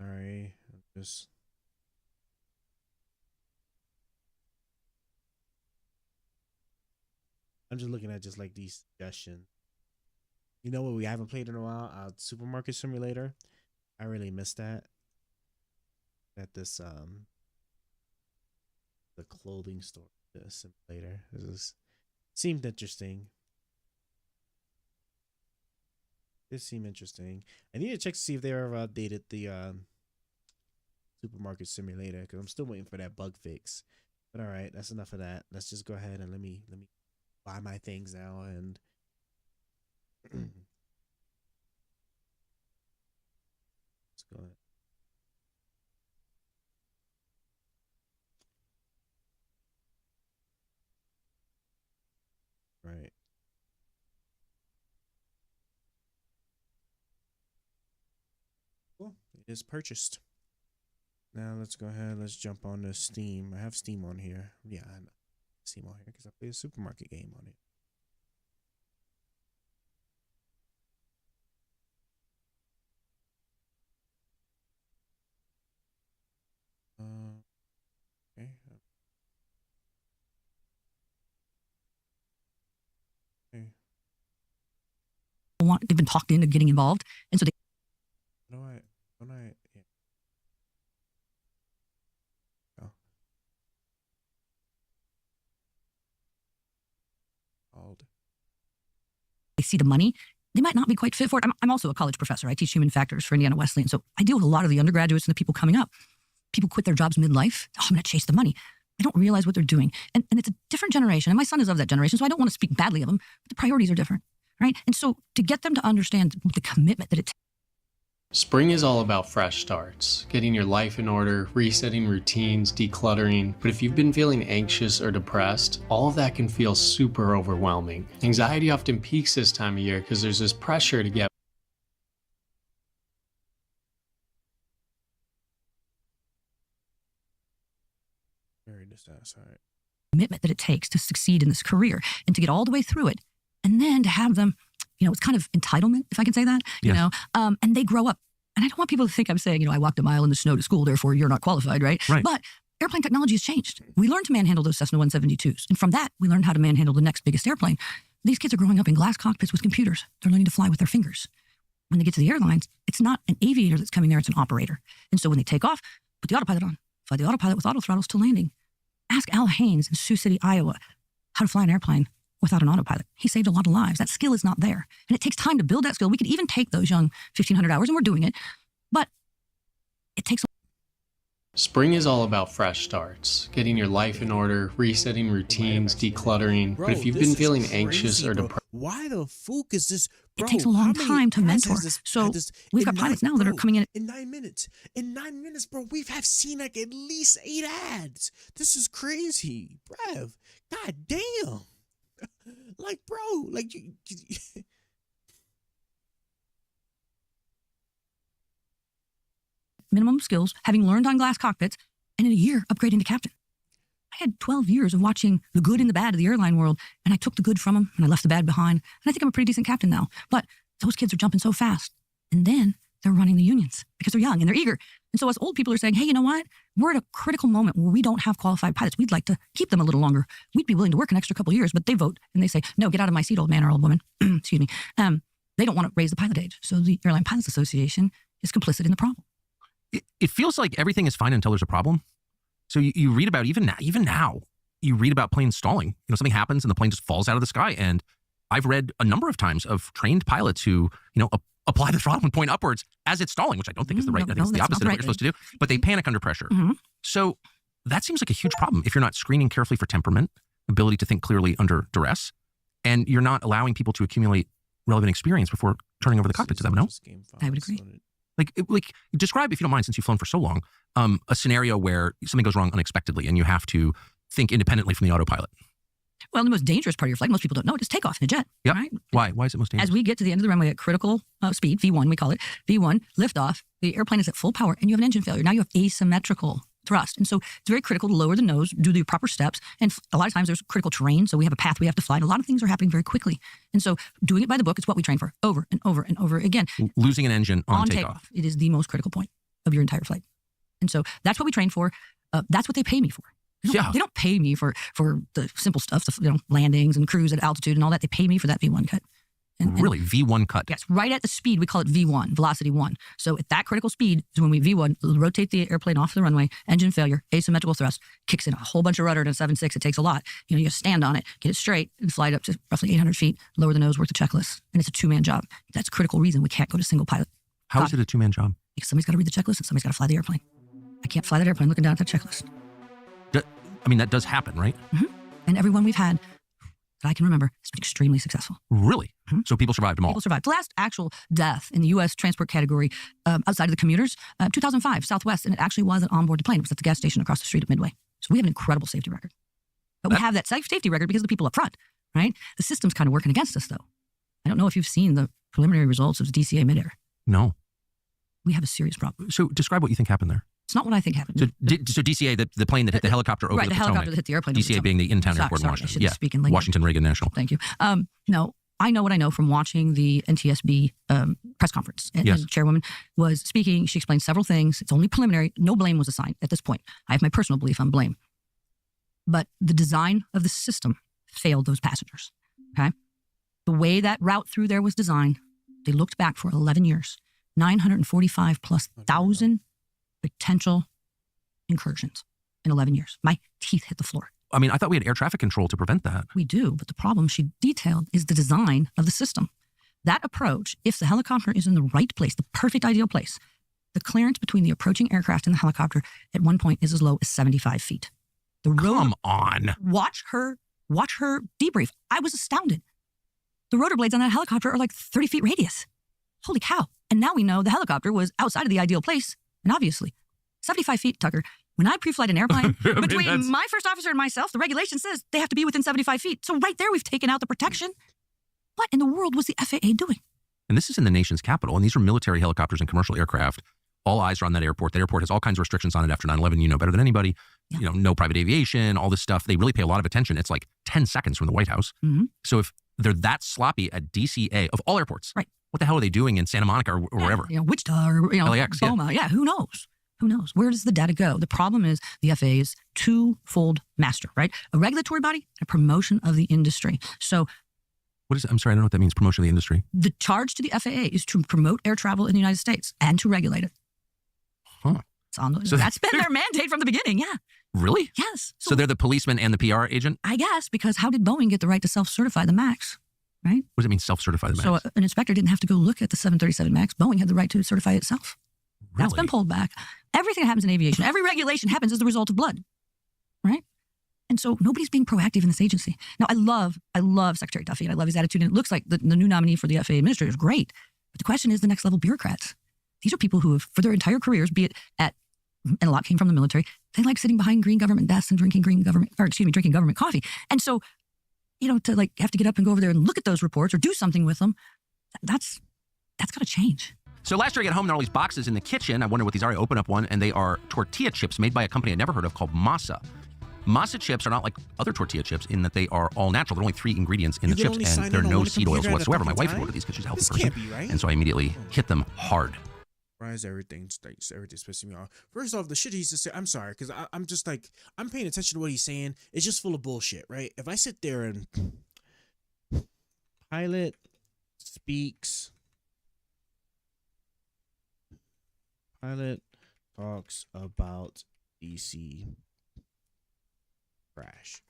Speaker 1: All right, I'm just looking at just like these suggestions. You know what we haven't played in a while? Supermarket Simulator. I really missed that. At this the clothing store simulator. This seemed interesting. This seemed interesting. I need to check to see if they ever updated the Supermarket Simulator because I'm still waiting for that bug fix. But all right, that's enough of that. Let's just go ahead and let me buy my things now and let's go ahead. Right. Cool. It is purchased. Now let's go ahead. Let's jump on to Steam. I have Steam on here. Yeah, I know. Steam on here because I play a supermarket game on it. Okay. Okay.
Speaker 19: They've been talked into getting involved, and so they.
Speaker 1: Yeah. Oh.
Speaker 19: They see the money. They might not be quite fit for it. I'm also a college professor. I teach human factors for Indiana Wesleyan, so I deal with a lot of the undergraduates and the people coming up. People quit their jobs midlife. Oh, I'm going to chase the money. They don't realize what they're doing. And it's a different generation. And my son is of that generation, so I don't want to speak badly of them, but the priorities are different, right? And so to get them to understand the commitment that it takes.
Speaker 21: Spring is all about fresh starts, getting your life in order, resetting routines, decluttering. But if you've been feeling anxious or depressed, all of that can feel super overwhelming. Anxiety often peaks this time of year because there's this pressure to get
Speaker 1: very dissatisfied.
Speaker 19: Commitment that it takes to succeed in this career and to get all the way through it. And then to have them, it's kind of entitlement, if I can say that, and they grow up. And I don't want people to think I'm saying, I walked a mile in the snow to school, therefore you're not qualified, right? But airplane technology has changed. We learned to manhandle those Cessna 172s. And from that, we learned how to manhandle the next biggest airplane. These kids are growing up in glass cockpits with computers. They're learning to fly with their fingers. When they get to the airlines, it's not an aviator that's coming there, it's an operator. And so when they take off, put the autopilot on, fly the autopilot with auto throttles to landing. Ask Al Haynes in Sioux City, Iowa, how to fly an airplane without an autopilot. He saved a lot of lives. That skill is not there. And it takes time to build that skill. We could even take those young 1,500 hours, and we're doing it, but it takes.
Speaker 21: Spring is all about fresh starts, getting your life in order, resetting routines, decluttering. But if you've been feeling anxious or depressed,
Speaker 1: why the fuck is this? Bro,
Speaker 19: it takes a long time to mentor. So we've got pilots now that are coming in.
Speaker 1: In 9 minutes. In 9 minutes, bro, have seen like at least 8 ads. This is crazy, bruv. God damn. Like, bro, like you
Speaker 19: minimum skills, having learned on glass cockpits, and in a year upgrading to captain. I had 12 years of watching the good and the bad of the airline world, and I took the good from them, and I left the bad behind. And I think I'm a pretty decent captain now. But those kids are jumping so fast. And then they're running the unions because they're young and they're eager. And so as old people are saying, hey, you know what? We're at a critical moment where we don't have qualified pilots. We'd like to keep them a little longer. We'd be willing to work an extra couple of years, but they vote and they say, no, get out of my seat, old man or old woman. Excuse me. They don't want to raise the pilot age. So the Airline Pilots Association is complicit in the problem.
Speaker 18: It feels like everything is fine until there's a problem. So you read about, even now, you read about planes stalling. You know, something happens and the plane just falls out of the sky. And I've read a number of times of trained pilots who, apply the throttle and point upwards as it's stalling, which I don't think is the right. I think it's the opposite of what you're supposed to do. But they panic under pressure. So that seems like a huge problem if you're not screening carefully for temperament, ability to think clearly under duress, and you're not allowing people to accumulate relevant experience before turning over the cockpit to them. No,
Speaker 19: I would agree.
Speaker 18: Like describe, if you don't mind, since you've flown for so long, a scenario where something goes wrong unexpectedly and you have to think independently from the autopilot.
Speaker 19: Well, the most dangerous part of your flight, most people don't know, is takeoff in a jet.
Speaker 18: Yeah.
Speaker 19: Right?
Speaker 18: Why? Why is it most dangerous?
Speaker 19: As we get to the end of the runway at critical speed, V1, we call it, V1, liftoff, the airplane is at full power and you have an engine failure. Now you have asymmetrical thrust. And so it's very critical to lower the nose, do the proper steps. And a lot of times there's critical terrain. So we have a path we have to fly. And a lot of things are happening very quickly. And so doing it by the book is what we train for over and over and over again.
Speaker 18: Losing an engine on takeoff.
Speaker 19: It is the most critical point of your entire flight. And so that's what we train for. That's what they pay me for. They don't pay me for the simple stuff, landings and cruise at altitude and all that. They pay me for that V1 cut.
Speaker 18: Really? V1 cut?
Speaker 19: Yes, right at the speed, we call it V1, velocity 1. So at that critical speed is when we V1, rotate the airplane off the runway, engine failure, asymmetrical thrust, kicks in a whole bunch of rudder in a 7.6. It takes a lot. You stand on it, get it straight, and fly it up to roughly 800 feet, lower the nose, work the checklist. And it's a two-man job. That's a critical reason we can't go to single pilot.
Speaker 18: How is it a two-man job?
Speaker 19: Because somebody's got to read the checklist and somebody's got to fly the airplane. I can't fly that airplane looking down at that checklist.
Speaker 18: That does happen, right?
Speaker 19: And everyone we've had that I can remember has been extremely successful.
Speaker 18: Really? So people survived them all?
Speaker 19: People survived. The last actual death in the U.S. transport category outside of the commuters, 2005, Southwest, and it actually wasn't on board the plane. It was at the gas station across the street at Midway. So we have an incredible safety record. But we have that safety record because of the people up front, right? The system's kind of working against us, though. I don't know if you've seen the preliminary results of the DCA midair.
Speaker 18: No.
Speaker 19: We have a serious problem.
Speaker 18: So describe what you think happened there.
Speaker 19: It's not what I think happened.
Speaker 18: So DCA, the plane that hit the helicopter over the Potomac.
Speaker 19: Helicopter that hit the airplane.
Speaker 18: DCA being the in-town airport in Washington.
Speaker 19: I speak in language.
Speaker 18: Washington Reagan National.
Speaker 19: Thank you. No, I know what I know from watching the NTSB press conference. And the chairwoman was speaking. She explained several things. It's only preliminary. No blame was assigned at this point. I have my personal belief on blame. But the design of the system failed those passengers. Okay? The way that route through there was designed, they looked back for 11 years. 945 plus 1,000 potential incursions in 11 years. My teeth hit the floor.
Speaker 18: I mean, I thought we had air traffic control to prevent that.
Speaker 19: We do, but the problem she detailed is the design of the system. That approach, if the helicopter is in the right place, the perfect ideal place, the clearance between the approaching aircraft and the helicopter at one point is as low as 75 feet.
Speaker 18: Come on.
Speaker 19: Watch her debrief. I was astounded. The rotor blades on that helicopter are like 30 feet radius. Holy cow. And now we know the helicopter was outside of the ideal place. And obviously, 75 feet, Tucker, when I pre-flight an airplane, between my first officer and myself, the regulation says they have to be within 75 feet. So right there, we've taken out the protection. What in the world was the FAA doing?
Speaker 18: And this is in the nation's capital. And these are military helicopters and commercial aircraft. All eyes are on that airport. That airport has all kinds of restrictions on it after 9/11. You know better than anybody. Yeah. No private aviation, all this stuff. They really pay a lot of attention. It's like 10 seconds from the White House. So if they're that sloppy at DCA, of all airports,
Speaker 19: right?
Speaker 18: What the hell are they doing in Santa Monica or wherever?
Speaker 19: Wichita or
Speaker 18: LAX,
Speaker 19: Boma. Yeah, who knows? Who knows? Where does the data go? The problem is the FAA is twofold master, right? A regulatory body and a promotion of the industry. So
Speaker 18: what is it? I'm sorry, I don't know what that means, promotion of the industry.
Speaker 19: The charge to the FAA is to promote air travel in the United States and to regulate it.
Speaker 18: Huh.
Speaker 19: So that's been their mandate from the beginning, yeah.
Speaker 18: Really?
Speaker 19: Yes.
Speaker 18: So they're the policeman and the PR agent?
Speaker 19: I guess, because how did Boeing get the right to self-certify the MAX, right?
Speaker 18: What does it mean, self-certify the MAX?
Speaker 19: So an inspector didn't have to go look at the 737 MAX. Boeing had the right to certify itself.
Speaker 18: Really?
Speaker 19: That's been pulled back. Everything that happens in aviation, every regulation happens as the result of blood, right? And so nobody's being proactive in this agency. Now, I love Secretary Duffy, and I love his attitude, and it looks like the new nominee for the FAA administrator is great. But the question is the next level bureaucrats. These are people who have, for their entire careers, be it at, and a lot came from the military, they like sitting behind green government desks and drinking government coffee. And so, to like have to get up and go over there and look at those reports or do something with them, that's got to change.
Speaker 18: So last year I got home, there are all these boxes in the kitchen. I wonder what these are. I open up one, and they are tortilla chips made by a company I never heard of called Masa. Masa chips are not like other tortilla chips in that they are all natural. There are only 3 ingredients in the chips, and there are no seed oils whatsoever. My wife ordered these because she's a healthy person.
Speaker 1: Can't be right.
Speaker 18: And so I immediately hit them hard.
Speaker 1: Why is everything's pissing me off? First off, the shit he's just saying, I'm sorry, because I'm just like, I'm paying attention to what he's saying. It's just full of bullshit, right? If I sit there and pilot speaks, pilot talks about DC crash.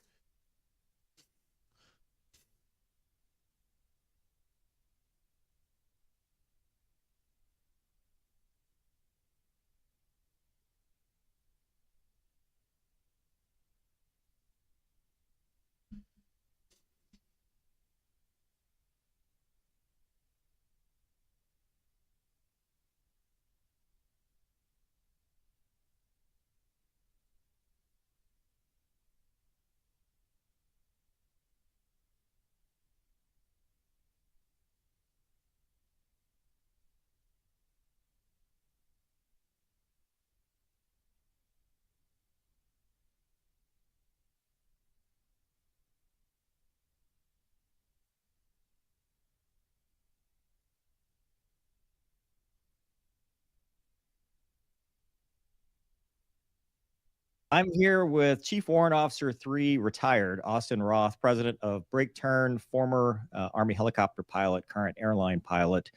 Speaker 2: I'm here with Chief Warrant Officer 3, retired, Austin Roth, president of Break Turn, former Army helicopter pilot, current airline pilot.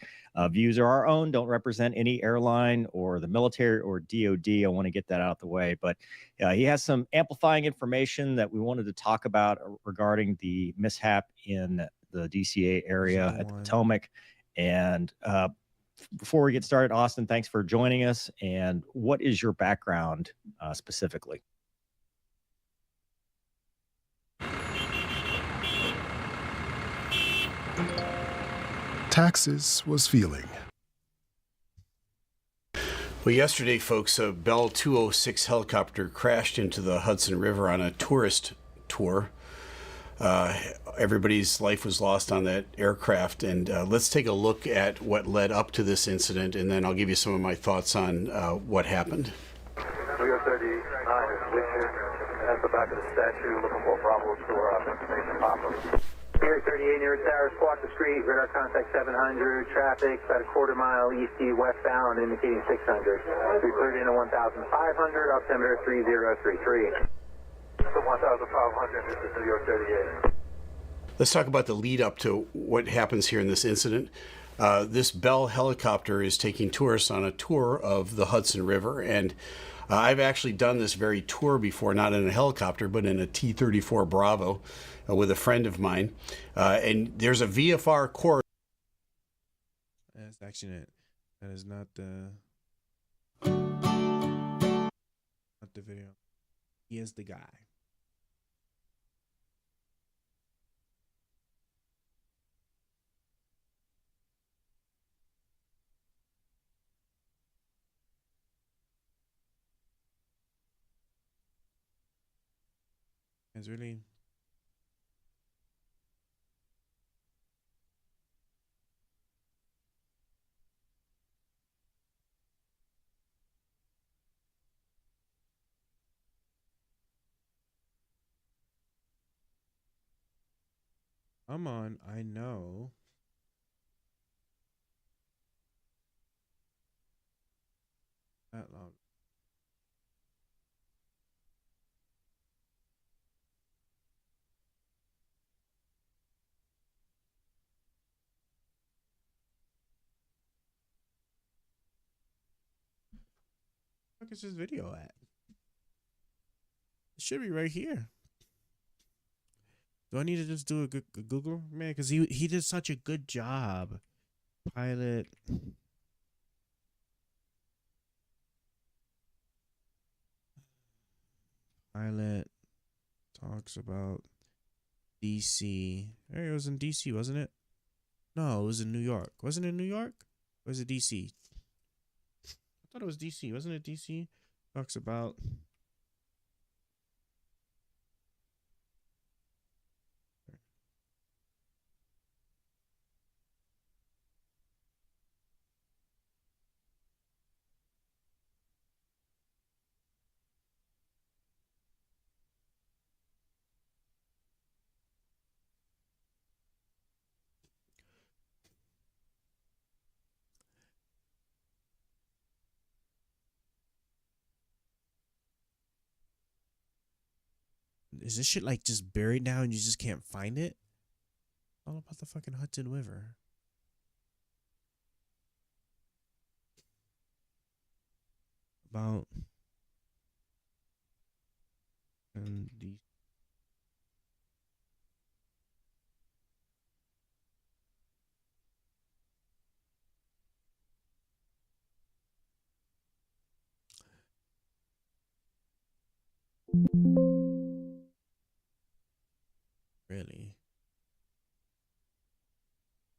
Speaker 2: Views are our own, don't represent any airline or the military or DOD. I want to get that out of the way. But he has some amplifying information that we wanted to talk about regarding the mishap in the DCA area at the Potomac. And before we get started, Austin, thanks for joining us. And what is your background specifically?
Speaker 3: Taxes was feeling.
Speaker 4: Well, yesterday, folks, a Bell 206 helicopter crashed into the Hudson River on a tourist tour. Everybody's life was lost on that aircraft, and let's take a look at what led up to this incident, and then I'll give you some of my thoughts on what happened.
Speaker 24: We are 39 is with you at the back of the statue, looking for Bravo tour information properly. Here 38 near Tower, squawk the street, radar contact 700, traffic about a quarter mile east westbound, indicating 600. We cleared in at 1,500, altimeter 3033. So 1,500, this is New York 38.
Speaker 4: Let's talk about the lead up to what happens here in this incident. This Bell helicopter is taking tourists on a tour of the Hudson River, and I've actually done this very tour before, not in a helicopter, but in a T-34 Bravo with a friend of mine. And there's a VFR corridor.
Speaker 1: That's actually it. That is not the video. He is the guy. It's really come on, I know. That long. Where is this video at? It should be right here. Do I need to just do a Google? Man, because he did such a good job. Pilot. Pilot talks about DC. Hey, it was in DC, wasn't it? No, it was in New York. Wasn't it New York? Or was it DC? I thought it was DC. Wasn't it DC? Talks about Is this shit like just buried now and you just can't find it? All about the fucking Hudson River. About and the really.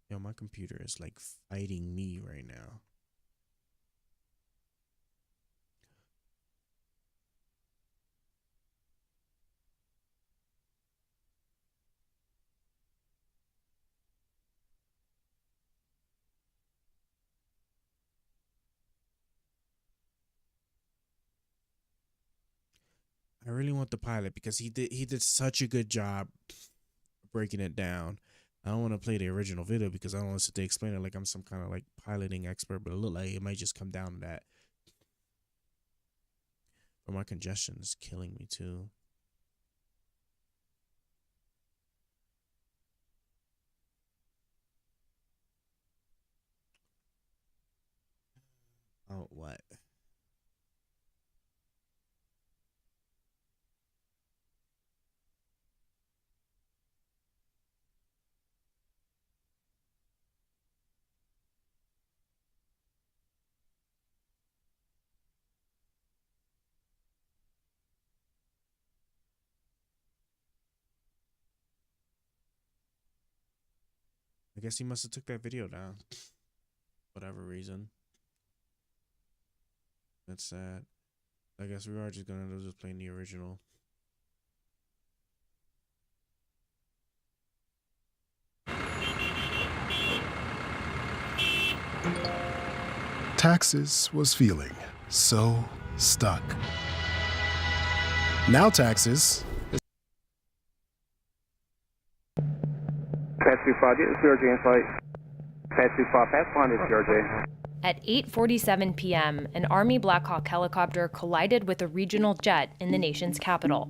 Speaker 1: Yo, my computer is like fighting me right now. I really want the pilot because he did such a good job breaking it down. I don't want to play the original video because I don't want to sit there explain it like I'm some kind of like piloting expert, but it look like it might just come down to that. But my congestion is killing me too. Oh, what? I guess he must have took that video down. Whatever reason. That's sad. I guess we are just gonna end up just playing the original.
Speaker 3: Taxes was feeling so stuck. Now Taxes is
Speaker 8: Pass 25, get 0J in flight. Pass 25, pass line is 0J.
Speaker 11: At 8:47 p.m., an Army Black Hawk helicopter collided with a regional jet in the nation's capital.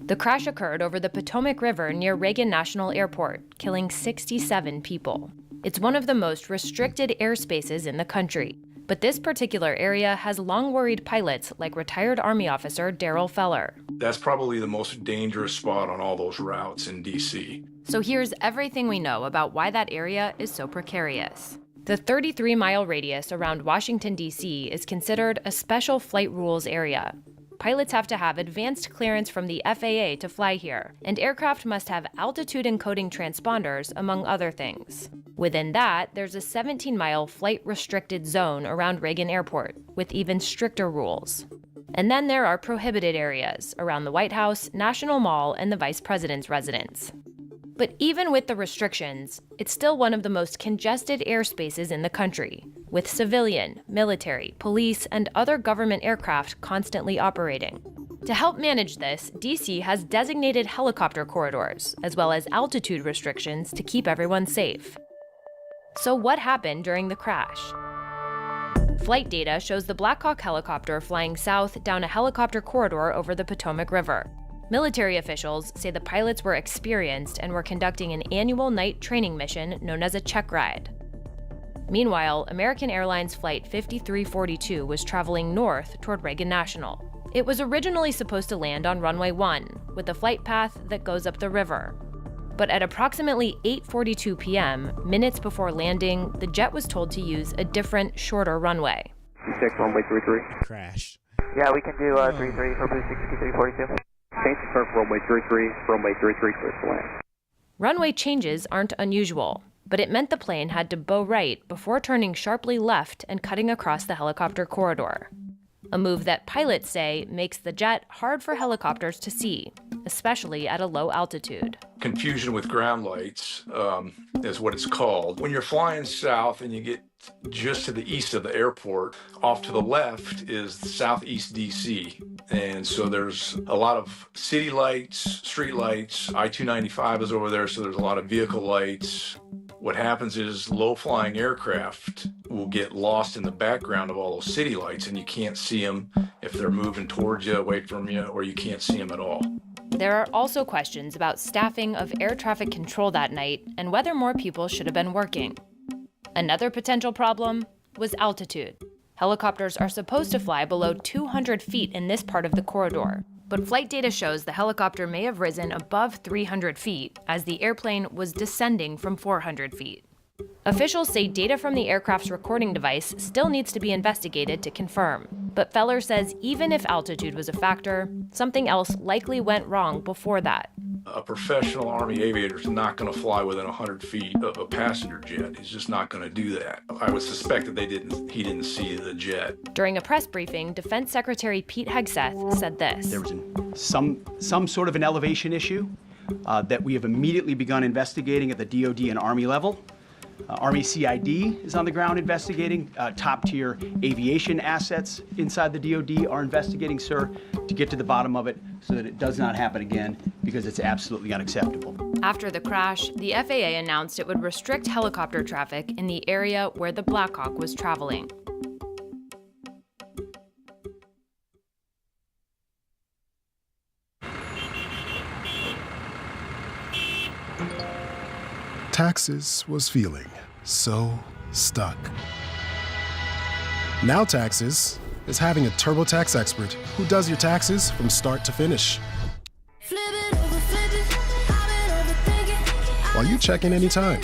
Speaker 11: The crash occurred over the Potomac River near Reagan National Airport, killing 67 people. It's one of the most restricted airspaces in the country, but this particular area has long worried pilots like retired Army officer Daryl Feller.
Speaker 12: That's probably the most dangerous spot on all those routes in D.C.
Speaker 11: So here's everything we know about why that area is so precarious. The 33-mile radius around Washington, D.C. is considered a special flight rules area. Pilots have to have advanced clearance from the FAA to fly here, and aircraft must have altitude encoding transponders, among other things. Within that, there's a 17-mile flight-restricted zone around Reagan Airport, with even stricter rules. And then there are prohibited areas around the White House, National Mall, and the Vice President's residence. But even with the restrictions, it's still one of the most congested airspaces in the country, with civilian, military, police, and other government aircraft constantly operating. To help manage this, DC has designated helicopter corridors, as well as altitude restrictions to keep everyone safe. So what happened during the crash? Flight data shows the Black Hawk helicopter flying south down a helicopter corridor over the Potomac River. Military officials say the pilots were experienced and were conducting an annual night training mission known as a check ride. Meanwhile, American Airlines Flight 5342 was traveling north toward Reagan National. It was originally supposed to land on runway 1, with a flight path that goes up the river. But at approximately 8:42 p.m., minutes before landing, the jet was told to use a different, shorter runway.
Speaker 8: Check runway 33.
Speaker 1: Crash.
Speaker 8: Yeah, we can do 33 for Blue 6342. Change the turn for runway 33, clear to land.
Speaker 11: Runway changes aren't unusual, but it meant the plane had to bow right before turning sharply left and cutting across the helicopter corridor. A move that pilots say makes the jet hard for helicopters to see, especially at a low altitude.
Speaker 12: Confusion with ground lights is what it's called. When you're flying south and you get just to the east of the airport, off to the left is southeast DC. And so there's a lot of city lights, street lights. I-295 is over there, so there's a lot of vehicle lights. What happens is low-flying aircraft will get lost in the background of all those city lights, and you can't see them if they're moving towards you, away from you, or you can't see them at all.
Speaker 11: There are also questions about staffing of air traffic control that night and whether more people should have been working. Another potential problem was altitude. Helicopters are supposed to fly below 200 feet in this part of the corridor, but flight data shows the helicopter may have risen above 300 feet as the airplane was descending from 400 feet. Officials say data from the aircraft's recording device still needs to be investigated to confirm, but Feller says even if altitude was a factor, something else likely went wrong before that.
Speaker 12: A professional Army aviator is not going to fly within 100 feet of a passenger jet. He's just not going to do that. I would suspect that he didn't see the jet.
Speaker 11: During a press briefing, Defense Secretary Pete Hegseth said this.
Speaker 5: There was some sort of an elevation issue that we have immediately begun investigating at the DoD and Army level. Army CID is on the ground investigating. Top-tier aviation assets inside the DoD are investigating, sir, to get to the bottom of it so that it does not happen again, because it's absolutely unacceptable.
Speaker 11: After the crash, the FAA announced it would restrict helicopter traffic in the area where the Black Hawk was traveling.
Speaker 3: Taxes was feeling so stuck. Now Taxes is having a TurboTax expert who does your taxes from start to finish. While you check in anytime.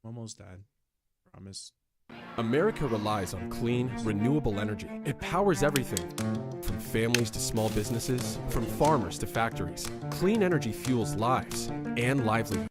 Speaker 1: Almost done. Promise.
Speaker 7: America relies on clean, renewable energy. It powers everything, from families to small businesses, from farmers to factories. Clean energy fuels lives and livelihood.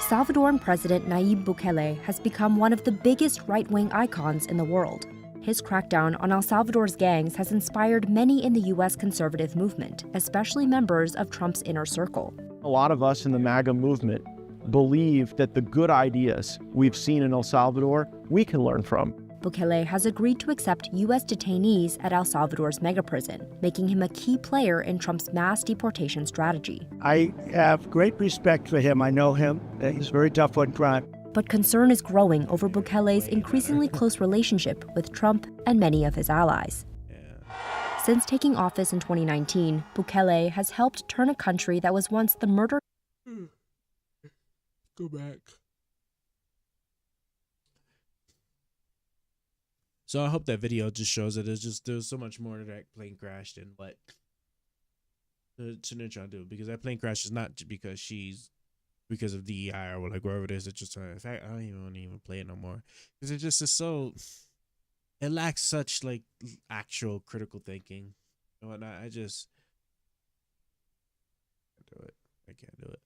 Speaker 10: Salvadoran President Nayib Bukele has become one of the biggest right-wing icons in the world. His crackdown on El Salvador's gangs has inspired many in the U.S. conservative movement, especially members of Trump's inner circle.
Speaker 13: A lot of us in the MAGA movement believe that the good ideas we've seen in El Salvador, we can learn from.
Speaker 10: Bukele has agreed to accept U.S. detainees at El Salvador's megaprison, making him a key player in Trump's mass deportation strategy.
Speaker 25: I have great respect for him. I know him. He's very tough on crime.
Speaker 10: But concern is growing over Bukele's increasingly close relationship with Trump and many of his allies. Since taking office in 2019, Bukele has helped turn a country that was once the murder.
Speaker 1: Go back. So I hope that video just shows that there's so much more to that plane crash than what the Chinooka trying to do, because that plane crash is not because of DEI or like wherever it is. It's just in fact I don't even want to even play it no more, because it just is so, it lacks such like actual critical thinking and whatnot. I can't do it. I can't do it.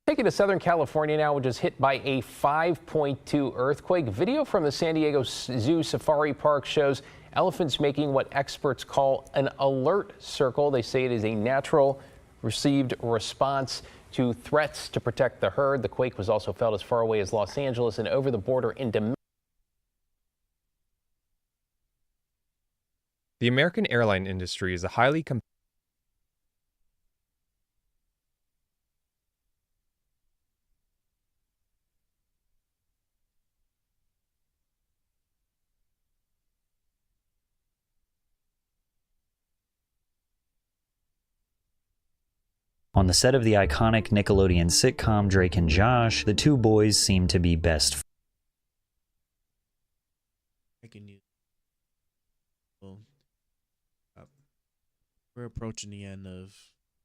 Speaker 26: Taking to Southern California now, which is hit by a 5.2 earthquake. Video from the San Diego Zoo Safari Park shows elephants making what experts call an alert circle. They say it is a natural received response to threats to protect the herd. The quake was also felt as far away as Los Angeles and over the border into.
Speaker 27: The American airline industry is a highly
Speaker 28: On the set of the iconic Nickelodeon sitcom Drake and Josh, the two boys seem to be best friends.
Speaker 1: We're approaching the end of.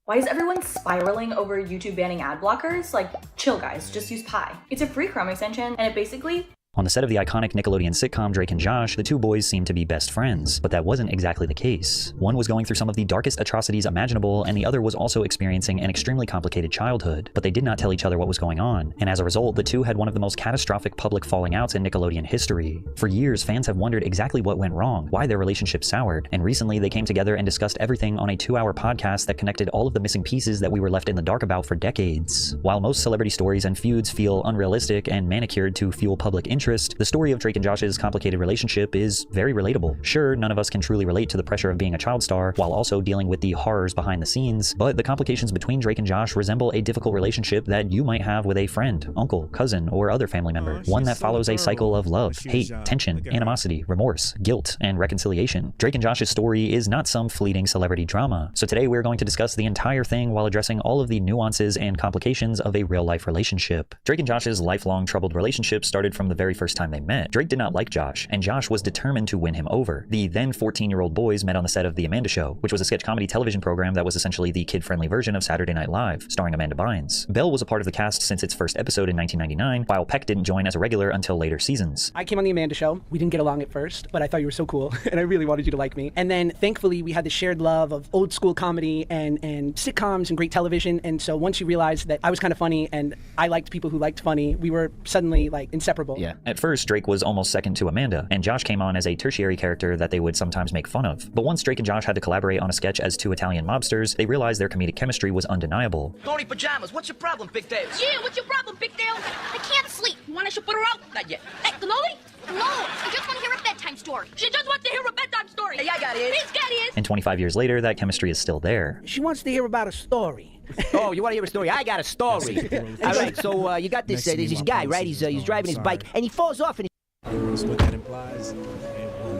Speaker 29: Why is everyone spiraling over YouTube banning ad blockers? Like, chill guys, just use Pi. It's a free Chrome extension and it basically
Speaker 28: On the set of the iconic Nickelodeon sitcom Drake and Josh, the two boys seemed to be best friends, but that wasn't exactly the case. One was going through some of the darkest atrocities imaginable, and the other was also experiencing an extremely complicated childhood, but they did not tell each other what was going on, and as a result, the two had one of the most catastrophic public falling outs in Nickelodeon history. For years, fans have wondered exactly what went wrong, why their relationship soured, and recently they came together and discussed everything on a 2-hour podcast that connected all of the missing pieces that we were left in the dark about for decades. While most celebrity stories and feuds feel unrealistic and manicured to fuel public interest, the story of Drake and Josh's complicated relationship is very relatable. Sure, none of us can truly relate to the pressure of being a child star while also dealing with the horrors behind the scenes, but the complications between Drake and Josh resemble a difficult relationship that you might have with a friend, uncle, cousin, or other family member. One that follows a cycle of love, hate, tension, animosity, remorse, guilt, and reconciliation. Drake and Josh's story is not some fleeting celebrity drama. So today we're going to discuss the entire thing while addressing all of the nuances and complications of a real-life relationship. Drake and Josh's lifelong troubled relationship started from the very first time they met. Drake did not like Josh, and Josh was determined to win him over. The then 14-year-old boys met on the set of The Amanda Show, which was a sketch comedy television program that was essentially the kid-friendly version of Saturday Night Live, starring Amanda Bynes. Belle was a part of the cast since its first episode in 1999, while Peck didn't join as a regular until later seasons.
Speaker 6: I came on The Amanda Show. We didn't get along at first, but I thought you were so cool, and I really wanted you to like me. And then, thankfully, we had the shared love of old school comedy and sitcoms and great television, and so once you realized that I was kind of funny and I liked people who liked funny, we were suddenly, like, inseparable.
Speaker 28: Yeah. At first, Drake was almost second to Amanda, and Josh came on as a tertiary character that they would sometimes make fun of. But once Drake and Josh had to collaborate on a sketch as two Italian mobsters, they realized their comedic chemistry was undeniable.
Speaker 9: Tony Pajamas, what's your problem, Big Dale?
Speaker 14: Yeah, what's your problem, Big Dale? I can't sleep. You want I should put her out?
Speaker 9: Not yet.
Speaker 14: Hey, Lily? No, I just want to hear a bedtime story. She just wants to hear a bedtime story.
Speaker 9: Hey, I got it.
Speaker 14: He's got it.
Speaker 28: And 25 years later, that chemistry is still there.
Speaker 6: She wants to hear about a story.
Speaker 9: Oh, you want to hear a story? I got a story. All right, so you got this this guy, right? He's driving his bike, and he falls off and
Speaker 1: That's what that implies.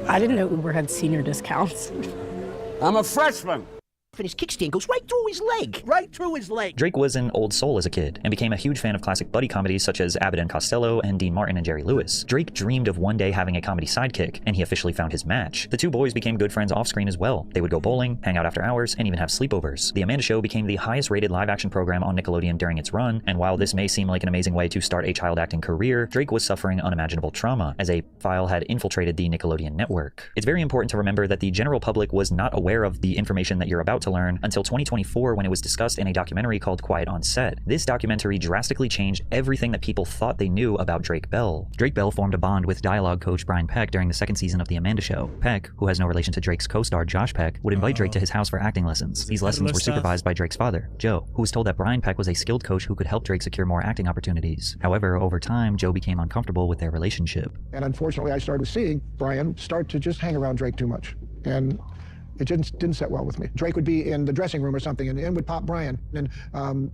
Speaker 15: I didn't know Uber had senior discounts.
Speaker 9: I'm a freshman. And his kickstand goes right through his leg.
Speaker 6: Right through his leg.
Speaker 28: Drake was an old soul as a kid and became a huge fan of classic buddy comedies such as Abbott and Costello and Dean Martin and Jerry Lewis. Drake dreamed of one day having a comedy sidekick, and he officially found his match. The two boys became good friends off-screen as well. They would go bowling, hang out after hours, and even have sleepovers. The Amanda Show became the highest-rated live-action program on Nickelodeon during its run, and while this may seem like an amazing way to start a child acting career, Drake was suffering unimaginable trauma as a file had infiltrated the Nickelodeon network. It's very important to remember that the general public was not aware of the information that you're about to learn until 2024 when it was discussed in a documentary called Quiet on Set. This documentary drastically changed everything that people thought they knew about Drake Bell. Drake Bell formed a bond with dialogue coach Brian Peck during the second season of The Amanda Show. Peck, who has no relation to Drake's co-star Josh Peck, would invite Drake to his house for acting lessons. These lessons were supervised by Drake's father, Joe, who was told that Brian Peck was a skilled coach who could help Drake secure more acting opportunities. However, over time, Joe became uncomfortable with their relationship.
Speaker 16: And unfortunately, I started seeing Brian start to just hang around Drake too much. And it didn't sit well with me. Drake would be in the dressing room or something, and in would pop Brian, and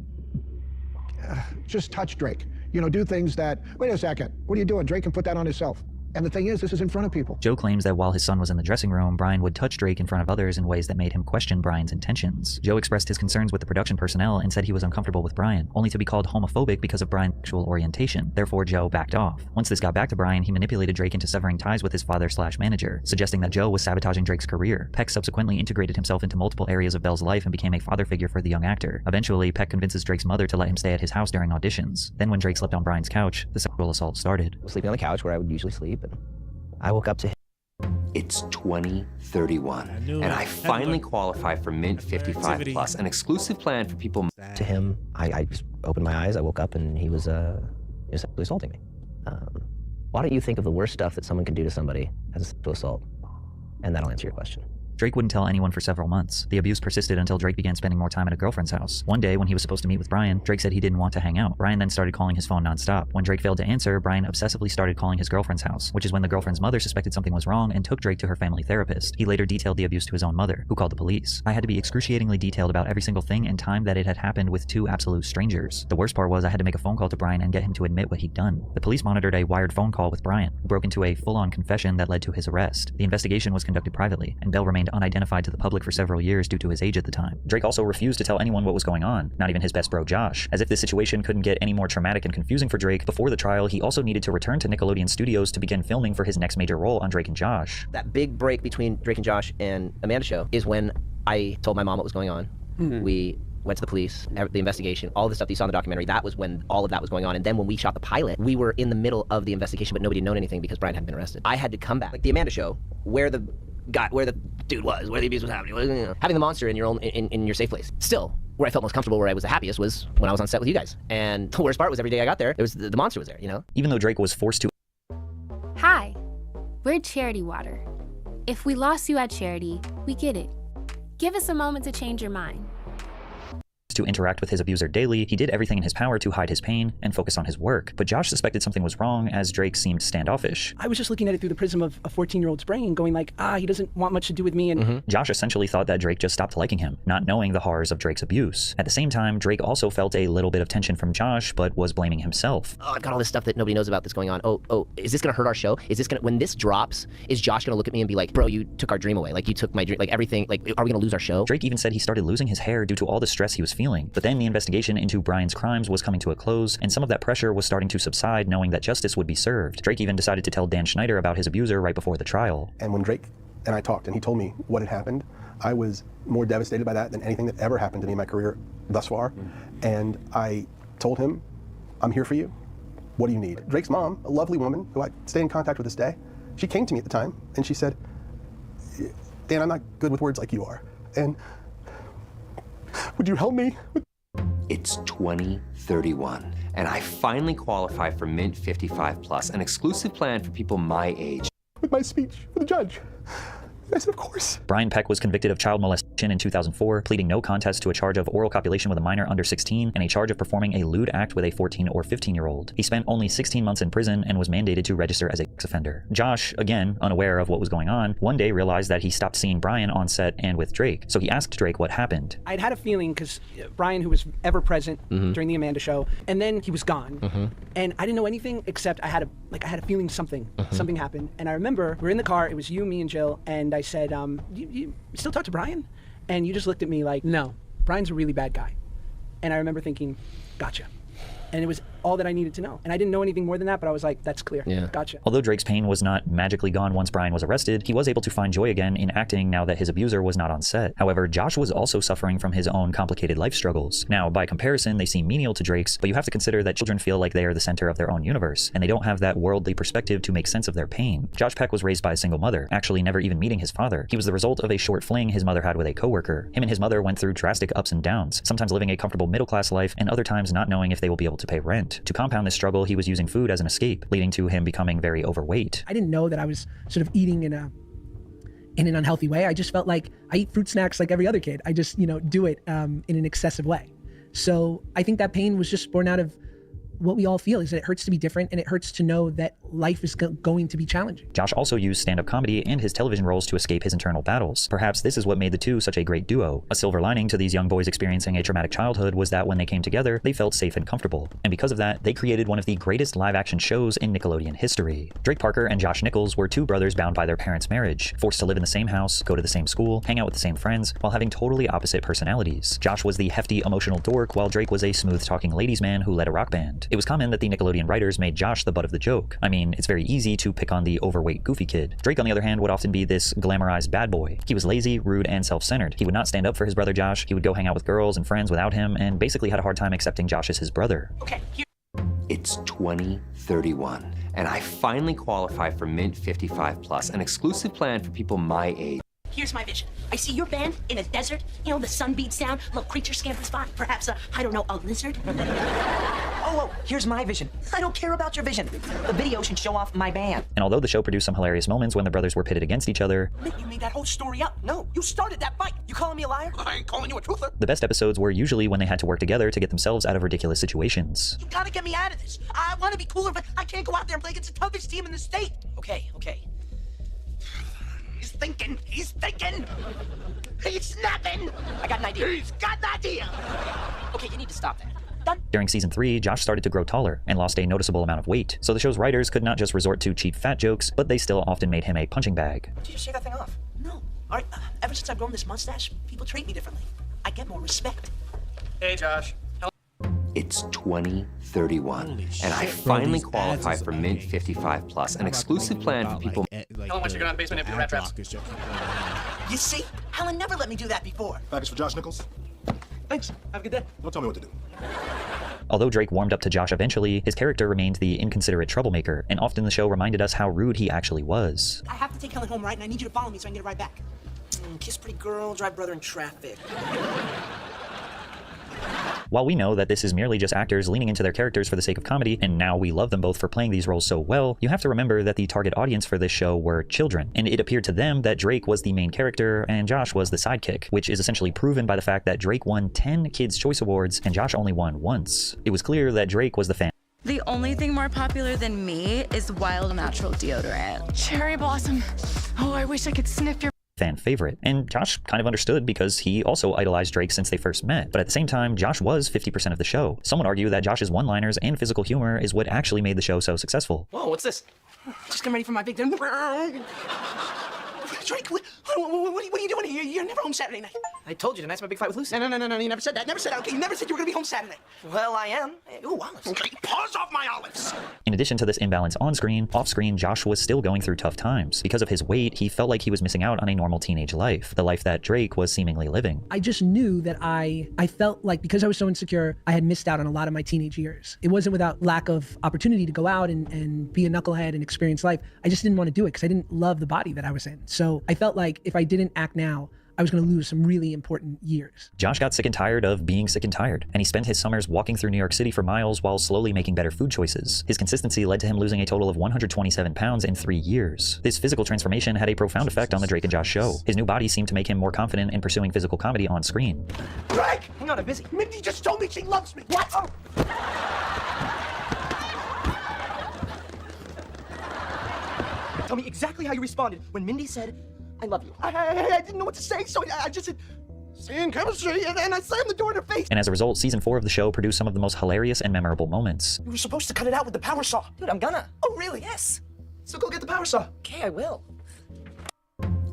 Speaker 16: just touch Drake. You know, do things that, wait a second, what are you doing? Drake can put that on himself. And the thing is, this is in front of people.
Speaker 28: Joe claims that while his son was in the dressing room, Brian would touch Drake in front of others in ways that made him question Brian's intentions. Joe expressed his concerns with the production personnel and said he was uncomfortable with Brian, only to be called homophobic because of Brian's sexual orientation. Therefore, Joe backed off. Once this got back to Brian, he manipulated Drake into severing ties with his father/manager, suggesting that Joe was sabotaging Drake's career. Peck subsequently integrated himself into multiple areas of Belle's life and became a father figure for the young actor. Eventually, Peck convinces Drake's mother to let him stay at his house during auditions. Then when Drake slept on Brian's couch, the sexual assault started.
Speaker 9: Sleeping on the couch where I would usually sleep, and I woke up to him.
Speaker 17: It's 2031, and I finally qualify for Mint 55 Plus, an exclusive plan for people.
Speaker 9: To him, I just opened my eyes, I woke up, and he was sexually assaulting me. Why don't you think of the worst stuff that someone can do to somebody as a sexual assault? And that'll answer your question.
Speaker 28: Drake wouldn't tell anyone for several months. The abuse persisted until Drake began spending more time at a girlfriend's house. One day, when he was supposed to meet with Brian, Drake said he didn't want to hang out. Brian then started calling his phone nonstop. When Drake failed to answer, Brian obsessively started calling his girlfriend's house, which is when the girlfriend's mother suspected something was wrong and took Drake to her family therapist. He later detailed the abuse to his own mother, who called the police. I had to be excruciatingly detailed about every single thing and time that it had happened with two absolute strangers. The worst part was I had to make a phone call to Brian and get him to admit what he'd done. The police monitored a wired phone call with Brian, who broke into a full-on confession that led to his arrest. The investigation was conducted privately, and Bell remained unidentified to the public for several years due to his age at the time. Drake also refused to tell anyone what was going on, not even his best bro Josh. As if this situation couldn't get any more traumatic and confusing for Drake, before the trial he also needed to return to Nickelodeon Studios to begin filming for his next major role on Drake and Josh.
Speaker 9: That big break between Drake and Josh and Amanda Show is when I told my mom what was going on. We went to the police, the investigation, all the stuff that you saw in the documentary, that was when all of that was going on. And then when we shot the pilot, we were in the middle of the investigation, but nobody had known anything because Brian hadn't been arrested. I had to come back, like the Amanda show, where the dude was, where the abuse was happening, having the monster in your own, in your safe place. Still, where I felt most comfortable, where I was the happiest, was when I was on set with you guys. And the worst part was every day I got there, the monster was there, you know?
Speaker 28: Even though Drake was forced to...
Speaker 2: Hi, we're Charity Water. If we lost you at Charity, we get it. Give us a moment to change your mind.
Speaker 28: to interact with his abuser daily, he did everything in his power to hide his pain and focus on his work. But Josh suspected something was wrong as Drake seemed standoffish.
Speaker 6: I was just looking at it through the prism of a 14-year-old's brain, going like, he doesn't want much to do with me. And
Speaker 28: Josh essentially thought that Drake just stopped liking him, not knowing the horrors of Drake's abuse. At the same time, Drake also felt a little bit of tension from Josh, but was blaming himself.
Speaker 9: Oh, I've got all this stuff that nobody knows about that's going on. Oh, is this gonna hurt our show? Is this gonna, when this drops, is Josh gonna look at me and be like, bro, you took our dream away. Like, you took my dream, like everything, like, are we gonna lose our show?
Speaker 28: Drake even said he started losing his hair due to all the stress he was feeling. But then the investigation into Brian's crimes was coming to a close, and some of that pressure was starting to subside, knowing that justice would be served. Drake even decided to tell Dan Schneider about his abuser right before the trial.
Speaker 3: And when Drake and I talked and he told me what had happened, I was more devastated by that than anything that ever happened to me in my career thus far. And I told him, I'm here for you. What do you need? Drake's mom, a lovely woman who I stay in contact with this day, she came to me at the time and she said, Dan, I'm not good with words like you are. And would you help me?
Speaker 17: It's 2031, and I finally qualify for Mint 55 Plus, an exclusive plan for people my age.
Speaker 3: With my speech for the judge. I said, of course.
Speaker 28: Brian Peck was convicted of child molestation in 2004, pleading no contest to a charge of oral copulation with a minor under 16 and a charge of performing a lewd act with a 14 or 15-year-old. He spent only 16 months in prison and was mandated to register as a sex offender. Josh, again, unaware of what was going on, one day realized that he stopped seeing Brian on set and with Drake, so he asked Drake what happened.
Speaker 6: I'd had a feeling, because Brian, who was ever present during the Amanda show, and then he was gone. And I didn't know anything except I had a feeling something happened. And I remember we were in the car, it was you, me, and Jill, and I said, you still talk to Brian? And you just looked at me like, no, Brian's a really bad guy. And I remember thinking, gotcha. And it was all that I needed to know. And I didn't know anything more than that, but I was like, that's clear.
Speaker 28: Yeah.
Speaker 6: Gotcha.
Speaker 28: Although Drake's pain was not magically gone once Brian was arrested, he was able to find joy again in acting now that his abuser was not on set. However, Josh was also suffering from his own complicated life struggles. Now, by comparison, they seem menial to Drake's, but you have to consider that children feel like they are the center of their own universe, and they don't have that worldly perspective to make sense of their pain. Josh Peck was raised by a single mother, actually never even meeting his father. He was the result of a short fling his mother had with a coworker. Him and his mother went through drastic ups and downs, sometimes living a comfortable middle-class life, and other times not knowing if they will be able to pay rent. To compound this struggle, he was using food as an escape, leading to him becoming very overweight.
Speaker 6: I didn't know that I was sort of eating in an unhealthy way. I just felt like I eat fruit snacks like every other kid. I just, do it in an excessive way. So I think that pain was just born out of what we all feel, is that it hurts to be different, and it hurts to know that life is going to be challenging.
Speaker 28: Josh also used stand-up comedy and his television roles to escape his internal battles. Perhaps this is what made the two such a great duo. A silver lining to these young boys experiencing a traumatic childhood was that when they came together, they felt safe and comfortable. And because of that, they created one of the greatest live-action shows in Nickelodeon history. Drake Parker and Josh Nichols were two brothers bound by their parents' marriage, forced to live in the same house, go to the same school, hang out with the same friends, while having totally opposite personalities. Josh was the hefty, emotional dork, while Drake was a smooth-talking ladies' man who led a rock band. It was common that the Nickelodeon writers made Josh the butt of the joke. I mean, it's very easy to pick on the overweight, goofy kid. Drake, on the other hand, would often be this glamorized bad boy. He was lazy, rude, and self-centered. He would not stand up for his brother Josh. He would go hang out with girls and friends without him, and basically had a hard time accepting Josh as his brother.
Speaker 29: Okay,
Speaker 17: It's 2031, and I finally qualify for Mint 55 Plus, an exclusive plan for people my age.
Speaker 29: Here's my vision. I see your band in a desert. The sun beats down, little creature scampers by. Perhaps a lizard.
Speaker 4: Oh, here's my vision. I don't care about your vision. The video should show off my band.
Speaker 28: And although the show produced some hilarious moments when the brothers were pitted against each other,
Speaker 4: You made that whole story up. No, you started that fight. You calling me a liar? I ain't calling you a truther.
Speaker 28: the best episodes were usually when they had to work together to get themselves out of ridiculous situations.
Speaker 4: You gotta get me out of this. I want to be cooler, but I can't go out there and play against the toughest team in the state. Okay. He's thinking. He's snapping. I got an idea. He's got an idea. Okay, you need to stop that. Done.
Speaker 28: During season 3, Josh started to grow taller and lost a noticeable amount of weight, so the show's writers could not just resort to cheap fat jokes, but they still often made him a punching bag.
Speaker 4: Did you just shave that thing off? No. All right, ever since I've grown this mustache, people treat me differently. I get more respect. Hey, Josh.
Speaker 17: It's 2031, and I finally qualify for Mint 55 Plus, an exclusive plan for people.
Speaker 4: Helen wants you to go down the basement and empty the rat traps. You see? Helen never let me do that before.
Speaker 3: Package for Josh Nichols.
Speaker 4: Thanks. Have a good day.
Speaker 3: Don't tell me what to do.
Speaker 28: Although Drake warmed up to Josh eventually, his character remained the inconsiderate troublemaker, and often the show reminded us how rude he actually was.
Speaker 4: I have to take Helen home, right? And I need you to follow me so I can get a ride back. Kiss pretty girl, drive brother in traffic.
Speaker 28: While we know that this is merely just actors leaning into their characters for the sake of comedy, and now we love them both for playing these roles so well, you have to remember that the target audience for this show were children, and it appeared to them that Drake was the main character and Josh was the sidekick, which is essentially proven by the fact that Drake won 10 Kids' Choice Awards and Josh only won once. It was clear that Drake was the fan.
Speaker 8: The only thing more popular than me is Wild Natural deodorant. Cherry Blossom. Oh, I wish I could sniff your
Speaker 28: fan favorite. And Josh kind of understood because he also idolized Drake since they first met. But at the same time, Josh was 50% of the show. Some would argue that Josh's one-liners and physical humor is what actually made the show so successful.
Speaker 4: Whoa, what's this? Just getting ready for my big dinner. Drake, what are you doing here? You're never home Saturday night. I told you tonight's my big fight with Lucy. No, you never said that. Never said that. Okay, you never said you were gonna be home Saturday. Well, I am. Ooh, olives. Okay, paws off my olives.
Speaker 28: In addition to this imbalance on-screen, off-screen, Josh was still going through tough times. Because of his weight, he felt like he was missing out on a normal teenage life, the life that Drake was seemingly living.
Speaker 6: I just knew that I felt like because I was so insecure, I had missed out on a lot of my teenage years. It wasn't without lack of opportunity to go out and be a knucklehead and experience life. I just didn't want to do it because I didn't love the body that I was in. So I felt like if I didn't act now, I was going to lose some really important years.
Speaker 28: Josh got sick and tired of being sick and tired, and he spent his summers walking through New York City for miles while slowly making better food choices. His consistency led to him losing a total of 127 pounds in 3 years. This physical transformation had a profound effect on the Drake and Josh show. His new body seemed to make him more confident in pursuing physical comedy on screen.
Speaker 4: Drake! Hang on, I'm busy. Mindy just told me she loves me. What? Oh. Tell me exactly how you responded when Mindy said, I love you. I didn't know what to say, so I just said, seeing chemistry, and I slammed the door in her face.
Speaker 28: And as a result, season 4 of the show produced some of the most hilarious and memorable moments.
Speaker 4: You were supposed to cut it out with the power saw. Dude, I'm gonna. Oh, really? Yes. So go get the power saw. Okay, I will.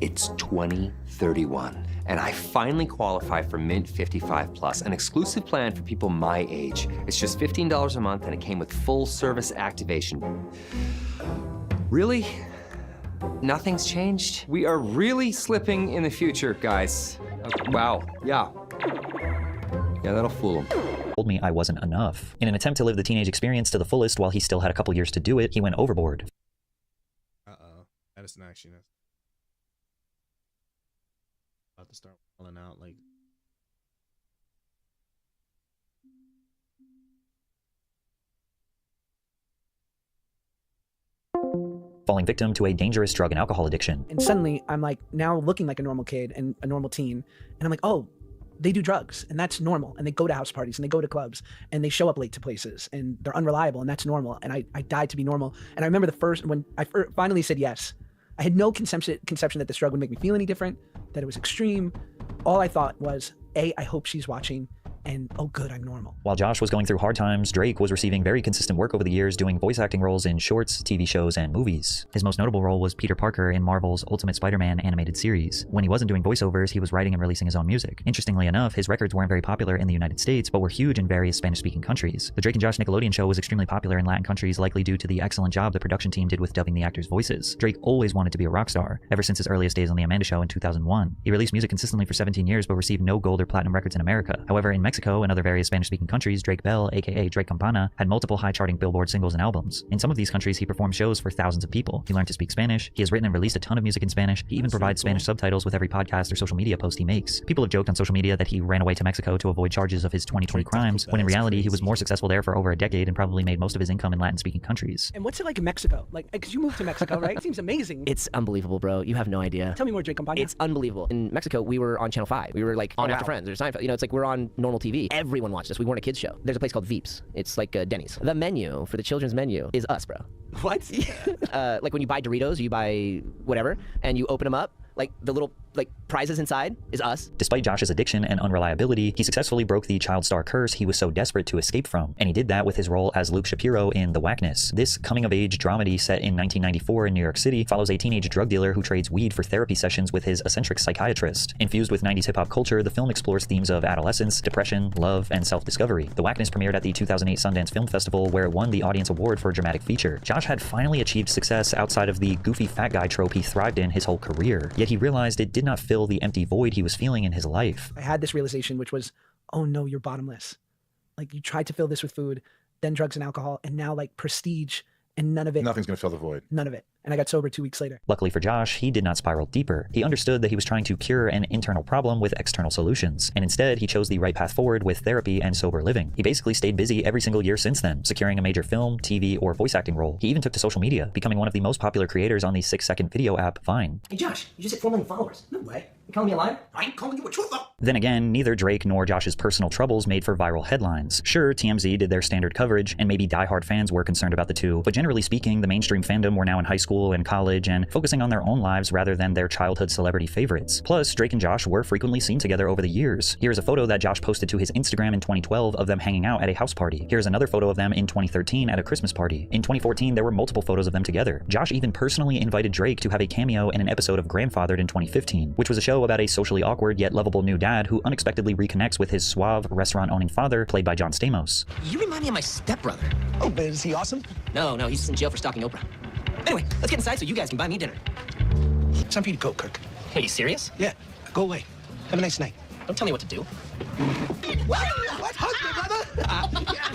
Speaker 17: It's 2031, and I finally qualify for Mint 55 Plus, an exclusive plan for people my age. It's just $15 a month, and it came with full service activation. Really? Nothing's changed? We are really slipping in the future, guys. Wow, yeah. Yeah, that'll fool them.
Speaker 28: Told me I wasn't enough. In an attempt to live the teenage experience to the fullest while he still had a couple years to do it, he went overboard.
Speaker 1: Uh-oh. That is an action. About to start falling out like...
Speaker 28: falling victim to a dangerous drug and alcohol addiction.
Speaker 6: And suddenly I'm like now looking like a normal kid and a normal teen. And I'm like, oh, they do drugs and that's normal. And they go to house parties and they go to clubs and they show up late to places and they're unreliable and that's normal. And I died to be normal. And I remember when I finally said yes, I had no conception that this drug would make me feel any different, that it was extreme. All I thought was, A, I hope she's watching. And oh good, I'm normal.
Speaker 28: While Josh was going through hard times, Drake was receiving very consistent work over the years doing voice acting roles in shorts, TV shows, and movies. His most notable role was Peter Parker in Marvel's Ultimate Spider-Man animated series. When he wasn't doing voiceovers, he was writing and releasing his own music. Interestingly enough, his records weren't very popular in the United States, but were huge in various Spanish-speaking countries. The Drake and Josh Nickelodeon show was extremely popular in Latin countries, likely due to the excellent job the production team did with dubbing the actors' voices. Drake always wanted to be a rock star, ever since his earliest days on The Amanda Show in 2001. He released music consistently for 17 years, but received no gold or platinum records in America. However, in Mexico and other various Spanish-speaking countries, Drake Bell, aka Drake Campana, had multiple high-charting Billboard singles and albums. In some of these countries, he performed shows for thousands of people. He learned to speak Spanish. He has written and released a ton of music in Spanish. He even provides Spanish subtitles with every podcast or social media post he makes. People have joked on social media that he ran away to Mexico to avoid charges of his 2020 crimes, when in reality, he was more successful there for over a decade and probably made most of his income in Latin-speaking countries.
Speaker 6: And what's it like in Mexico? Like, because you moved to Mexico, right? It seems amazing.
Speaker 9: It's unbelievable, bro. You have no idea.
Speaker 6: Tell me more, Drake Campana.
Speaker 9: It's unbelievable. In Mexico, we were on Channel 5. We were like on After Friends or Seinfeld. You know, it's like we're on normal TV. Everyone watched us. We weren't a kids show. There's a place called Veeps. It's like Denny's. The menu for the children's menu is us, bro.
Speaker 6: What?
Speaker 9: Like when you buy Doritos, you buy whatever, and you open them up, like the little prizes inside is us.
Speaker 28: Despite Josh's addiction and unreliability, he successfully broke the child star curse he was so desperate to escape from, and he did that with his role as Luke Shapiro in The Whackness. This coming-of-age dramedy set in 1994 in New York City follows a teenage drug dealer who trades weed for therapy sessions with his eccentric psychiatrist. Infused with 90s hip-hop culture, the film explores themes of adolescence, depression, love, and self-discovery. The Whackness premiered at the 2008 Sundance Film Festival, where it won the Audience Award for Dramatic Feature. Josh had finally achieved success outside of the goofy fat guy trope he thrived in his whole career, yet he realized it did not fill the empty void he was feeling in his life.
Speaker 6: I had this realization, which was oh no, you're bottomless. Like you tried to fill this with food, then drugs and alcohol, and now like prestige and none of it.
Speaker 5: Nothing's going to fill the void.
Speaker 6: None of it. And I got sober 2 weeks later.
Speaker 28: Luckily for Josh, he did not spiral deeper. He understood that he was trying to cure an internal problem with external solutions, and instead he chose the right path forward with therapy and sober living. He basically stayed busy every single year since then, securing a major film, TV, or voice acting role. He even took to social media, becoming one of the most popular creators on the 6-second video app Vine.
Speaker 4: Hey, Josh, you just hit 4 million followers. No way. You calling me a liar? I ain't calling you a truther.
Speaker 28: Then again, neither Drake nor Josh's personal troubles made for viral headlines. Sure, TMZ did their standard coverage, and maybe diehard fans were concerned about the two, but generally speaking, the mainstream fandom were now in high school and college and focusing on their own lives rather than their childhood celebrity favorites. Plus, Drake and Josh were frequently seen together over the years. Here's a photo that Josh posted to his Instagram in 2012 of them hanging out at a house party. Here's another photo of them in 2013 at a Christmas party. In 2014, there were multiple photos of them together. Josh even personally invited Drake to have a cameo in an episode of Grandfathered in 2015, which was a show about a socially awkward yet lovable new dad who unexpectedly reconnects with his suave, restaurant-owning father, played by John Stamos.
Speaker 4: You remind me of my stepbrother. Oh, but is he awesome? No, he's just in jail for stalking Oprah. Anyway, let's get inside so you guys can buy me dinner. It's time for you to go, Kirk. Are you serious? Yeah, go away. Have a nice night. Don't tell me what to do. What?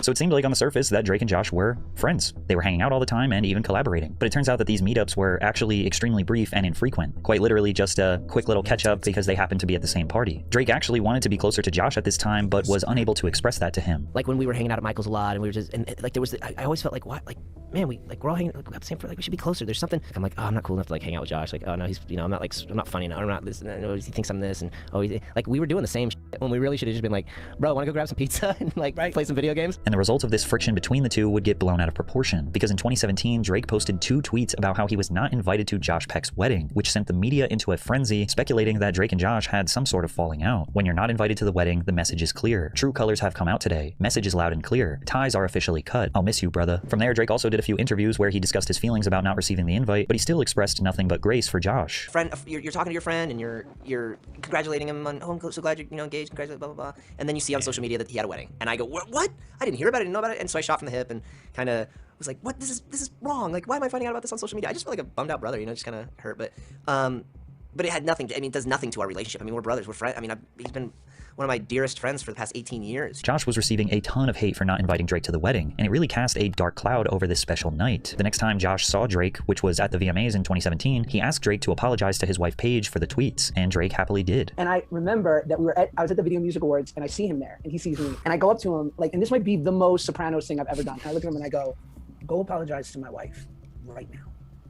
Speaker 28: So it seemed like on the surface that Drake and Josh were friends. They were hanging out all the time and even collaborating. But it turns out that these meetups were actually extremely brief and infrequent. Quite literally just a quick little catch up because they happened to be at the same party. Drake actually wanted to be closer to Josh at this time, but was unable to express that to him.
Speaker 9: Like when we were hanging out at Michael's a lot and we were just, and like there was, I always felt like, what? Like, man, we're all hanging at the same part, like we should be closer. There's something, I'm like, oh, I'm not cool enough to like hang out with Josh. Like, oh no, he's, I'm not funny enough. I'm not this, no, he thinks I'm this. And oh, like we were doing the same shit when we really should have just been like, bro, want to go grab some pizza and like play some video games?
Speaker 28: And the result of this friction between the two would get blown out of proportion, because in 2017, Drake posted 2 tweets about how he was not invited to Josh Peck's wedding, which sent the media into a frenzy, speculating that Drake and Josh had some sort of falling out. When you're not invited to the wedding, the message is clear. True colors have come out today. Message is loud and clear. Ties are officially cut. I'll miss you, brother. From there, Drake also did a few interviews where he discussed his feelings about not receiving the invite, but he still expressed nothing but grace for Josh.
Speaker 9: Friend, you're talking to your friend and you're congratulating him on, oh, I'm so glad you're engaged, congratulations, blah, blah, blah. And then you see on social media that he had a wedding. And I go, what? I didn't hear about it, I didn't know about it. And so I shot from the hip and kind of was like, what? This is wrong. Like, why am I finding out about this on social media? I just feel like a bummed out brother, just kind of hurt. But it had nothing to, it does nothing to our relationship. I mean, we're brothers, we're friends. I mean, he's been one of my dearest friends for the past 18 years.
Speaker 28: Josh was receiving a ton of hate for not inviting Drake to the wedding, and it really cast a dark cloud over this special night. The next time Josh saw Drake, which was at the VMAs in 2017, he asked Drake to apologize to his wife Paige for the tweets, and Drake happily did.
Speaker 6: And I remember that I was at the Video Music Awards, and I see him there, and he sees me, and I go up to him, like, and this might be the most Sopranos thing I've ever done. And I look at him and I go apologize to my wife right now.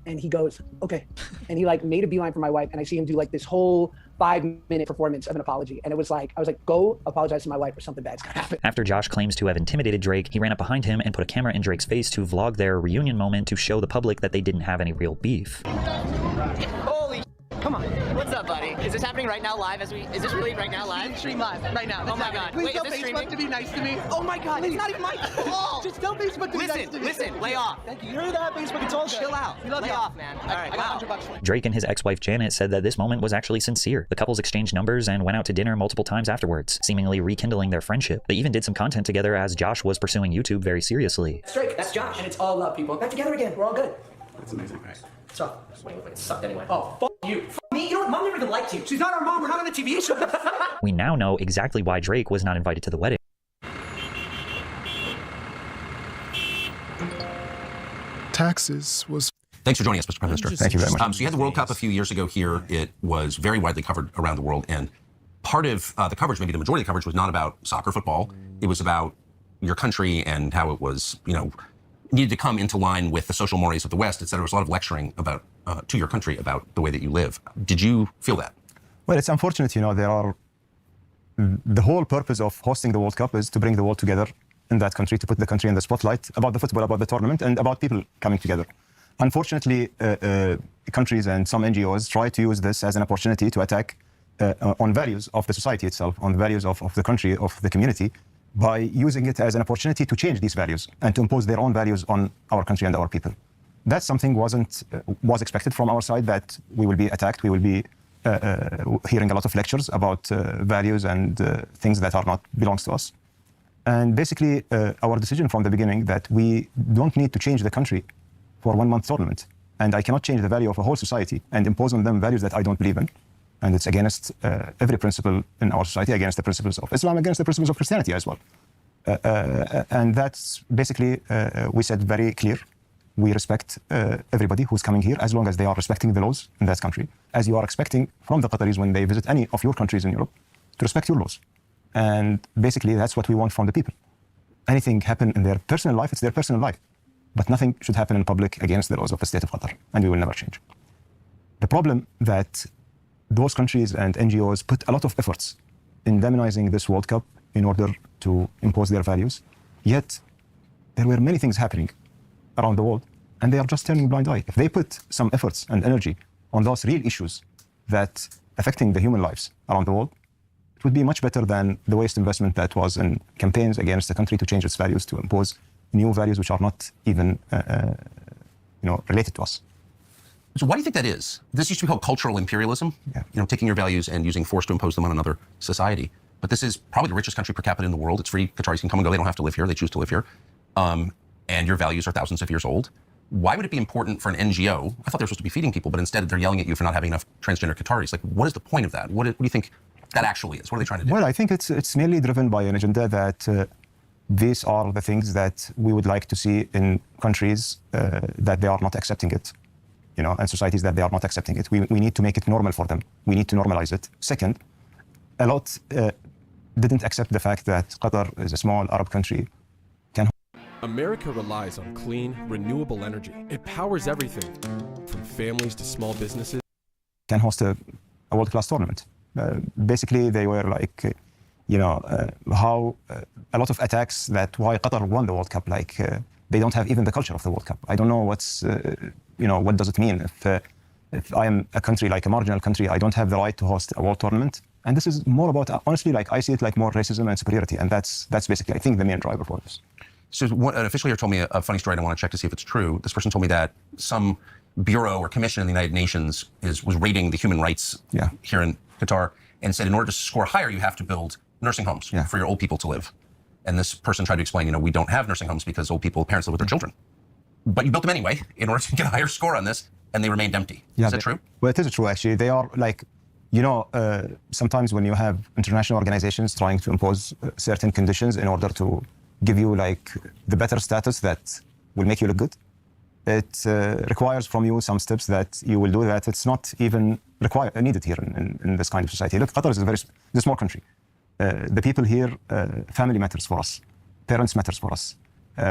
Speaker 6: And he goes, okay. And he like made a beeline for my wife, and I see him do like this whole 5-minute performance of an apology. And it was like, I was like, go apologize to my wife or something bad's gonna happen.
Speaker 28: After Josh claims to have intimidated Drake, he ran up behind him and put a camera in Drake's face to vlog their reunion moment to show the public that they didn't have any real beef.
Speaker 4: Holy come on. What's up, buddy? Is this happening right now live is this really right now live? Stream live right now. Oh my god.
Speaker 6: Please
Speaker 4: Wait,
Speaker 6: tell
Speaker 4: is this
Speaker 6: Facebook
Speaker 4: streaming?
Speaker 6: to be nice to me.
Speaker 4: Oh my god, it's not even my fault.
Speaker 6: Just tell Facebook to be nice to me.
Speaker 4: Listen, lay off.
Speaker 6: Thank you. You're that Facebook, it's all good.
Speaker 4: Chill out.
Speaker 6: We love
Speaker 4: lay
Speaker 6: you.
Speaker 4: off, man. All right,
Speaker 6: I got $100 for you.
Speaker 28: Drake and his ex-wife Janet said that this moment was actually sincere. The couples exchanged numbers and went out to dinner multiple times afterwards, seemingly rekindling their friendship. They even did some content together as Josh was pursuing YouTube very seriously.
Speaker 4: That's Drake, that's Josh, and it's all love, people. Back together again. We're all good.
Speaker 5: That's amazing, right?
Speaker 4: What's up? It sucked anyway. Oh, fuck you. Fuck me. You know what? Mom never even liked you. She's not our mom. We're not on the TV show.
Speaker 28: We now know exactly why Drake was not invited to the wedding.
Speaker 5: Taxes was...
Speaker 12: Thanks for joining us, Mr. Prime Minister.
Speaker 5: Thank you very much.
Speaker 12: So you had the World Cup a few years ago here. It was very widely covered around the world, and part of the coverage, maybe the majority of the coverage, was not about soccer, football. It was about your country and how it was, needed to come into line with the social mores of the West, et cetera. There was a lot of lecturing about to your country about the way that you live. Did you feel that?
Speaker 18: Well, it's unfortunate, the whole purpose of hosting the World Cup is to bring the world together in that country, to put the country in the spotlight about the football, about the tournament, and about people coming together. Unfortunately, countries and some NGOs try to use this as an opportunity to attack on values of the society itself, on the values of the country, of the community, by using it as an opportunity to change these values and to impose their own values on our country and our people. That's something was expected from our side, that we will be attacked, we will be hearing a lot of lectures about values and things that are not belongs to us. And basically, our decision from the beginning that we don't need to change the country for a 1-month tournament. And I cannot change the value of a whole society and impose on them values that I don't believe in. And it's against every principle in our society, against the principles of Islam, against the principles of Christianity as well. And that's basically, we said very clear, we respect everybody who's coming here as long as they are respecting the laws in that country, as you are expecting from the Qataris when they visit any of your countries in Europe to respect your laws. And basically, that's what we want from the people. Anything happen in their personal life, it's their personal life. But nothing should happen in public against the laws of the state of Qatar, and we will never change. The problem that those countries and NGOs put a lot of efforts in demonizing this World Cup in order to impose their values, yet there were many things happening around the world, and they are just turning a blind eye. If they put some efforts and energy on those real issues that affecting the human lives around the world, it would be much better than the waste investment that was in campaigns against the country to change its values, to impose new values which are not even related to us.
Speaker 12: So why do you think that is? This used to be called cultural imperialism, taking your values and using force to impose them on another society. But this is probably the richest country per capita in the world. It's free. Qataris can come and go. They don't have to live here. They choose to live here. And your values are thousands of years old. Why would it be important for an NGO? I thought they were supposed to be feeding people, but instead they're yelling at you for not having enough transgender Qataris. Like, what is the point of that? What do you think that actually is? What are they trying to do?
Speaker 18: Well, I think it's mainly driven by an agenda that these are the things that we would like to see in countries that they are not accepting it, and societies that they are not accepting it. We need to make it normal for them. We need to normalize it. Second, a lot didn't accept the fact that Qatar is a small Arab country.
Speaker 7: America relies on clean, renewable energy. It powers everything from families to small businesses.
Speaker 18: Can host a world-class tournament. Basically, they were like, how a lot of attacks that why Qatar won the World Cup, like they don't have even the culture of the World Cup. I don't know what's, what does it mean if I am a country, like a marginal country, I don't have the right to host a world tournament. And this is more about, honestly, like I see it like more racism and superiority. And that's basically, I think, the main driver for this.
Speaker 12: So an official here told me a funny story, and I want to check to see if it's true. This person told me that some bureau or commission in the United Nations was rating the human rights here in Qatar and said in order to score higher, you have to build nursing homes for your old people to live. And this person tried to explain, we don't have nursing homes because old people, parents live with their children. But you built them anyway in order to get a higher score on this, and they remained empty. Is that true?
Speaker 18: Well, it is true, actually. They are like, sometimes when you have international organizations trying to impose certain conditions in order to give you like the better status that will make you look good, it requires from you some steps that you will do that it's not even needed here in this kind of society. Look, Qatar is a small country. The people here, family matters for us. Parents matters for us.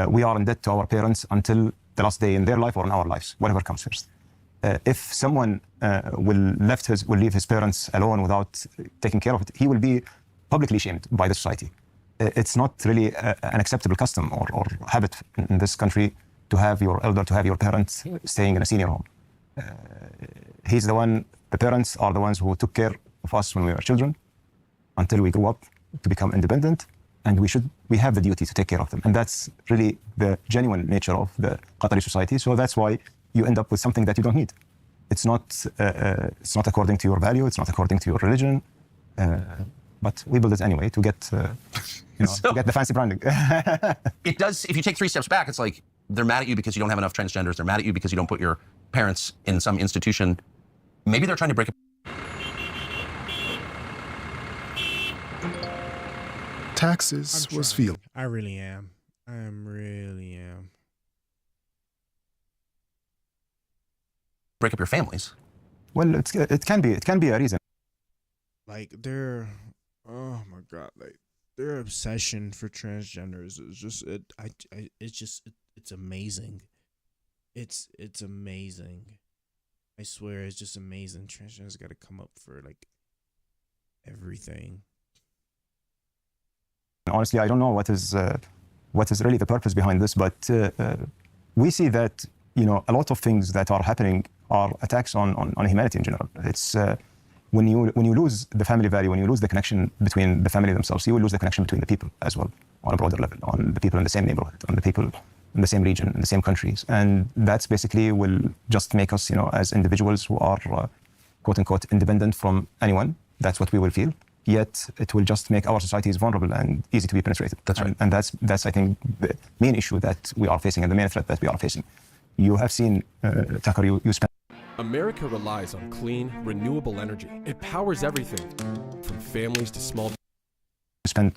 Speaker 18: We are in debt to our parents until the last day in their life or in our lives, whatever comes first. If someone will leave his parents alone without taking care of it, he will be publicly shamed by the society. It's not really an acceptable custom or habit in this country to have your elder, to have your parents staying in a senior home. The parents are the ones who took care of us when we were children until we grew up to become independent, and we have the duty to take care of them. And that's really the genuine nature of the Qatari society. So that's why you end up with something that you don't need. It's not according to your value, it's not according to your religion, but we build it anyway to get, to get the fancy branding.
Speaker 12: It does, if you take 3 steps back, it's like they're mad at you because you don't have enough transgenders. They're mad at you because you don't put your parents in some institution. Maybe they're trying to break up.
Speaker 5: Taxes was feel.
Speaker 1: I really am. I really am.
Speaker 12: Break up your families.
Speaker 18: Well, it can be a reason.
Speaker 1: Like oh my God, like their obsession for transgenders is just it's amazing. It's amazing. I swear, it's just amazing. Transgenders got to come up for like everything.
Speaker 18: Honestly, I don't know what is really the purpose behind this, but we see that a lot of things that are happening are attacks on humanity in general. It's when you lose the family value, when you lose the connection between the family themselves, you will lose the connection between the people as well on a broader level, on the people in the same neighborhood, on the people in the same region, in the same countries, and that's basically will just make us, as individuals who are quote unquote independent from anyone. That's what we will feel. Yet it will just make our societies vulnerable and easy to be penetrated.
Speaker 12: That's right.
Speaker 18: And that's I think the main issue that we are facing and the main threat that we are facing. You have seen, Tucker, you spent.
Speaker 7: America relies on clean, renewable energy. It powers everything from families to small.
Speaker 18: Spent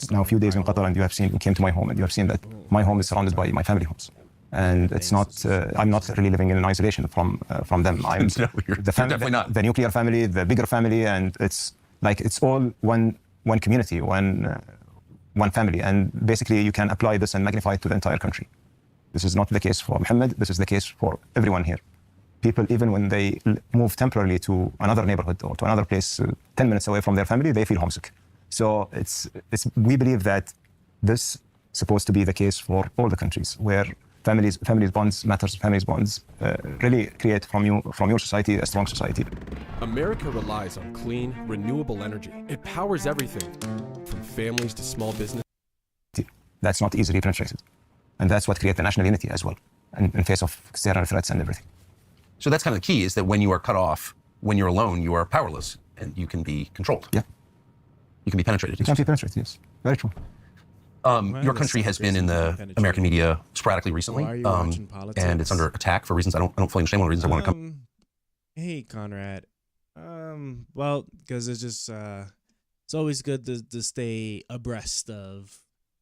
Speaker 18: now a few days in Qatar, and you came to my home, and you have seen that my home is surrounded by my family homes. And it's not, I'm not really living in isolation from them. I'm the family,
Speaker 12: definitely not.
Speaker 18: The nuclear family, the bigger family, and it's all one community, one family. And basically you can apply this and magnify it to the entire country. This is not the case for Mohammed, this is the case for everyone here. People, even when they move temporarily to another neighborhood or to another place 10 minutes away from their family, they feel homesick. So we believe that this is supposed to be the case for all the countries, where families bonds matters. Families bonds really create from your society a strong society.
Speaker 7: America relies on clean, renewable energy. It powers everything from families to small business.
Speaker 18: That's not easily penetrated, and that's what creates the national unity as well, in face of external threats and everything.
Speaker 12: So that's kind of the key, is that when you are cut off, when you're alone, you are powerless, and you can be controlled.
Speaker 18: Yeah.
Speaker 12: You can be penetrated.
Speaker 18: You can be penetrated, yes. Very true.
Speaker 12: Your country has been in the American media sporadically recently, and it's under attack for reasons I don't fully understand. One of the reasons I want to come.
Speaker 1: Hey, Conrad. Well, because it's just it's always good to stay abreast of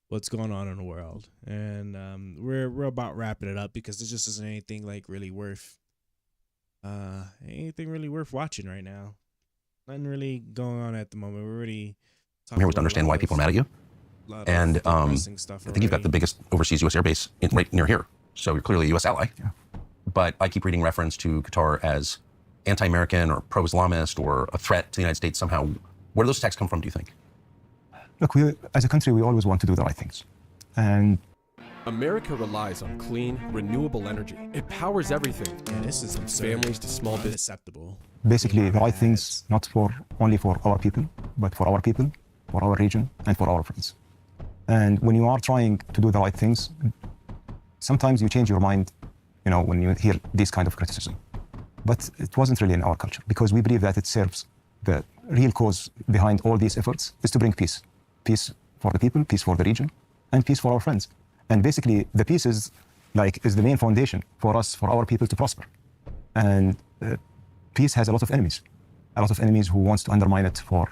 Speaker 1: what's going on in the world, and we're about wrapping it up because there just isn't anything really worth watching right now. Nothing really going on at the moment. We're already.
Speaker 12: I'm here was to understand why people are mad at you. And I think you've got the biggest overseas U.S. airbase right near here. So you're clearly a U.S. ally.
Speaker 18: Yeah.
Speaker 12: But I keep reading reference to Qatar as anti-American or pro-Islamist or a threat to the United States somehow. Where do those attacks come from, do you think?
Speaker 18: Look, as a country, we always want to do the right things. And
Speaker 7: America relies on clean, renewable energy. It powers everything.
Speaker 1: Yeah, this is absurd.
Speaker 7: Families to small business.
Speaker 1: Unacceptable.
Speaker 18: Basically, the right things, not only for our people, but for our people, for our region, and for our friends. And when you are trying to do the right things, sometimes you change your mind, when you hear this kind of criticism. But it wasn't really in our culture, because we believe that it serves the real cause behind all these efforts is to bring peace. Peace for the people, peace for the region, and peace for our friends. And basically, the peace is the main foundation for us, for our people to prosper. And peace has a lot of enemies who wants to undermine it for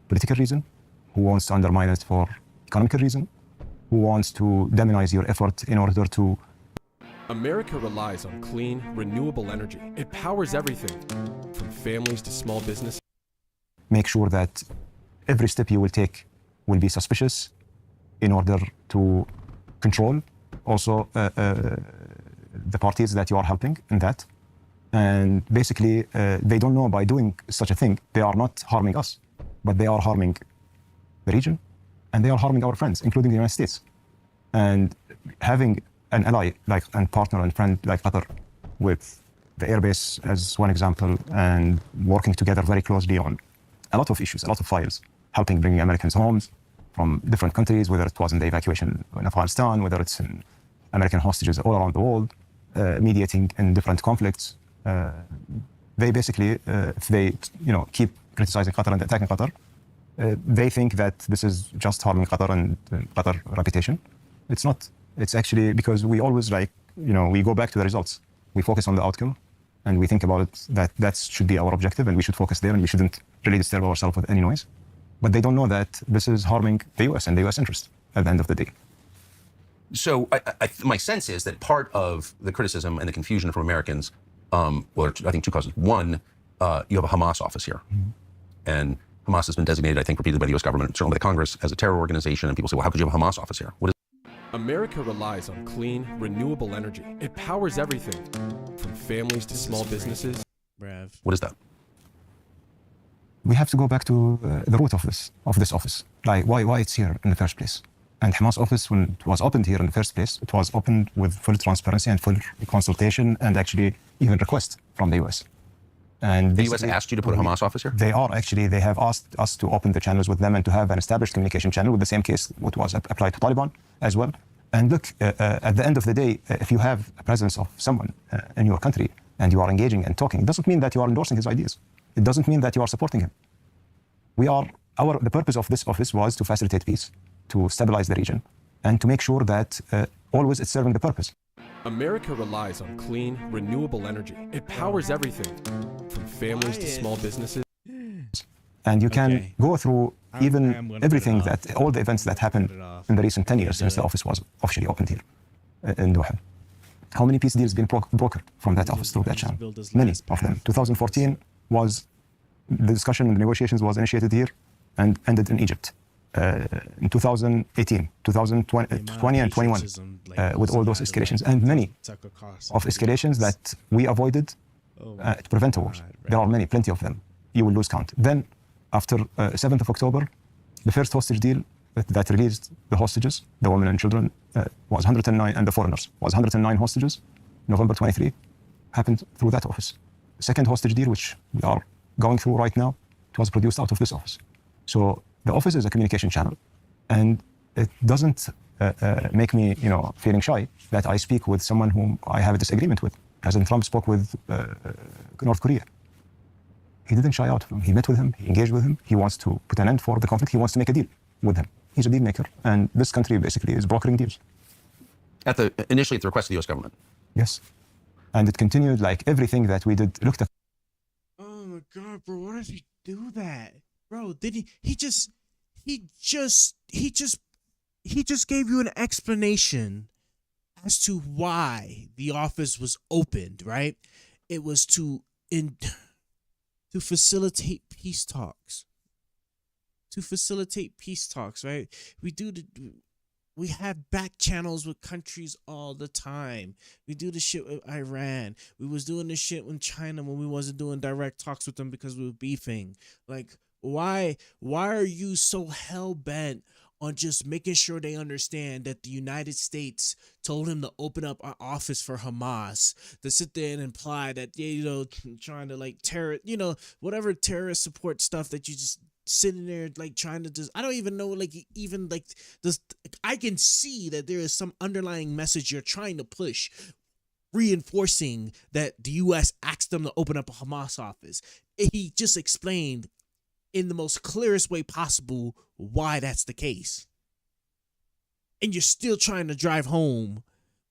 Speaker 18: political reason, who wants to undermine it for economical reason, who wants to demonize your effort in order to.
Speaker 7: America relies on clean, renewable energy. It powers everything from families to small business.
Speaker 18: Make sure that every step you will take will be suspicious in order to control also the parties that you are helping in that. And basically, they don't know by doing such a thing, they are not harming us, but they are harming the region, and they are harming our friends, including the United States. And having an ally and partner and friend like Qatar with the airbase as one example, and working together very closely on a lot of issues, a lot of files, helping bring Americans homes from different countries, whether it was in the evacuation in Afghanistan, whether it's in American hostages all around the world, mediating in different conflicts. They basically, if they keep criticizing Qatar and attacking Qatar, they think that this is just harming Qatar and Qatar reputation. It's not. It's actually because we always we go back to the results. We focus on the outcome, and we think about it, that should be our objective, and we should focus there, and we shouldn't really disturb ourselves with any noise. But they don't know that this is harming the U.S. and the U.S. interest at the end of the day.
Speaker 12: So my sense is that part of the criticism and the confusion from Americans, I think two causes. One, you have a Hamas office here. Mm-hmm. And Hamas has been designated, I think, repeatedly by the U.S. government, certainly by the Congress, as a terror organization. And people say, well, how could you have a Hamas office here?
Speaker 7: America relies on clean, renewable energy. It powers everything from families to small businesses.
Speaker 12: What is that?
Speaker 18: We have to go back to the root of this office. Why it's here in the first place. And Hamas office, when it was opened here in the first place, it was opened with full transparency and full consultation, and actually even request from the U.S. And
Speaker 12: the U.S. asked you to put a Hamas office here?
Speaker 18: They have asked us to open the channels with them and to have an established communication channel with the same case what was applied to Taliban as well. And look, at the end of the day, if you have a presence of someone in your country and you are engaging and talking, it doesn't mean that you are endorsing his ideas. It doesn't mean that you are supporting him. The purpose of this office was to facilitate peace, to stabilize the region, and to make sure that always it's serving the purpose.
Speaker 7: America relies on clean, renewable energy. It powers everything from families to small businesses.
Speaker 18: And you can
Speaker 1: Okay.
Speaker 18: go through
Speaker 1: I'm
Speaker 18: even
Speaker 1: gonna
Speaker 18: everything
Speaker 1: cut it off.
Speaker 18: that, all the events that happened in the recent 10 years since the office was officially opened here in Doha. How many peace deals been brokered from that office through that channel? Many of them. 2014 was, the discussion and the negotiations was initiated here and ended in Egypt. In 2018, 2020 and 21, with all those escalations, and many of escalations that we avoided to prevent a war. There are many, plenty of them. You will lose count. Then, after 7th of October, the first hostage deal that released the hostages, the women and children, was 109, and the foreigners, was 109 hostages. November 23 happened through that office. The second hostage deal, which we are going through right now, it was produced out of this office. So the office is a communication channel, and it doesn't make me, feeling shy that I speak with someone whom I have a disagreement with. President Trump spoke with North Korea. He didn't shy out from him. He met with him. He engaged with him. He wants to put an end for the conflict. He wants to make a deal with him. He's a deal maker, and this country basically is brokering deals.
Speaker 12: Initially at the request of the U.S. government.
Speaker 18: Yes, and it continued like everything that we did. Looked at.
Speaker 1: Oh my God, bro! Why does he do that, bro? Did he just gave you an explanation as to why the office was opened, right? It was to facilitate peace talks. To facilitate peace talks, right? We have back channels with countries all the time. We do the shit with Iran. We was doing this shit with China when we wasn't doing direct talks with them because we were beefing. Like, why are you so hell bent on just making sure they understand that the United States told him to open up an office for Hamas, to sit there and imply that, trying to like terror, whatever terrorist support stuff that you just sitting there like trying to just, I don't even know, like even like this, I can see that there is some underlying message you're trying to push, reinforcing that the U.S. asked them to open up a Hamas office. He just explained in the most clearest way possible why that's the case. And you're still trying to drive home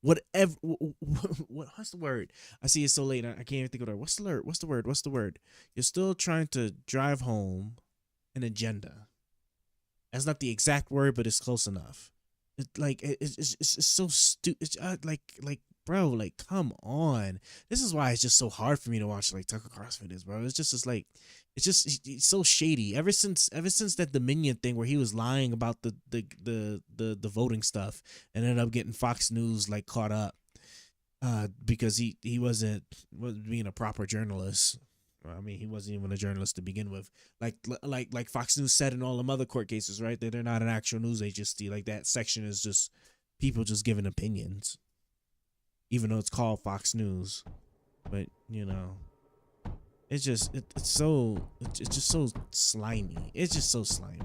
Speaker 1: whatever, what's the word? I see it so late, I can't even think of it. What's the word? You're still trying to drive home an agenda. That's not the exact word, but it's close enough. It's so stupid. Like, bro, like, come on. This is why it's just so hard for me to watch like Tucker Carlson videos, bro. It's so shady. Ever since that Dominion thing where he was lying about the voting stuff and ended up getting Fox News like caught up because he wasn't being a proper journalist. I mean, he wasn't even a journalist to begin with. Like Fox News said in all them other court cases, right? That they're not an actual news agency. Like, that section is just people just giving opinions, even though it's called Fox News. But it's just so slimy. It's just so slimy.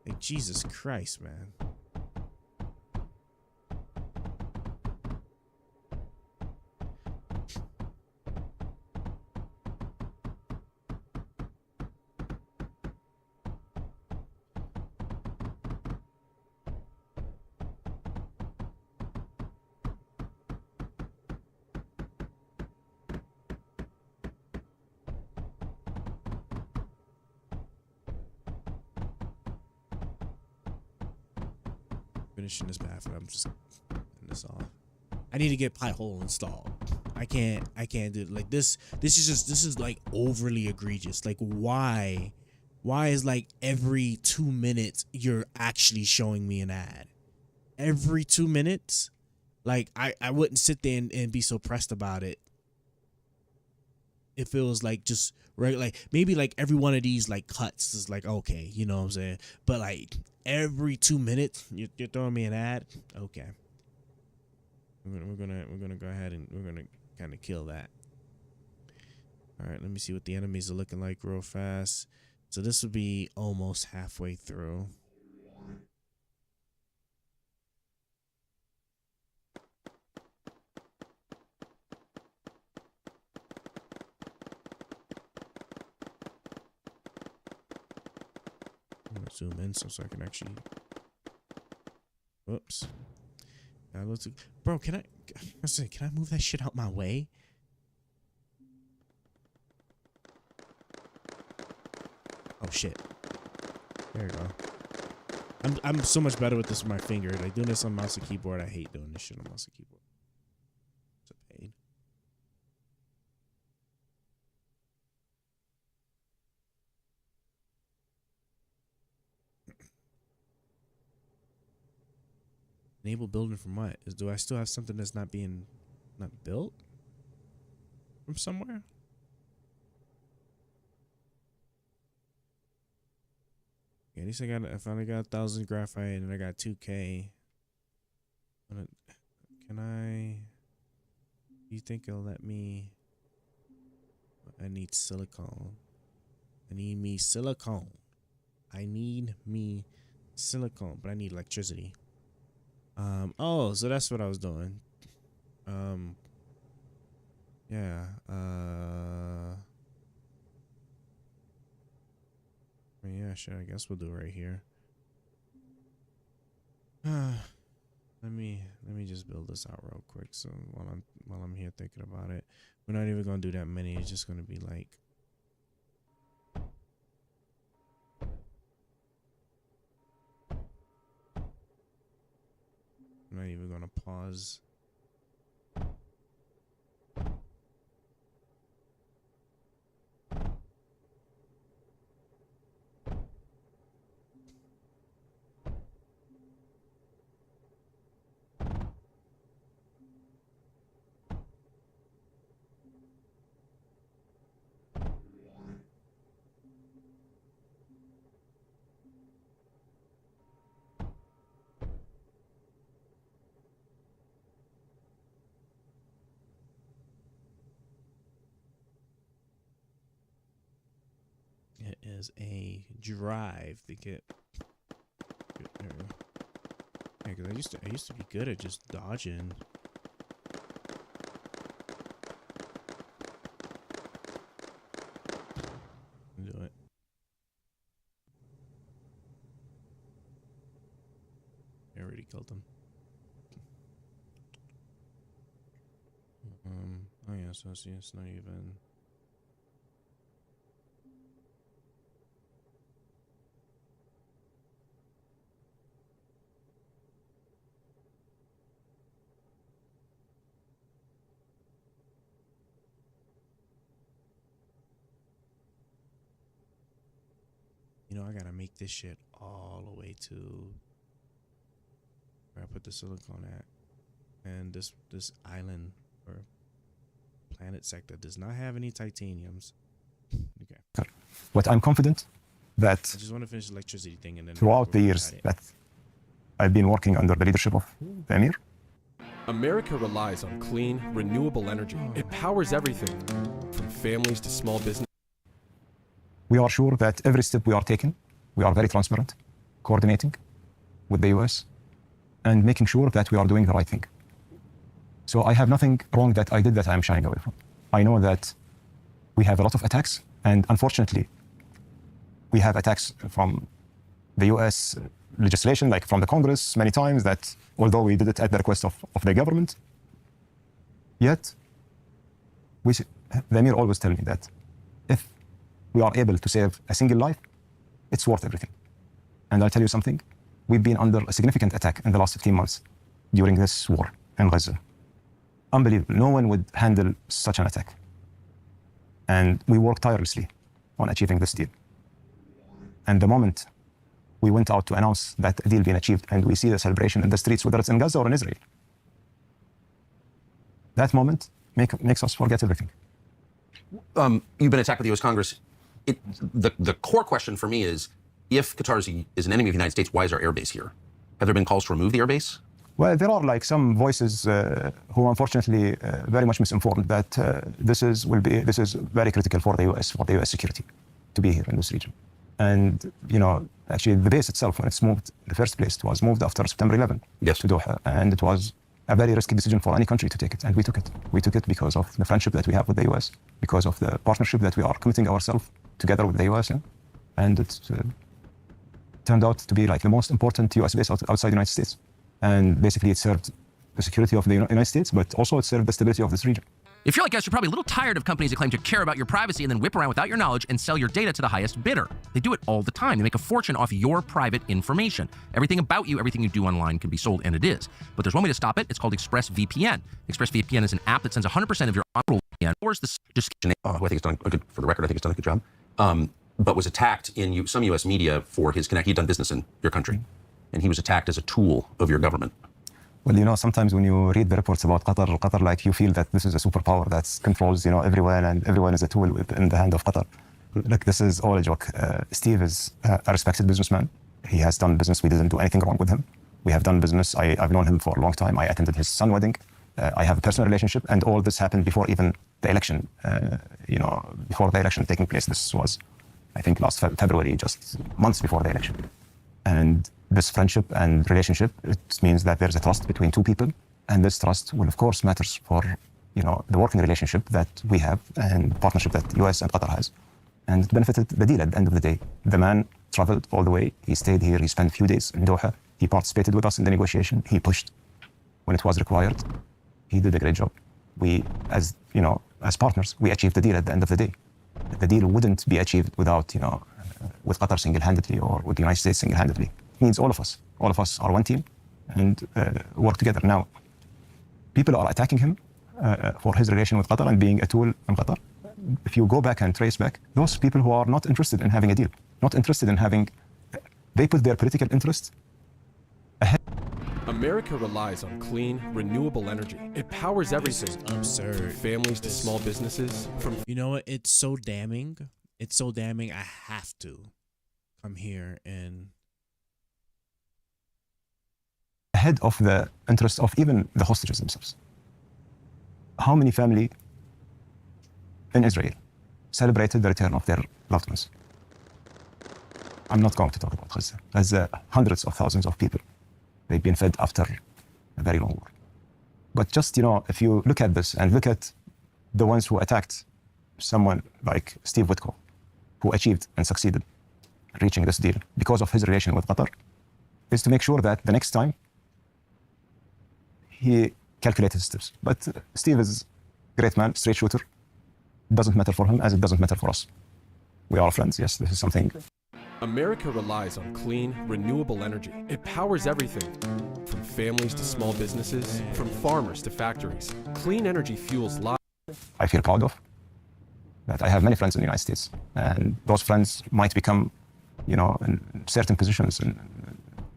Speaker 1: Like, Jesus Christ, man. Finishing this bathroom. I'm just cutting this off. I need to get Pi-hole installed. I can't do it. Like, this is like overly egregious. Like, why is like every 2 minutes you're actually showing me an ad? Every 2 minutes? Like, I wouldn't sit there and be so pressed about it if it was like just regular, like maybe like every one of these like cuts is like, okay, you know what I'm saying? But like every 2 minutes you're throwing me an ad. Okay, we're gonna go ahead and we're gonna kind of kill that. All right, let me see what the enemies are looking like real fast. So this would be almost halfway through. I'm gonna zoom in so I can actually. Whoops. Bro, can Listen, can I move that shit out my way? Oh shit. There you go. I'm so much better with this with my finger. Like doing this on mouse and keyboard, I hate doing this shit on mouse and keyboard. It's a pain. Enable building from what? Do I still have something that's not built from somewhere? Okay, at least I finally got 1,000 graphite and I got 2K. Can I? Do you think it'll let me? I need silicone. I need me silicone. I need me silicone, but I need electricity. Oh, so that's what I was doing. Yeah. Yeah, sure. I guess we'll do it right here. Let me just build this out real quick. So while I'm here thinking about it, we're not even gonna do that many. It's just gonna be like. I'm not even gonna pause. It is a drive to get. There we go. Yeah, because I used to be good at just dodging. Do it. I already killed him. Oh yeah, so see, it's not even. You know, I gotta make this shit all the way to where I put the silicone at. And this island or planet sector does not have any titaniums. Okay.
Speaker 18: But I'm confident that
Speaker 1: I just want to finish the electricity thing and then
Speaker 18: throughout the years that I've been working under the leadership of the Emir,
Speaker 7: America relies on clean, renewable energy. It powers everything from families to small business.
Speaker 18: we are sure that every step we are taking, we are very transparent, coordinating with the US, and making sure that we are doing the right thing. So I have nothing wrong that I did that I'm shying away from. I know that we have a lot of attacks, and unfortunately, we have attacks from the US legislation, like from the Congress many times, that although we did it at the request of the government, yet the Emir always tell me that if we are able to save a single life, it's worth everything. And I'll tell you something, we've been under a significant attack in the last 15 months during this war in Gaza. Unbelievable. No one would handle such an attack. And we worked tirelessly on achieving this deal. And the moment we went out to announce that deal being achieved and we see the celebration in the streets, whether it's in Gaza or in Israel, that moment makes us forget everything.
Speaker 12: You've been attacked by the U.S. Congress. The core question for me is, if Qatar is an enemy of the United States, why is our airbase here? Have there been calls to remove the airbase?
Speaker 18: Well, there are like some voices who unfortunately very much misinformed that this is very critical for the US security to be here in this region. And you know, actually the base itself, when it's moved in the first place, it was moved after September 11 to Doha, and it was a very risky decision for any country to take it, and we took it. We took it because of the friendship that we have with the US, because of the partnership that we are committing ourselves together with the US in, and it turned out to be like the most important US base outside the United States. And basically it served the security of the United States, but also it served the stability of this region.
Speaker 12: If you're like us, you're probably a little tired of companies that claim to care about your privacy and then whip around without your knowledge and sell your data to the highest bidder. They do it all the time. They make a fortune off your private information. Everything about you, everything you do online can be sold, and it is. But there's one way to stop it. It's called ExpressVPN. ExpressVPN is an app that sends 100% of your online VPN. I think it's done good for the record. I think it's done a good job. But was attacked in some U.S. media for his connect. He'd done business in your country, and he was attacked as a tool of your government.
Speaker 18: Well, sometimes when you read the reports about Qatar, like you feel that this is a superpower that controls, everyone, and everyone is a tool in the hand of Qatar. Look, this is all a joke. Steve is a respected businessman. He has done business. We didn't do anything wrong with him. We have done business. I've known him for a long time. I attended his son's wedding. I have a personal relationship, and all this happened before even the election. Before the election taking place. This was, I think, last February, just months before the election. And this friendship and relationship, it means that there's a trust between two people, and this trust will, of course, matters for the working relationship that we have and partnership that U.S. and Qatar has, and it benefited the deal at the end of the day. The man traveled all the way. He stayed here. He spent a few days in Doha. He participated with us in the negotiation. He pushed when it was required. He did a great job. We, as partners, we achieved the deal at the end of the day. The deal wouldn't be achieved without, with Qatar single-handedly or with the United States single-handedly. It means all of us are one team and work together. Now, people are attacking him for his relation with Qatar and being a tool in Qatar. If you go back and trace back, those people who are not interested in having a deal, not interested in having, they put their political interest ahead.
Speaker 7: America relies on clean, renewable energy. It powers everything.
Speaker 1: This is absurd.
Speaker 7: From families to small businesses.
Speaker 1: You know what? It's so damning. It's so damning. I have to come here and
Speaker 18: ahead of the interest of even the hostages themselves. How many family in Israel celebrated the return of their loved ones? I'm not going to talk about Gaza. There's hundreds of thousands of people. They've been fed after a very long war. But just, if you look at this and look at the ones who attacked someone like Steve Witkoff, who achieved and succeeded reaching this deal because of his relation with Qatar, is to make sure that the next time he calculates his steps. But Steve is a great man, straight shooter. It doesn't matter for him as it doesn't matter for us. We are friends. Yes, this is something.
Speaker 7: America relies on clean, renewable energy. It powers everything, from families to small businesses, from farmers to factories. Clean energy fuels lives.
Speaker 18: I feel proud of that. I have many friends in the United States, and those friends might become, in certain positions,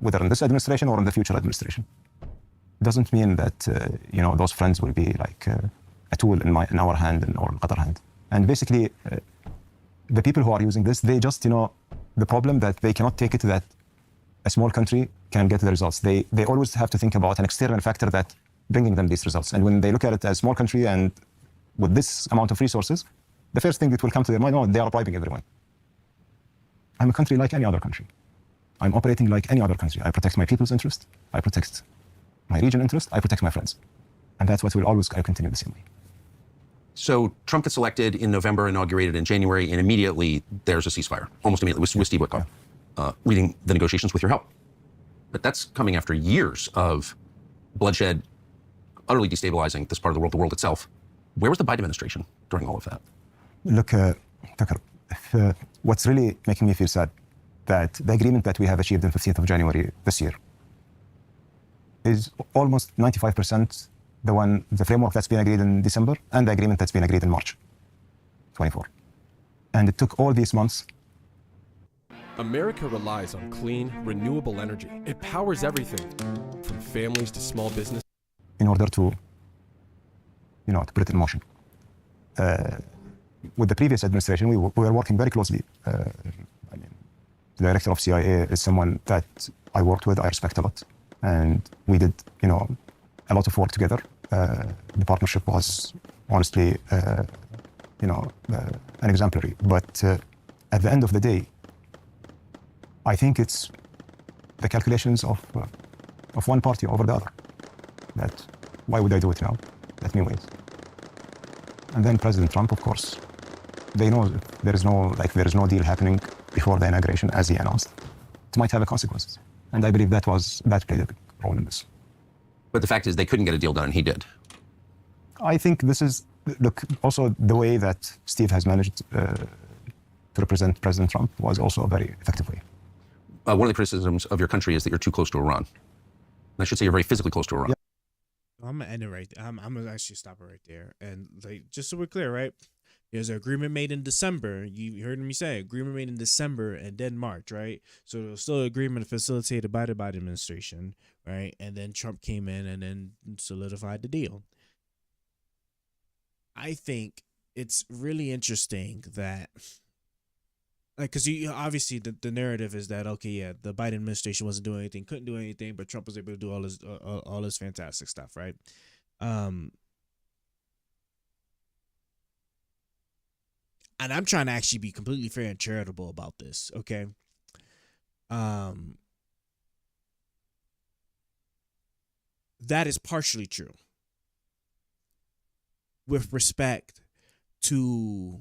Speaker 18: whether in this administration or in the future administration. It doesn't mean that, those friends will be like a tool in our hand or in Qatar hand. And basically, the people who are using this, they just, the problem that they cannot take it that a small country can get the results. They always have to think about an external factor that bringing them these results. And when they look at it as a small country and with this amount of resources, the first thing that will come to their mind, they are bribing everyone. I'm a country like any other country. I'm operating like any other country. I protect my people's interest. I protect my region interest. I protect my friends. And that's what will always continue the same way.
Speaker 12: So Trump gets elected in November, inaugurated in January, and immediately there's a ceasefire, almost immediately, with Steve Witkoff leading the negotiations with your help. But that's coming after years of bloodshed, utterly destabilizing this part of the world itself. Where was the Biden administration during all of that?
Speaker 18: Look, Tucker, what's really making me feel sad that the agreement that we have achieved on 15th of January this year is almost 95% the framework that's been agreed in December and the agreement that's been agreed in March 24. And it took all these months.
Speaker 7: America relies on clean, renewable energy. It powers everything, from families to small business.
Speaker 18: In order to, to put it in motion. With the previous administration, we were working very closely. The director of CIA is someone that I worked with, I respect a lot. And we did, a lot of work together. The partnership was honestly, an exemplary. But at the end of the day, I think it's the calculations of one party over the other. That why would I do it now? Let me wait. And then President Trump, of course, they know there is no deal happening before the inauguration as he announced. It might have consequences. And I believe that played a big role in this.
Speaker 12: But the fact is they couldn't get a deal done, and he did.
Speaker 18: I think this is, look, also the way that Steve has managed to represent President Trump was also a very effective way.
Speaker 12: One of the criticisms of your country is that you're too close to Iran. I should say you're very physically close to Iran.
Speaker 1: I'm gonna end it right there. I'm gonna actually stop it right there. And like, just so we're clear, right? There's an agreement made in December. You heard me say agreement made in December and then March, right? So there was still an agreement facilitated by the Biden administration, right? And then Trump came in and then solidified the deal. I think it's really interesting that, like, because you obviously the narrative is that, okay, yeah, the Biden administration wasn't doing anything, couldn't do anything, but Trump was able to do all this fantastic stuff, right? And I'm trying to actually be completely fair and charitable about this, okay? That is partially true with respect to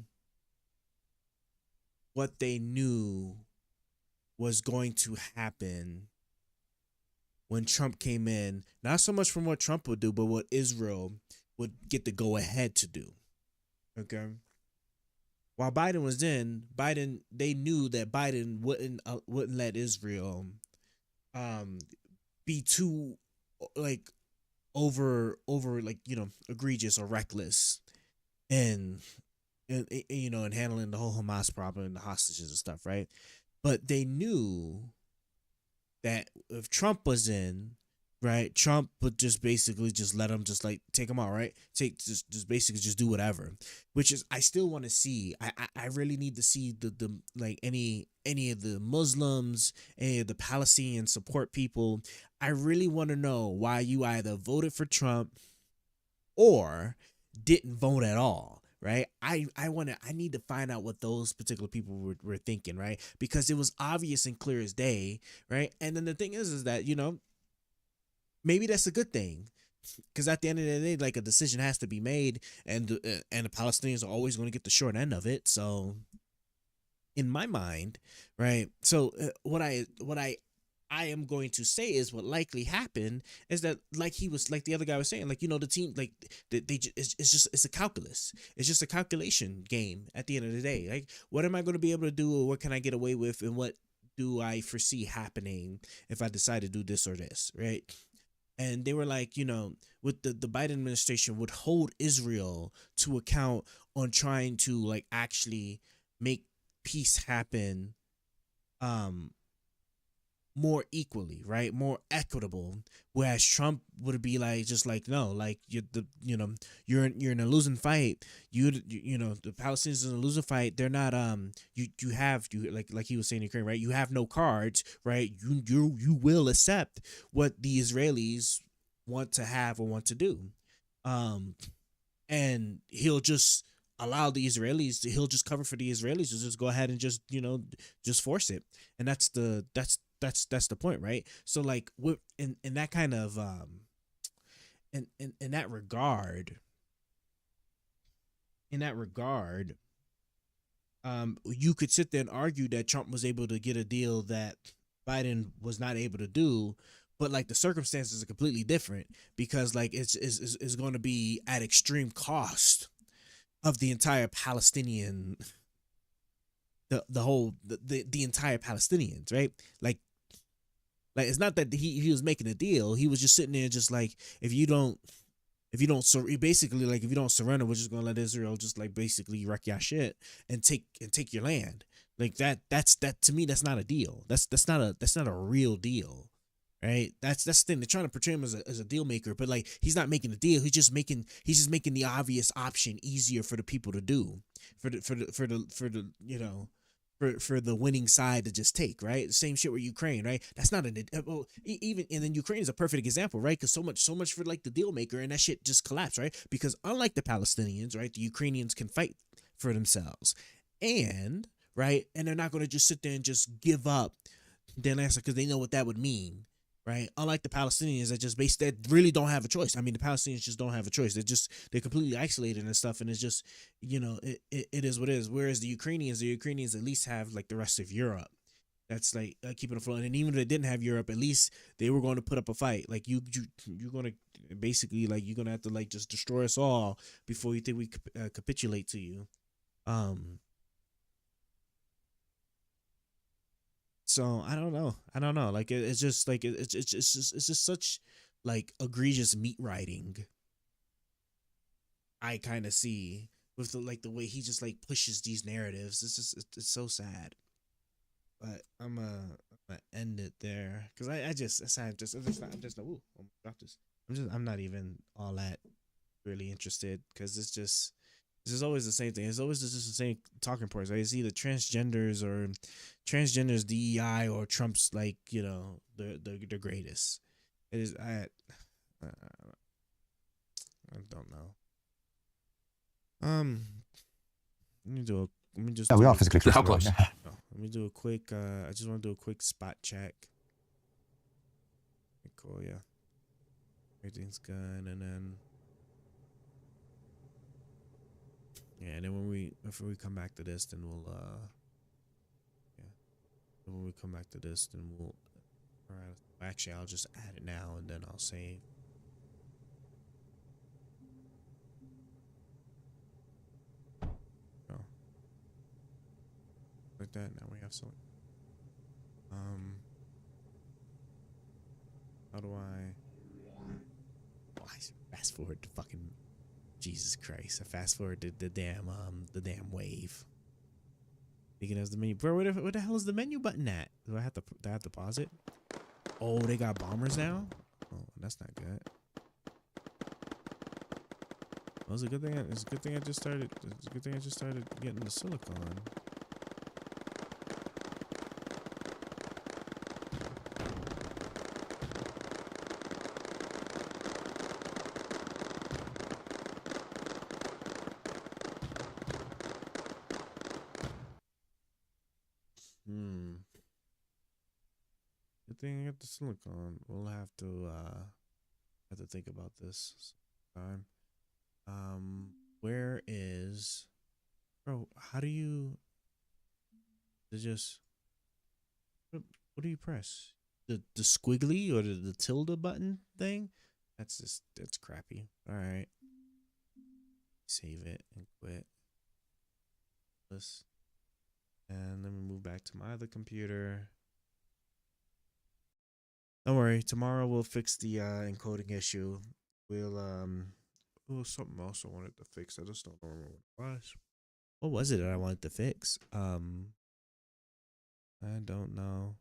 Speaker 1: what they knew was going to happen when Trump came in. Not so much from what Trump would do, but what Israel would get the go ahead to do. Okay. While Biden was in, they knew that Biden wouldn't let Israel be too like over like, you know, egregious or reckless and you know, and handling the whole Hamas problem and the hostages and stuff, right? But they knew that if Trump was in, right, Trump would just basically just let them just like take them out, right? Just basically just do whatever. Which is, I still want to see. I really need to see the like any of the Muslims, any of the Palestinian support people. I really want to know why you either voted for Trump or didn't vote at all. Right. I need to find out what those particular people were thinking. Right. Because it was obvious and clear as day. Right. And then the thing is that, you know, maybe that's a good thing, because at the end of the day, like, a decision has to be made, and the Palestinians are always going to get the short end of it. So in my mind, right. So what I am going to say is what likely happened is that, like the other guy was saying, like, you know, the team, like it's a calculus. It's just a calculation game at the end of the day. Like, what am I going to be able to do, or what can I get away with, and what do I foresee happening if I decide to do this or this, right? And they were like, you know, with the Biden administration would hold Israel to account on trying to, like, actually make peace happen more equally, right? More equitable. Whereas Trump would be like, just like, no, like, you're in a losing fight. You know, the Palestinians in a losing fight. They're not you like he was saying in Ukraine, right? You have no cards, right? You will accept what the Israelis want to have or want to do, and he'll just allow the Israelis. He'll just cover for the Israelis to just go ahead and just, you know, just force it. And that's the point, right? So, like, in that kind of in that regard, you could sit there and argue that Trump was able to get a deal that Biden was not able to do, but, like, the circumstances are completely different, because, like, it's going to be at extreme cost of the entire Palestinian, the entire Palestinians, right? Like it's not that he was making a deal. He was just sitting there just like, if you don't basically, like, if you don't surrender, we're just gonna let Israel just, like, basically wreck your shit and take your land. Like, that's to me, that's not a deal. That's not a real deal, right? That's the thing. They're trying to portray him as a deal maker, but, like, he's not making a deal. He's just making the obvious option easier for the people to do, for the you know, for the winning side to just take, right? The same shit with Ukraine, right? That's not even, and then Ukraine is a perfect example, right? Because so much for, like, the deal maker, and that shit just collapsed, right? Because unlike the Palestinians, right, the Ukrainians can fight for themselves, and right, and they're not going to just sit there and just give up their land, because they know what that would mean. Right, unlike the Palestinians that really don't have a choice. I mean, the Palestinians just don't have a choice. They're completely isolated and stuff, and it's just, you know, it is what it is. Whereas the Ukrainians at least have, like, the rest of Europe, that's like keeping afloat. And even if they didn't have Europe, at least they were going to put up a fight. Like you're going to basically like you're going to have to like just destroy us all before you think we capitulate to you. So I don't know. Like it's just like it's just such like egregious meat riding. I kind of see with the way he just like pushes these narratives. It's so sad. But I'm gonna end it there because I'm not even all that really interested because it's just always the same thing. It's always just the same talking points. Right? It's either transgenders or transgenders DEI or Trump's like the greatest. It is I don't know. Let me do a let me just
Speaker 18: Yeah,
Speaker 1: do
Speaker 18: we are
Speaker 1: a-
Speaker 18: physically close.
Speaker 12: How
Speaker 18: to
Speaker 12: close?
Speaker 18: them.
Speaker 1: Let me do a quick I just want to do a quick spot check. Okay, cool, yeah. Everything's good, and then yeah, and then if we come back to this, then we'll yeah. And when we come back to this, then we'll all right. Actually, I'll just add it now, and then I'll save. Oh. Like that. Now we have some. How do I? Oh, I fast forward to fucking Jesus Christ! I fast forward to the damn wave. Thinking as the menu, bro. Where the hell is the menu button at? Do I have to pause it? Oh, they got bombers now. Oh, that's not good. Well, it's a good thing. It's a good thing I just started. It's a good thing I just started getting the silicon. Good thing I got the silicon. We'll have to think about this sometime. Where is, bro? How do you? Just what do you press? The squiggly or the tilde button thing? That's crappy. All right, save it and quit this, and let me move back to my other computer. Don't worry. Tomorrow we'll fix the encoding issue. We'll oh, something else I wanted to fix. I just don't remember what it was. What was it that I wanted to fix? I don't know.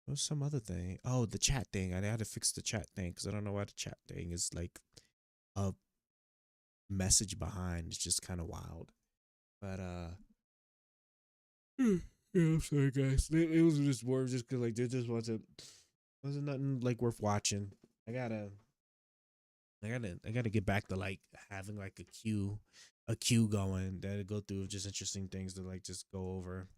Speaker 1: What was some other thing? Oh, the chat thing. I had to fix the chat thing because I don't know why the chat thing is like a message behind. It's just kind of wild. But yeah, I'm sorry, guys. It was just more just because like there just wasn't nothing like worth watching. I gotta get back to like having like a queue going that'll go through just interesting things to like just go over.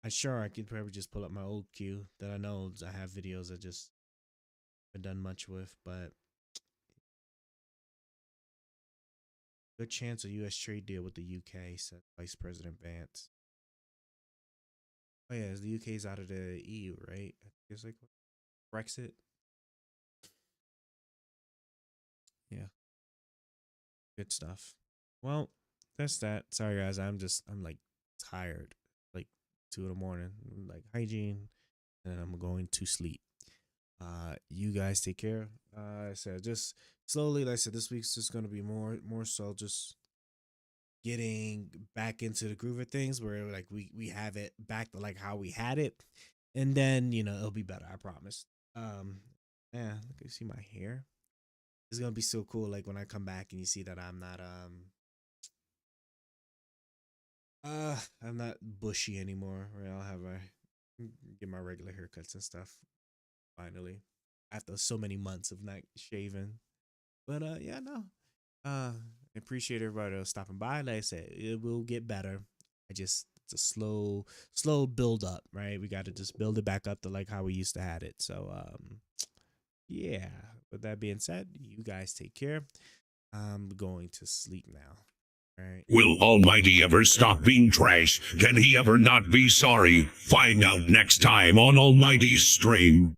Speaker 1: I'm sure I could probably just pull up my old queue that I know I have videos I just haven't done much with, but good chance of U.S. trade deal with the UK, said Vice President Vance. Oh yeah, the UK's out of the EU, right? I think it's like Brexit. Yeah. Good stuff. Well, that's that. Sorry guys, I'm like tired. Like 2 in the morning. Like hygiene. And I'm going to sleep. You guys take care. I said just slowly, like I said, this week's just gonna be more so just getting back into the groove of things where like we have it back to like how we had it. And then, it'll be better, I promise. Yeah, look, you see my hair. It's gonna be so cool, like when I come back and you see that I'm not bushy anymore. Right, I'll have get my regular haircuts and stuff. Finally, after so many months of not shaving, but yeah, no. I appreciate everybody stopping by. Like I said, it will get better. It's a slow build up, right? We got to just build it back up to like how we used to have it. So yeah. With that being said, you guys take care. I'm going to sleep now. Right.
Speaker 11: Will Almighty ever stop being trash? Can he ever not be sorry? Find out next time on Almighty's stream.